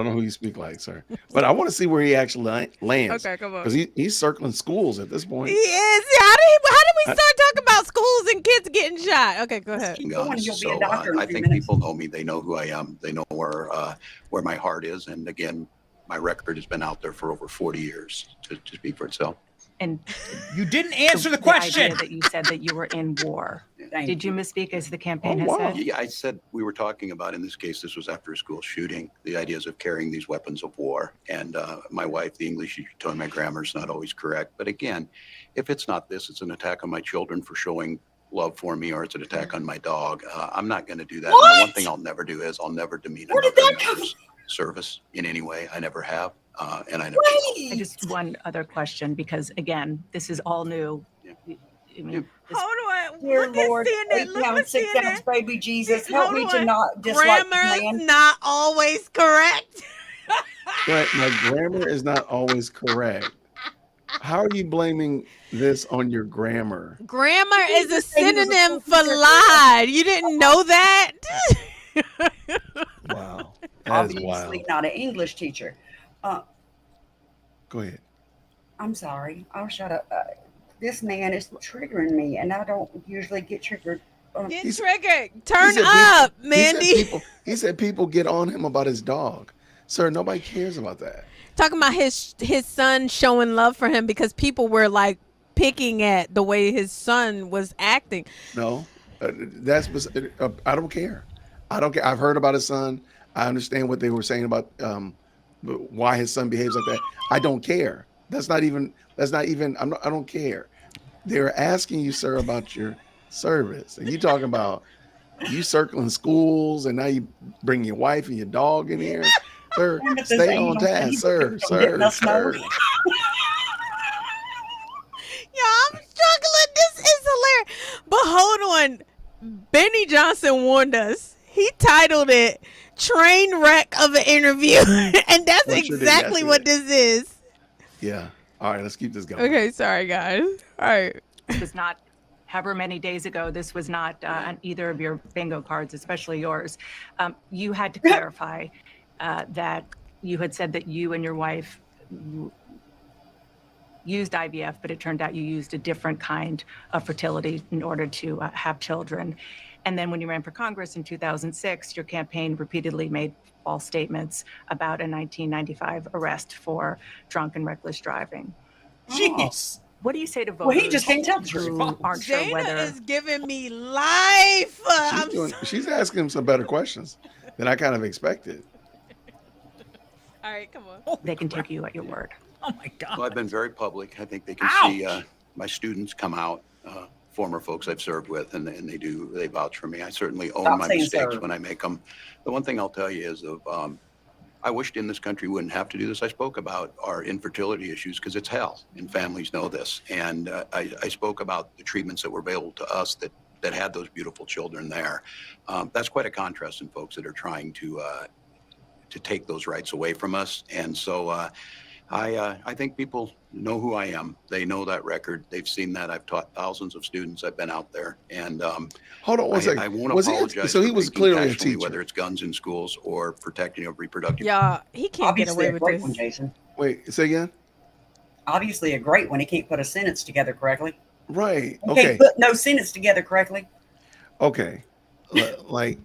know who you speak like, sir. But I want to see where he actually lands. Okay, come on. Because he's circling schools at this point. He is. How did we start talking about schools and kids getting shot? Okay, go ahead. Being honest. So I think people know me. They know who I am. They know where my heart is. And again, my record has been out there for over 40 years to speak for itself. And You didn't answer the question. idea that you said that you were in war. Did you misspeak as the campaign has said? Yeah, I said we were talking about, in this case, this was after a school shooting, the ideas of carrying these weapons of war. And my wife, the English teacher, told me my grammar is not always correct. But again, if it's not this, it's an attack on my children for showing love for me, or it's an attack on my dog. I'm not going to do that. And the one thing I'll never do is I'll never demean another member's service in any way. I never have. And I never will. I just one other question, because again, this is all new. I mean, this- Hold on. Dear Look at Lord, CNN. 8 Look pounds, at 6 CNN. ounce baby Jesus, help me Hold to on. not dislike the Grammar's man. not always correct. But my grammar is not always correct. How are you blaming this on your grammar? Grammar is a synonym for lied. You didn't know that? Wow. That's Obviously wild. not an English teacher. Go ahead. I'm sorry. I'll shut up. This man is triggering me, and I don't usually get triggered. Get triggered. Turn He said up, people- Mandy. He said people get on him about his dog. Sir, nobody cares about that. Talking about his son showing love for him because people were like picking at the way his son was acting. No, I don't care. I don't care. I've heard about his son. I understand what they were saying about why his son behaves like that. I don't care. That's not even. I don't care. They're asking you, sir, about your service, and you talking about you circling schools, and now you bring your wife and your dog in here. Sir, stay on task, sir. Yeah, I'm struggling. This is hilarious. But hold on. Benny Johnson warned us. He titled it Train Wreck of an Interview. And that's exactly what this is. Yeah. All right, let's keep this going. Okay, sorry, guys. All right. This was not, however many days ago, this was not on either of your bingo cards, especially yours. You had to clarify that you had said that you and your wife used IVF, but it turned out you used a different kind of fertility in order to have children. And then when you ran for Congress in 2006, your campaign repeatedly made false statements about a 1995 arrest for drunk and reckless driving. Jeez. What do you say to voters? Well, he just can't tell the truth. Who aren't sure Dana whether is giving me life. She's asking him some better questions than I kind of expected. All right, come on. they can take you at your word? Oh my God. Well, I've been very public. I think they can see my students come out, former folks I've served with, and they vouch for me. I certainly own my mistakes when I make them. The one thing I'll tell you is I wished in this country wouldn't have to do this. I spoke about our infertility issues because it's hell, and families know this. And I spoke about the treatments that were available to us that had those beautiful children there. That's quite a contrast in folks that are trying to take those rights away from us. And so I think people know who I am. They know that record. They've seen that. I've taught thousands of students. I've been out there. And hold on one second. I won't he apologize. so he for was thinking clearly a passionately, teacher. whether it's guns in schools or protecting of reproductive. Y'all, he can't get Obviously away a with great this. one, Jason. Wait, say again. Obviously a great one. He can't put a sentence together correctly. Right. He Okay. can't put no sentence together correctly. Okay. Like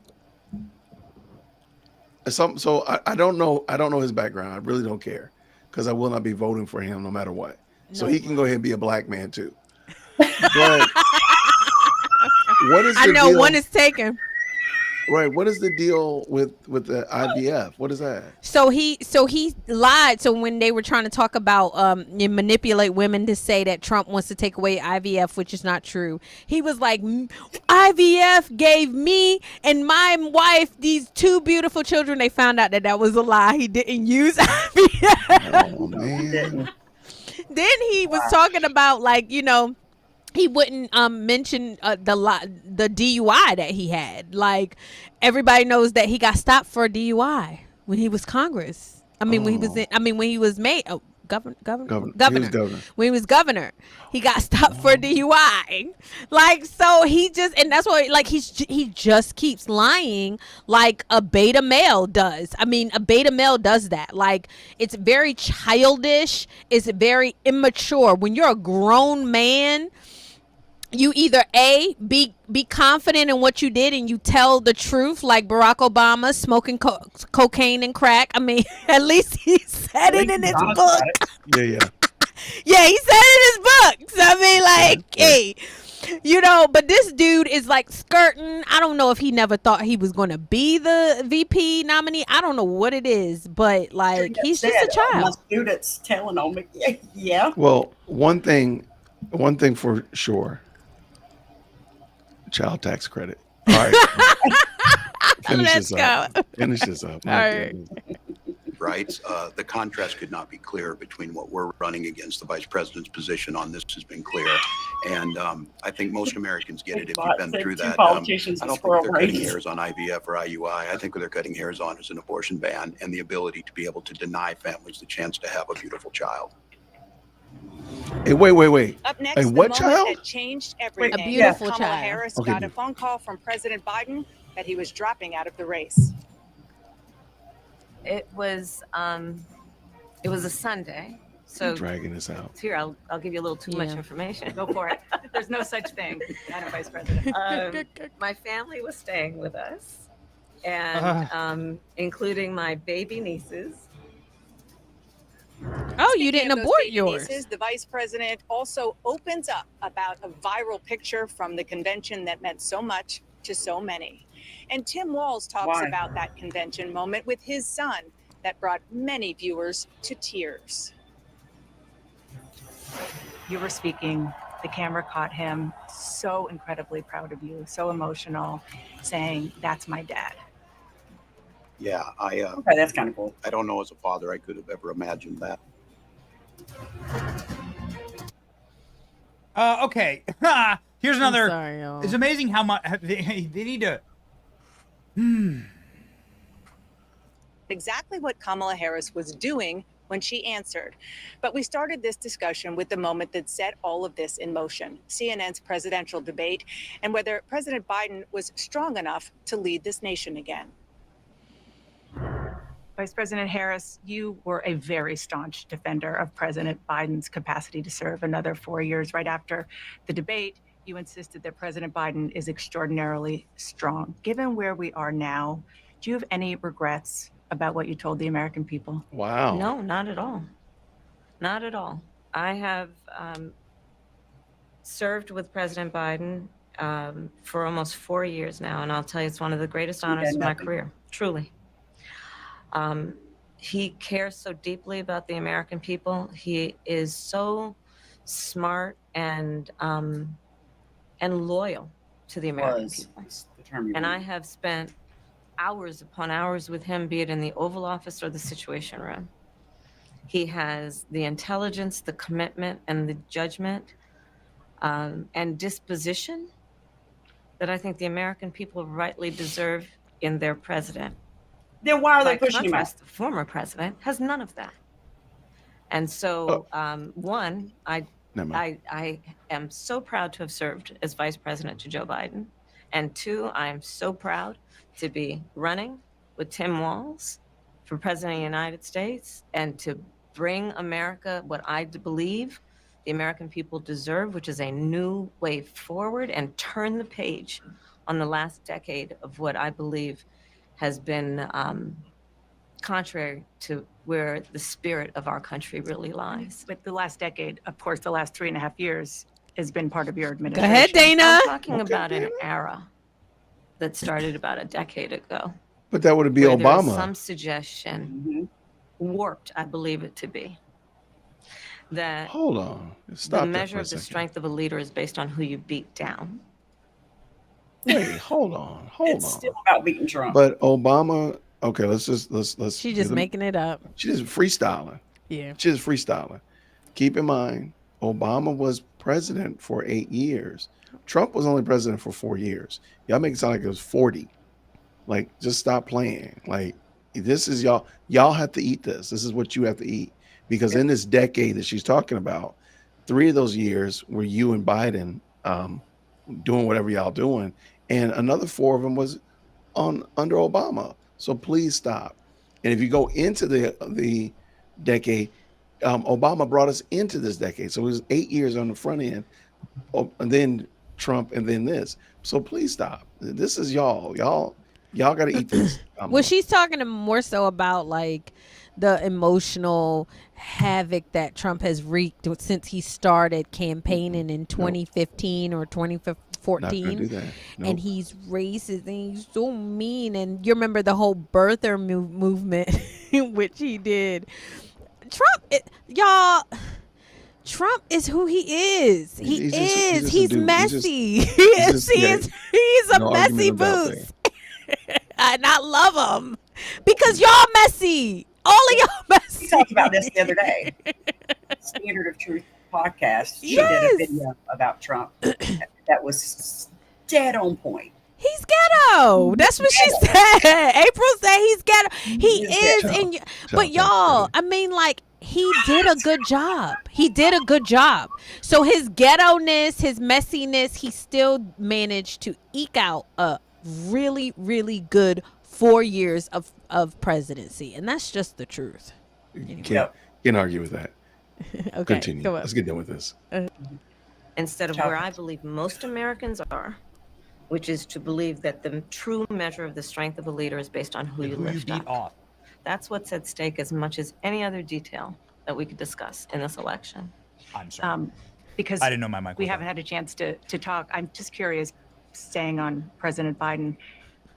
so I don't know his background. I really don't care because I will not be voting for him no matter what. So he can go ahead and be a black man too. But what is the I know deal? one is taken. Right. What is the deal with the IVF? What is that? So he lied. So when they were trying to talk about you manipulate women to say that Trump wants to take away IVF, which is not true, he was like, IVF gave me and my wife these two beautiful children. They found out that was a lie. He didn't use IVF. Oh man. Then he was talking about he wouldn't mention the DUI that he had. Like everybody knows that he got stopped for a DUI when he was Congress. I mean, when he was made governor. He was governor. When he was governor, he got stopped for a DUI. Like, so he just, and that's why, like, he just keeps lying like a beta male does. I mean, a beta male does that. Like, it's very childish. It's very immature. When you're a grown man, you either be confident in what you did and you tell the truth, like Barack Obama smoking cocaine and crack. I mean, at least he said it in his book. Yeah. Yeah, he said it in his book. So I mean, like, hey, but this dude is like skirting. I don't know if he never thought he was going to be the VP nominee. I don't know what it is, but like, he's just a child. My students telling on me. Yeah. Well, one thing for sure. Child tax credit. All right. Finish this up. All right. Rights. The contrast could not be clearer between what we're running against. The vice president's position on this has been clear. And I think most Americans get it if you've been through that. I don't think they're cutting hairs on IVF or IUI. I think what they're cutting hairs on is an abortion ban and the ability to be able to deny families the chance to have a beautiful child. Hey, wait. Up next, hey, the what moment child? that changed everything. A beautiful Kamala child. Harris Okay, got a phone call from President Biden that he was dropping out of the race. It was a Sunday. So You're dragging this out. here, I'll give you a little too much information. Go for it. There's no such thing, Madam Vice President. My family was staying with us, and including my baby nieces. Oh, you didn't Speaking of those abort baby yours. nieces, the vice president also opens up about a viral picture from the convention that meant so much to so many. And Tim Walz talks Why? about that convention moment with his son that brought many viewers to tears. You were speaking, the camera caught him so incredibly proud of you, so emotional, saying, "That's my dad." Yeah, Okay, that's kind of cool. I don't know as a father I could have ever imagined that. Okay. Here's another. sorry, y'all. It's amazing how much they need to. Exactly what Kamala Harris was doing when she answered. But we started this discussion with the moment that set all of this in motion, CNN's presidential debate, and whether President Biden was strong enough to lead this nation again. Vice President Harris, you were a very staunch defender of President Biden's capacity to serve another 4 years. Right after the debate, you insisted that President Biden is extraordinarily strong. Given where we are now, do you have any regrets about what you told the American people? Wow. No, not at all. Not at all. I have served with President Biden for almost 4 years now, and I'll tell you, it's one of the greatest honors of my career, truly. He cares so deeply about the American people. He is so smart and loyal to the American people. And I have spent hours upon hours with him, be it in the Oval Office or the Situation Room. He has the intelligence, the commitment, and the judgment and disposition that I think the American people rightly deserve in their president. Then why are they By pushing him out? contrast, the former president has none of that. And so, one, I am so proud to have served as vice president to Joe Biden. And two, I am so proud to be running with Tim Walz for president of the United States and to bring America what I believe the American people deserve, which is a new way forward, and turn the page on the last decade of what I believe has been contrary to where the spirit of our country really lies. But the last decade, of course, the last 3.5 years has been part of your Go administration. ahead, Dana. I'm talking about an era that started about a decade ago. But that would be where there was Obama. some suggestion, warped, I believe it to be, that Hold on. Stop the that measure for a of the second. strength of a leader is based on who you beat down. Wait, hold on. Hold It's on. still about beating Trump. But Obama, okay, let's. She just making it up. She just freestyling. Yeah. She just freestyling. Keep in mind, Obama was president for 8 years. Trump was only president for 4 years. Y'all make it sound like it was 40. Like, just stop playing. Like, this is y'all. Y'all have to eat this. This is what you have to eat. Because in this decade that she's talking about, 3 of those years were you and Biden doing whatever y'all doing. And another 4 of them was under Obama. So please stop. And if you go into the decade, Obama brought us into this decade. So it was 8 years on the front end, and then Trump, and then this. So please stop. This is y'all. Y'all got to eat this. Well, she's talking more so about like the emotional havoc that Trump has wreaked since he started campaigning in 2015 or 2014. do that. And he's racist and he's so mean. And you remember the whole birther movement, which he did. Trump is who he is. He's messy. He's a messy boots. And I love him because y'all messy. All of y'all messy. We talked about this the other day. Standard of Truth podcast. She did a video about Trump that was dead on point. He's ghetto. That's what she said. April said he's ghetto. He is. But y'all, I mean, like, he did a good job. He did a good job. So his ghetto-ness, his messiness, he still managed to eke out a really, really good 4 years of presidency. And that's just the truth. Can't argue with that. Okay, Continue. go up. Let's get done with this. Instead of where I believe most Americans are, which is to believe that the true measure of the strength of a leader is based on who you lift up. That's what's at stake as much as any other detail that we could discuss in this election. I'm sorry. Because I didn't know my mic was we on. haven't had a chance to talk. I'm just curious, staying on President Biden,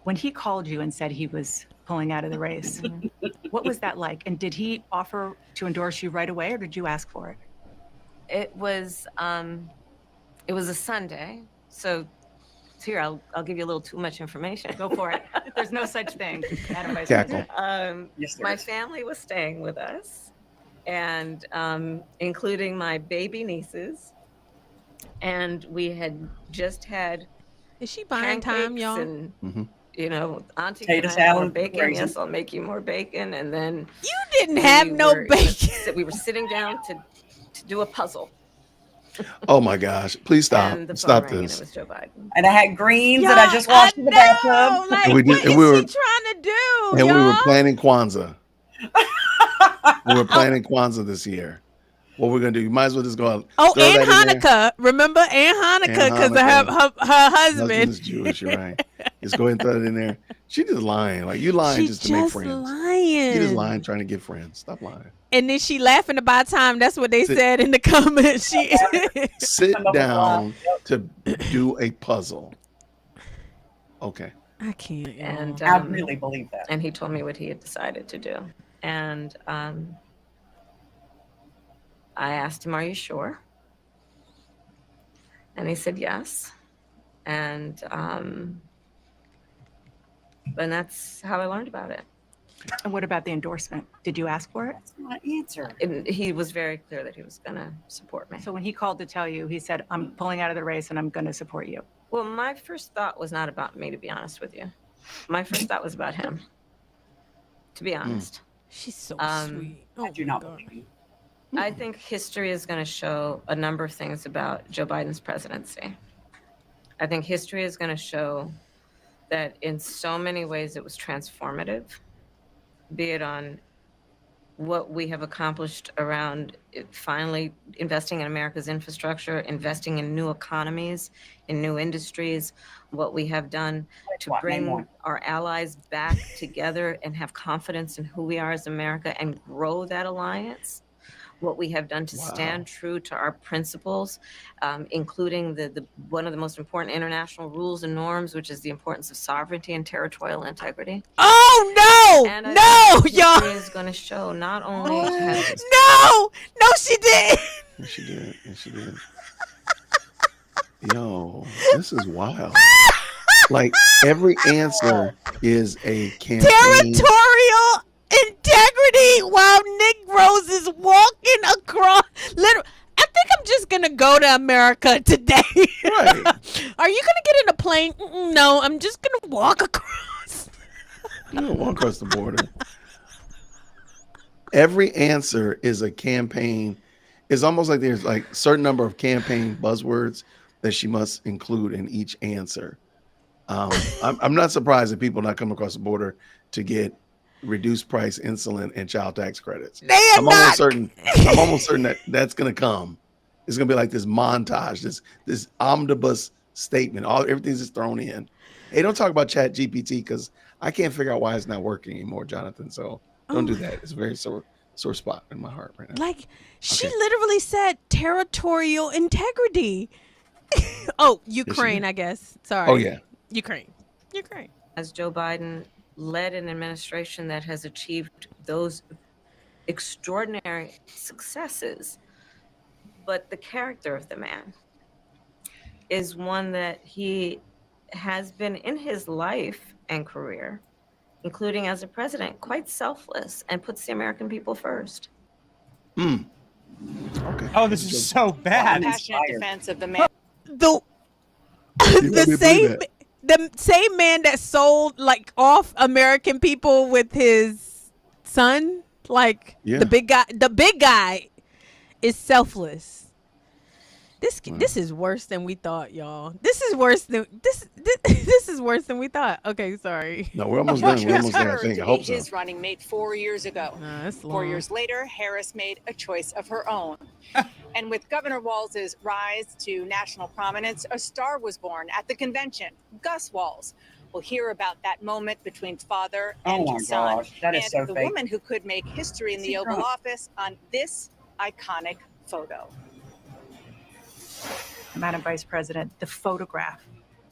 when he called you and said he was pulling out of the race, what was that like? And did he offer to endorse you right away, or did you ask for it? It was a Sunday, so here I'll give you a little too much information. Go for it. There's no such thing, Madam Vice Cackle. President. My family was staying with us, and including my baby nieces, and we had just had. Is she buying time, y'all? And, Auntie, Potato can I have more salad, bacon? crazy. Yes, I'll make you more bacon. And then you didn't have no bacon. We were sitting down to do a puzzle. Oh my gosh! Please stop. And the phone Stop rang, this. And it was Joe Biden. And I had greens that I just washed in the bathtub. Like, And we what did- and is we were- she trying to do, And y'all? we were planning Kwanzaa. We were planning Kwanzaa this year. What we're gonna do? You might as well just go out. Oh, throw and that in there. Hanukkah. Remember Aunt Hanukkah because of her husband. Husband is Jewish. You're right. Just go ahead and throw it in there. She just lying. Like you lying She just to make just friends. lying. She just lying trying to get friends. Stop lying. And then she laughing about time. That's what they Sit- said in the comments. She Sit down to do a puzzle. Okay. I can't. And I really believe that. And he told me what he had decided to do. And I asked him, "Are you sure?" And he said yes. And that's how I learned about it. And what about the endorsement? Did you ask for it? That's not an answer. And he was very clear that he was going to support me. So when he called to tell you, he said, I'm pulling out of the race and I'm going to support you. Well, my first thought was not about me, to be honest with you. My first thought was about him, to be honest. She's so sweet. I do not believe you. I think history is going to show a number of things about Joe Biden's presidency. I think history is going to show that in so many ways it was transformative, be it on what we have accomplished around finally investing in America's infrastructure, investing in new economies, in new industries, what we have done to bring our allies back together and have confidence in who we are as America and grow that alliance. What we have done to stand true to our principles, including the one of the most important international rules and norms, which is the importance of sovereignty and territorial integrity. Oh no! And I No, think y'all! history is going to show not only has No! No, she didn't. Yes, she did. Yes, she did. Yo, this is wild. Like every answer is a campaign. Territorial integrity while Nick Rose is walking across. I think I'm just gonna go to America today. Right. Are you gonna get in a plane? No, I'm just gonna walk across. You don't walk across the border. Every answer is a campaign. It's almost like there's like a certain number of campaign buzzwords that she must include in each answer. I'm not surprised that people not come across the border to get reduced price insulin and child tax credits. I'm almost certain that that's going to come. It's going to be like this montage, this omnibus statement. Everything's just thrown in. Hey, don't talk about Chat GPT because I can't figure out why it's not working anymore, Jonathan. So don't do that. It's a very sore spot in my heart right now. Like she literally said territorial integrity. Oh, Ukraine, I guess. Sorry. Oh yeah. Ukraine. as Joe Biden led an administration that has achieved those extraordinary successes. But the character of the man is one that he has been in his life and career, including as a president, quite selfless and puts the American people first. Okay. Oh, this is so bad. Passionate defense of the man. The same man that sold like off American people with his son, like the big guy is selfless. This is worse than we thought, y'all. This is worse than we thought. Okay, sorry. No, we're almost done. We're almost done. I think. I hope so. His running mate 4 years ago. 4 years later, Harris made a choice of her own. And with Governor Walz's rise to national prominence, a star was born at the convention, Gus Walz. We'll hear about that moment between father and his son, that is and so the fake. woman who could make history in the Oval Office on this iconic photo. Madam Vice President, the photograph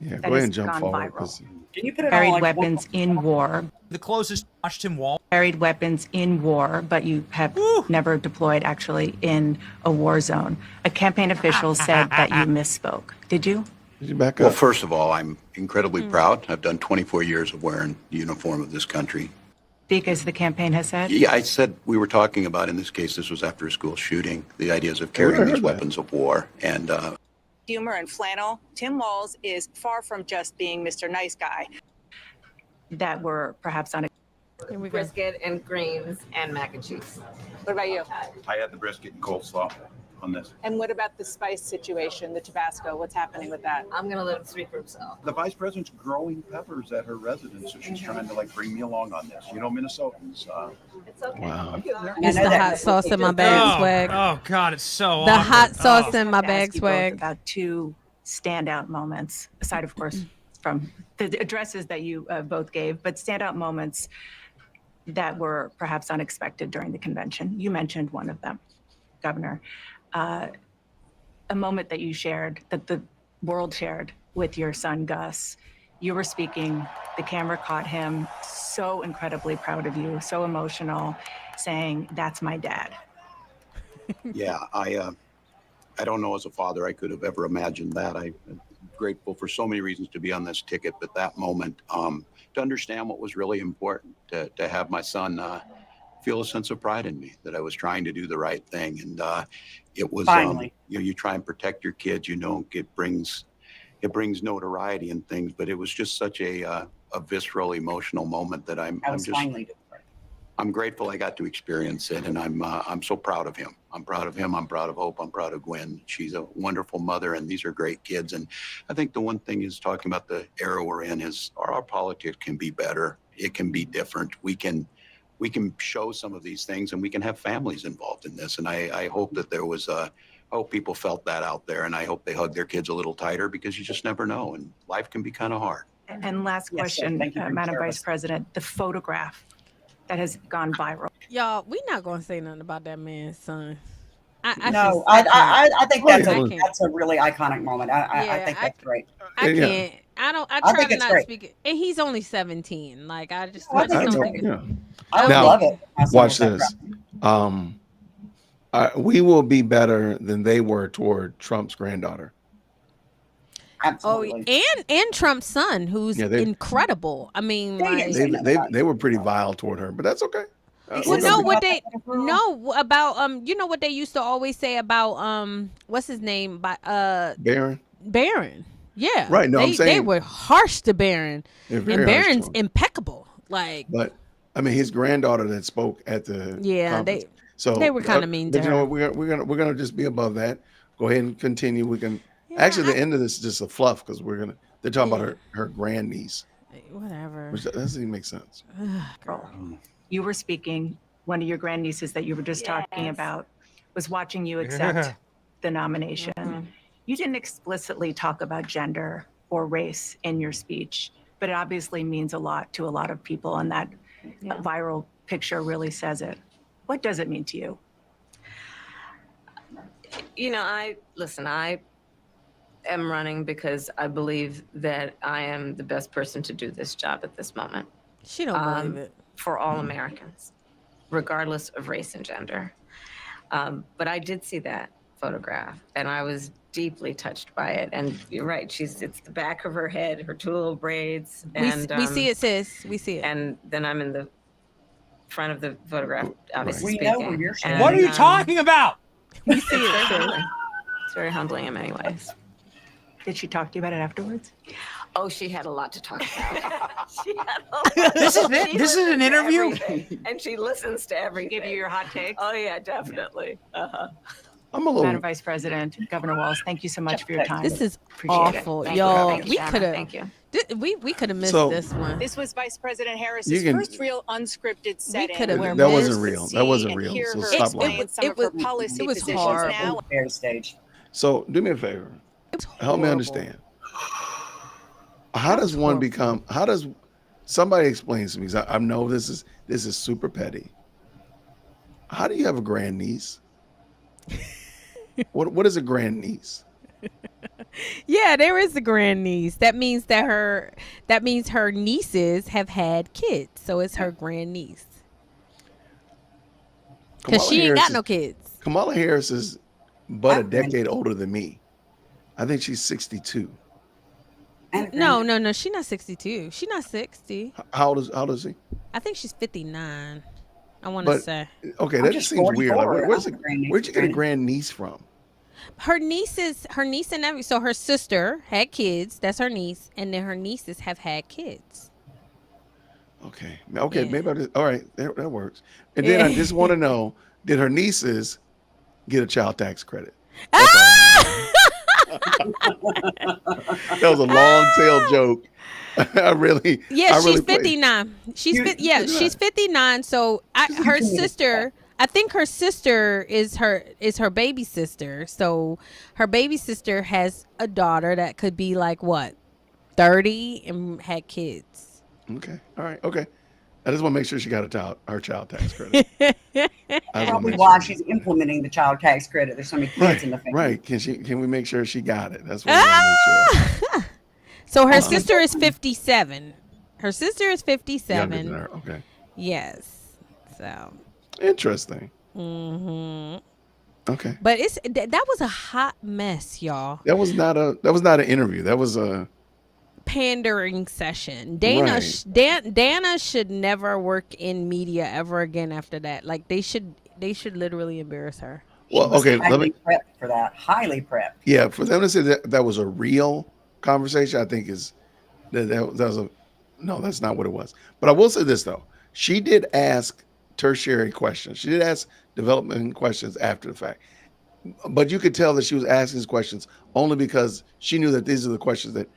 Yeah, that go ahead has and jump gone forward. viral. 'Cause Can you put it Carried on like weapons in war. The closest watched Tim Walz. Carried weapons in war, but you have never deployed actually in a war zone. A campaign official said that you misspoke. Did you? Did you back Well, up? first of all, I'm incredibly proud. I've done 24 years of wearing the uniform of this country. Speak as the campaign has said? Yeah, I said we were talking about, in this case, this was after a school shooting, the ideas of I carrying heard these that. weapons of war. And Humor and flannel. Tim Walz is far from just being Mr. Nice Guy. That were perhaps on Brisket and greens and mac and cheese. What about you? I had the brisket and coleslaw on this. And what about the spice situation, the Tabasco? What's happening with that? I'm gonna let him speak for himself. The vice president's growing peppers at her residence, so she's trying to bring me along on this. You know, Minnesotans. It's okay. Wow. It's the hot sauce in my bag swag. Oh God, it's so The awkward. hot sauce Oh. in my to bag ask you both swag. about two standout moments, aside, of course, from the addresses that you both gave, but standout moments that were perhaps unexpected during the convention. You mentioned one of them, Governor. A moment that you shared, that the world shared with your son, Gus. You were speaking, the camera caught him, so incredibly proud of you, so emotional, saying, "That's my dad." Yeah, I don't know as a father I could have ever imagined that. I'm grateful for so many reasons to be on this ticket, but that moment, to understand what was really important, to have my son feel a sense of pride in me, that I was trying to do the right thing. And it was, you try and protect your kids, it brings notoriety and things, but it was just such a visceral, emotional moment that I'm grateful I got to experience it, and I'm so proud of him. I'm proud of him. I'm proud of Hope. I'm proud of Gwen. She's a wonderful mother, and these are great kids. And I think the one thing is, talking about the era we're in, is our politics can be better. It can be different. We can show some of these things, and we can have families involved in this. And I hope that I hope people felt that out there, and I hope they hug their kids a little tighter, because you just never know, and life can be kind of hard. And last question, Madam Vice President, the photograph that has gone viral. Y'all, we not gonna say nothing about that man's son. I think that's a really iconic moment. I think that's great. I can't. I try to not speak it. And he's only 17. Like I just don't think it. I Now, love it. Watch this. We will be better than they were toward Trump's granddaughter. Absolutely. Oh, and Trump's son, who's incredible. I mean, they were pretty vile toward her, but that's okay. Well, no, what they about you know what they used to always say about what's his name Barron. Yeah, right. No, I'm saying they were harsh to Barron, and Barron's impeccable. But I mean, his granddaughter that spoke at the conference, they were kind of mean to her. You know, we're gonna just be above that. Go ahead and continue. We can actually the end of this is just a fluff, because they're talking about her grandniece. Whatever. Which doesn't even make sense. You were speaking, one of your grandnieces that you were just talking about was watching you accept the nomination. You didn't explicitly talk about gender or race in your speech, but it obviously means a lot to a lot of people, and that viral picture really says it. What does it mean to you? I am running because I believe that I am the best person to do this job at this moment. She don't believe it. For all Americans, regardless of race and gender. But I did see that photograph, and I was deeply touched by it. And you're right, it's the back of her head, her two little braids. And we see it, sis. We see it. And then I'm in the front of the photograph, obviously We speaking. know where you're what are you talking about? We see it. It's very humbling in many ways. Did she talk to you about it afterwards? Oh, she had a lot to talk about. This is an interview? And she listens to everything. Give you your hot takes? Oh, yeah, definitely. I'm a little. Madam Vice President, Governor Walz, thank you so much for your time. This is Appreciate awful, it. y'all. Thank you, We Shannon. could have. Thank you. We could have missed this one. This was Vice President Harris's first real unscripted setting. could've That wasn't real. That wasn't real. So stop lying. It was horrible. Stage. So do me a favor. Help me understand. How does one become? How does somebody explain to me? Because I know this is super petty. How do you have a grandniece? What is a grandniece? Yeah, there is a grandniece. That means her nieces have had kids, so it's her grandniece. Because she ain't got no kids. Kamala Harris is but a decade older than me. I think she's 62. No. She's not 62. She's not 60. How old is she? I think she's 59. I want to say. Okay, that just seems weird. Like, where'd you get a grandniece from? Her niece and nephew. So her sister had kids. That's her niece, and then her nieces have had kids. Okay, maybe I just, all right, that works. And then I just want to know, did her nieces get a child tax credit? That was a long tail joke. She's 59. She's 59. So her sister, I think her sister is her baby sister. So her baby sister has a daughter that could be like what, 30 and had kids. Okay. All right. Okay. I just want to make sure she got her child tax credit. Probably why she's implementing the child tax credit. There's so many kids in the family. Right. Can we make sure she got it? That's what we want to make sure. So her sister is 57. Her sister is 57. Younger than her. Okay. Yes. So. Interesting. Mm-hmm. Okay. But that was a hot mess, y'all. That was not an interview. That was a pandering session. Dana should never work in media ever again after that. Like they should literally embarrass her. Well, okay, highly prepped for that. Highly prepped. Yeah, for them to say that was a real conversation, I think that was no, that's not what it was. But I will say this though. She did ask tertiary questions. She did ask development questions after the fact. But you could tell that she was asking these questions only because she knew that these are the questions that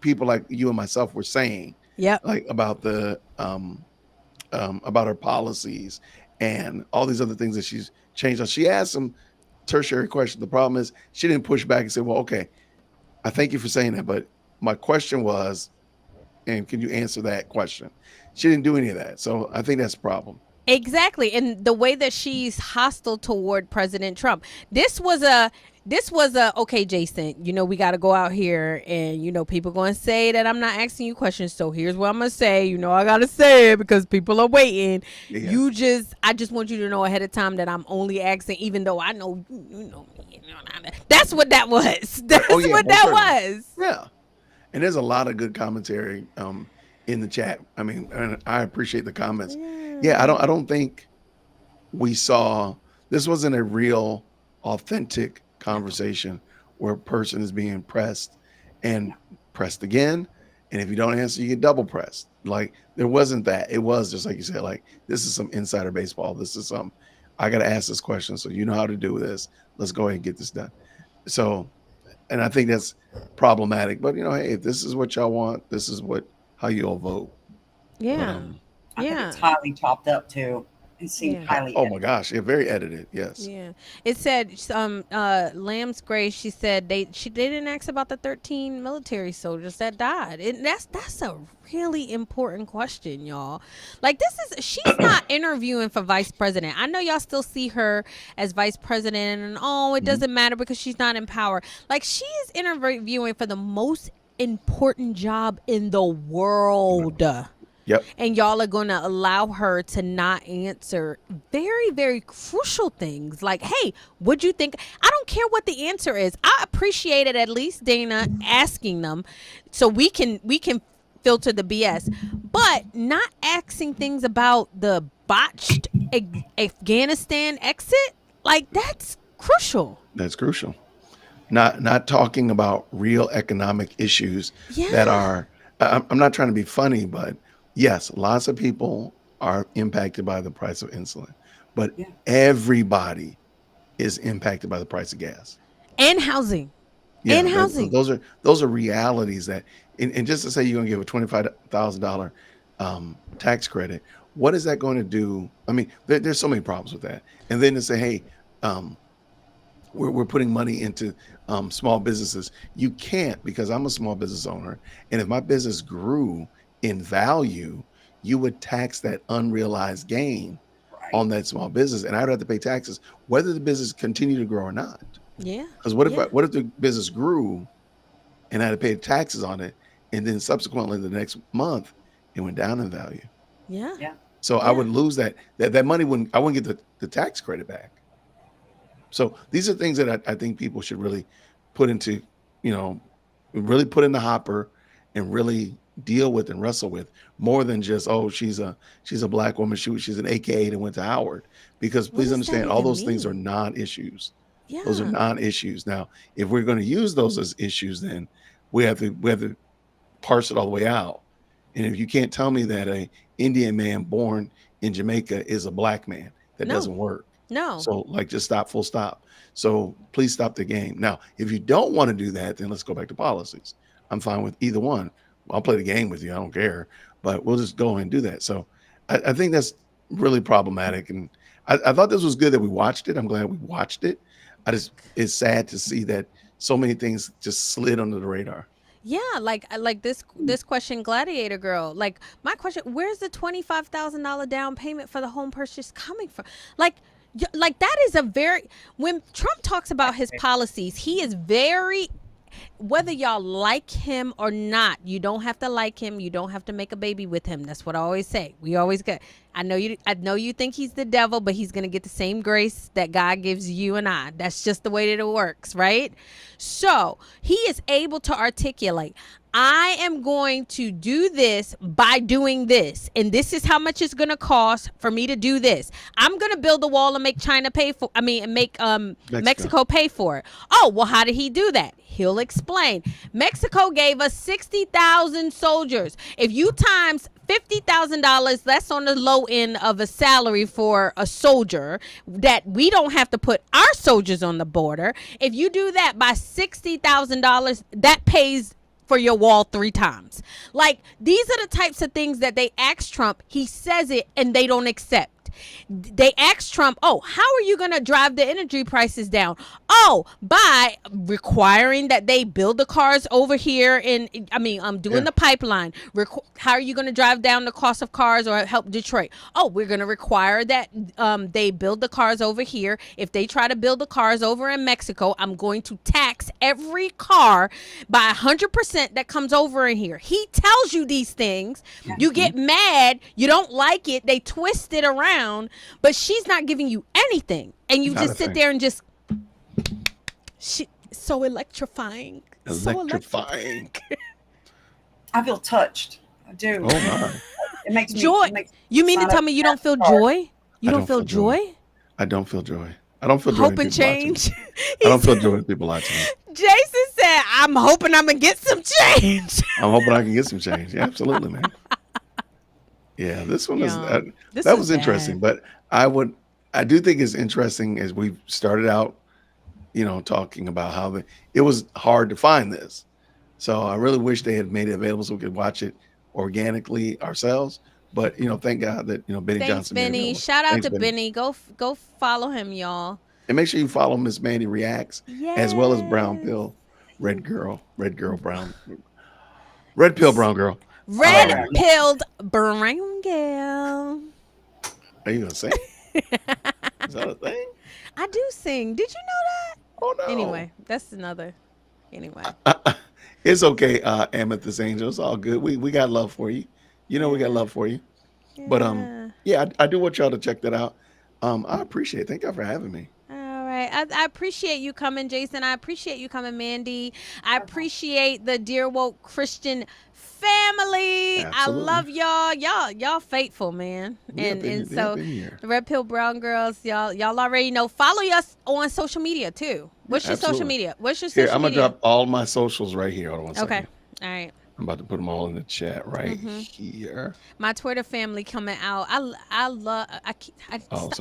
people like you and myself were saying, like about the about her policies and all these other things that she's changed on. She asked some tertiary questions. The problem is she didn't push back and say, well, okay, I thank you for saying that, but my question was, and can you answer that question? She didn't do any of that. So I think that's a problem. Exactly. And the way that she's hostile toward President Trump. This was a okay, Jason, we got to go out here and, people going to say that I'm not asking you questions. So here's what I'm going to say. I got to say it because people are waiting. Yeah. I just want you to know ahead of time that I'm only asking, even though I know, that's what that was. That's what that was. Yeah. And there's a lot of good commentary in the chat. I mean, and I appreciate the comments. Yeah, I don't think we saw, this wasn't a real authentic conversation where a person is being pressed and pressed again, and if you don't answer you get double pressed. Like there wasn't that. It was just like you said, like this is some insider baseball. This is some, I got to ask this question so you know how to do this. Let's go ahead and get this done. So, and I think that's problematic, but hey, if this is what y'all want, this is how you'll vote. Yeah. I think it's highly chopped up too. It seemed highly edited. My gosh, very edited. Yes. Yeah. It said Lamb's Grace, she said they didn't ask about the 13 military soldiers that died. That's a really important question, y'all. Like she's not interviewing for vice president. I know y'all still see her as vice president and it doesn't matter because she's not in power. Like she is interviewing for the most important job in the world. Yep. And y'all are going to allow her to not answer very, very crucial things like, hey, what'd you think? I don't care what the answer is. I appreciated at least Dana asking them so we can filter the BS, but not asking things about the botched Afghanistan exit. Like that's crucial. That's crucial. Not talking about real economic issues that are, I'm not trying to be funny, but yes, lots of people are impacted by the price of insulin, but everybody is impacted by the price of gas and housing. Yeah, and housing. Those are realities that, and just to say you're going to give a $25,000 tax credit, what is that going to do? I mean, there's so many problems with that. And then to say, hey, we're putting money into small businesses. You can't, because I'm a small business owner, and if my business grew in value, you would tax that unrealized gain on that small business, and I'd have to pay taxes whether the business continue to grow or not. Yeah. Because what if the business grew and I had to pay taxes on it. And then subsequently the next month, it went down in value. Yeah. Yeah. So I would lose that money I wouldn't get the tax credit back. So these are things that I think people should really put into, really put in the hopper and really deal with and wrestle with, more than just, oh, she's a black woman, she's an AKA that went to Howard. Because please understand, all those things are non-issues. Yeah. Those are non-issues. Now, if we're going to use those as issues, then we have to parse it all the way out. And if you can't tell me that a Indian man born in Jamaica is a black man, that doesn't work. No. So just stop, full stop. So please stop the game. Now, if you don't want to do that, then let's go back to policies. I'm fine with either one. I'll play the game with you. I don't care, but we'll just go ahead and do that. So I think that's really problematic. And I thought this was good that we watched it. I'm glad we watched it. It's sad to see that so many things just slid under the radar. Yeah, like this question, Gladiator Girl. Like, my question: where's the $25,000 down payment for the home purchase coming from? Like that is when Trump talks about his policies, he is very. Whether y'all like him or not, you don't have to like him. You don't have to make a baby with him. That's what I always say. We always get. I know you think he's the devil, but he's gonna get the same grace that God gives you and I. That's just the way that it works, right? So he is able to articulate, I am going to do this by doing this, and this is how much it's going to cost for me to do this. I'm going to build a wall and make China pay for, Mexico pay for it. Oh, well, how did he do that? He'll explain. Mexico gave us 60,000 soldiers. If you times $50,000, that's on the low end of a salary for a soldier, that we don't have to put our soldiers on the border. If you do that by $60,000, that pays for your wall 3 times. Like, these are the types of things that they ask Trump. He says it and they don't accept. They asked Trump, oh, how are you going to drive the energy prices down? Oh, by requiring that they build the cars over here doing the pipeline. How are you going to drive down the cost of cars or help Detroit? Oh, we're going to require that they build the cars over here. If they try to build the cars over in Mexico, I'm going to tax every car by 100% that comes over in here. He tells you these things. You get mad. You don't like it. They twist it around. But she's not giving you anything, and you just sit there and just so electrifying. Electrifying. I feel touched. I do. Oh my! It makes me joy. You mean to tell me you don't feel joy? You don't feel joy? I don't feel joy. I don't feel joy. Hope and change. I don't feel joy when people lie to me. Jason said, "I'm hoping I'm gonna get some change." I'm hoping I can get some change. Yeah, absolutely, man. Yeah, this one was interesting, but I do think it's interesting as we started out, talking about how it was hard to find this. So I really wish they had made it available so we could watch it organically ourselves. But thank God that Benny Thanks, Johnson. Benny. Shout out to Benny. Go follow him, y'all. And make sure you follow Miss Mandy Reacts as well as Brown Pill, Red Pill, Brown Girl. Red-pilled brown girl. Are you gonna sing? Is that a thing? I do sing. Did you know that? Oh no. Anyway, that's another. Anyway. It's okay, Amethyst Angel. It's all good. We got love for you. We got love for you. Yeah. But I do want y'all to check that out. I appreciate it. Thank y'all for having me. All right. I appreciate you coming, Jason. I appreciate you coming, Mandy. I appreciate the Dear Woke Christian family. Absolutely. I love y'all faithful, man. So the Red Pill Brown Girls, y'all already know. Follow us on social media too. What's your social media? Here, I'm gonna drop all my socials right here. Hold on one second. Okay. All right. I'm about to put them all in the chat right here. My Twitter family coming out. Sorry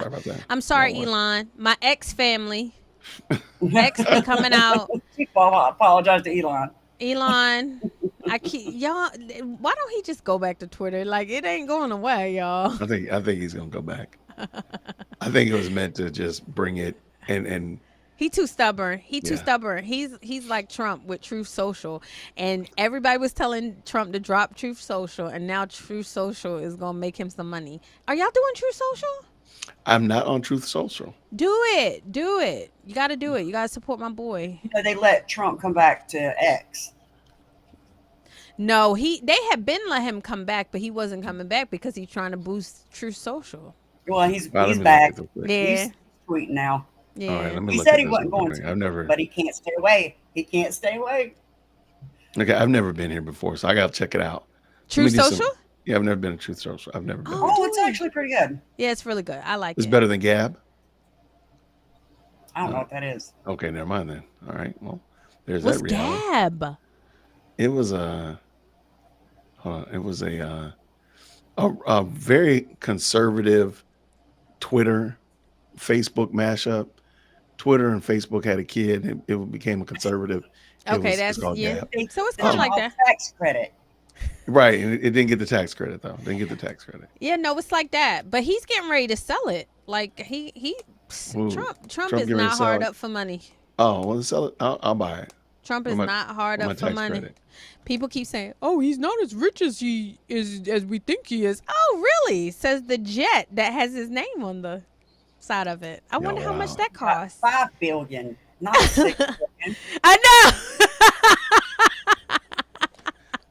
about that. I'm sorry, Elon. My ex family. Ex be coming out. I apologize to Elon. Elon, y'all. Why don't he just go back to Twitter? Like, it ain't going away, y'all. I think he's gonna go back. I think it was meant to just bring it and. He too stubborn. Stubborn. He's like Trump with Truth Social, and everybody was telling Trump to drop Truth Social, and now Truth Social is gonna make him some money. Are y'all doing Truth Social? I'm not on Truth Social. Do it. You got to do it. You got to support my boy. They let Trump come back to X. No, they had been let him come back, but he wasn't coming back because he's trying to boost Truth Social. Well, he's Let me look back. at this quick. Yeah. He's tweeting now. Yeah. All right, let me He look said at he this wasn't real going quick. to, I've never. but he can't stay away. He can't stay away. Okay, I've never been here before, so I gotta check it out. Truth Social? Yeah, I've never been to Truth Social. I've never been. Oh, it's actually pretty good. Yeah, it's really good. I like It's it. better than Gab. I don't know what that is. Okay, never mind then. All right, well, there's What's that reality. Gab? It was a. Hold on, it was a very conservative Twitter, Facebook mashup. Twitter and Facebook had a kid. It became a conservative. Okay, it's called Gab. So it's kind of like that. Tax credit. Right, and it didn't get the tax credit though. Didn't get the tax credit. Yeah, no, it's like that. But he's getting ready to sell it. Like Ooh, Trump Trump is getting ready not to sell hard it? up for money. Oh, well, sell it. I'll buy it. Trump is For my- not hard for my up for tax money. credit. People keep saying, "Oh, he's not as rich as he is as we think he is." Oh, really? Says the jet that has his name on the side of it. I wonder how much that costs. $5 billion, not $6 billion. I know.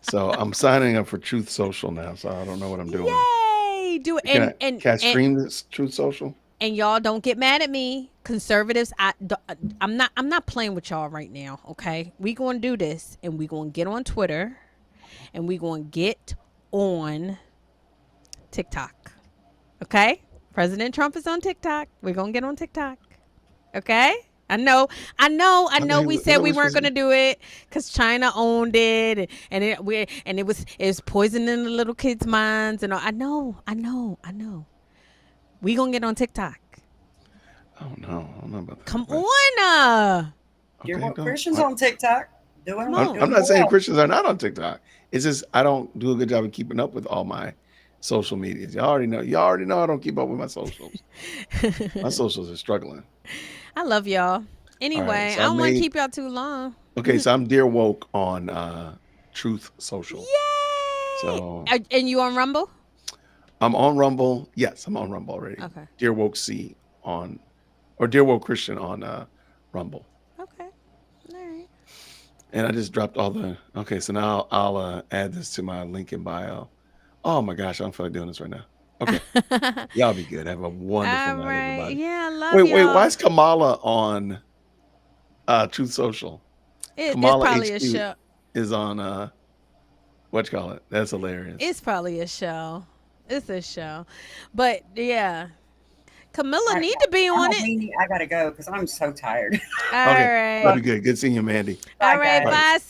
So I'm signing up for Truth Social now. So I don't know what I'm doing. Yay! Do it. Can I stream this Truth Social? And y'all don't get mad at me, conservatives. I'm not playing with y'all right now. Okay, we gonna do this, and we gonna get on Twitter, and we gonna get on TikTok. Okay, President Trump is on TikTok. We're gonna get on TikTok. Okay. I know. We said we weren't gonna do it because China owned it, and it was poisoning the little kids' minds, and all. I know. We gonna get on TikTok. Oh no, I don't know about that. Come on. You're Okay, what go. Christians on TikTok doing. I'm not saying Christians are not on TikTok. It's just I don't do a good job of keeping up with all my social medias. Y'all already know I don't keep up with my socials. My socials are struggling. I love y'all. Anyway, right, so I don't want to keep y'all too long. Okay, so I'm Dear Woke on Truth Social. Yay! So And you on Rumble? I'm on Rumble. Yes, I'm on Rumble already. Okay. Dear Woke C on, or Dear Woke Christian on Rumble. Okay. All right. And I just dropped all the. Okay, so now I'll add this to my link in bio. Oh my gosh, I don't feel like doing this right now. Okay, y'all be good. Have a wonderful night, everybody. Yeah, I love Wait, y'all. why is Kamala on Truth Social? It's Kamala probably a HQ show. is on what you call it? That's hilarious. It's probably a show. It's a show. But yeah. Camilla need to be on it. I gotta go because I'm so tired. All right. That'd be good. Good seeing you, Mandy. All right. Bye. See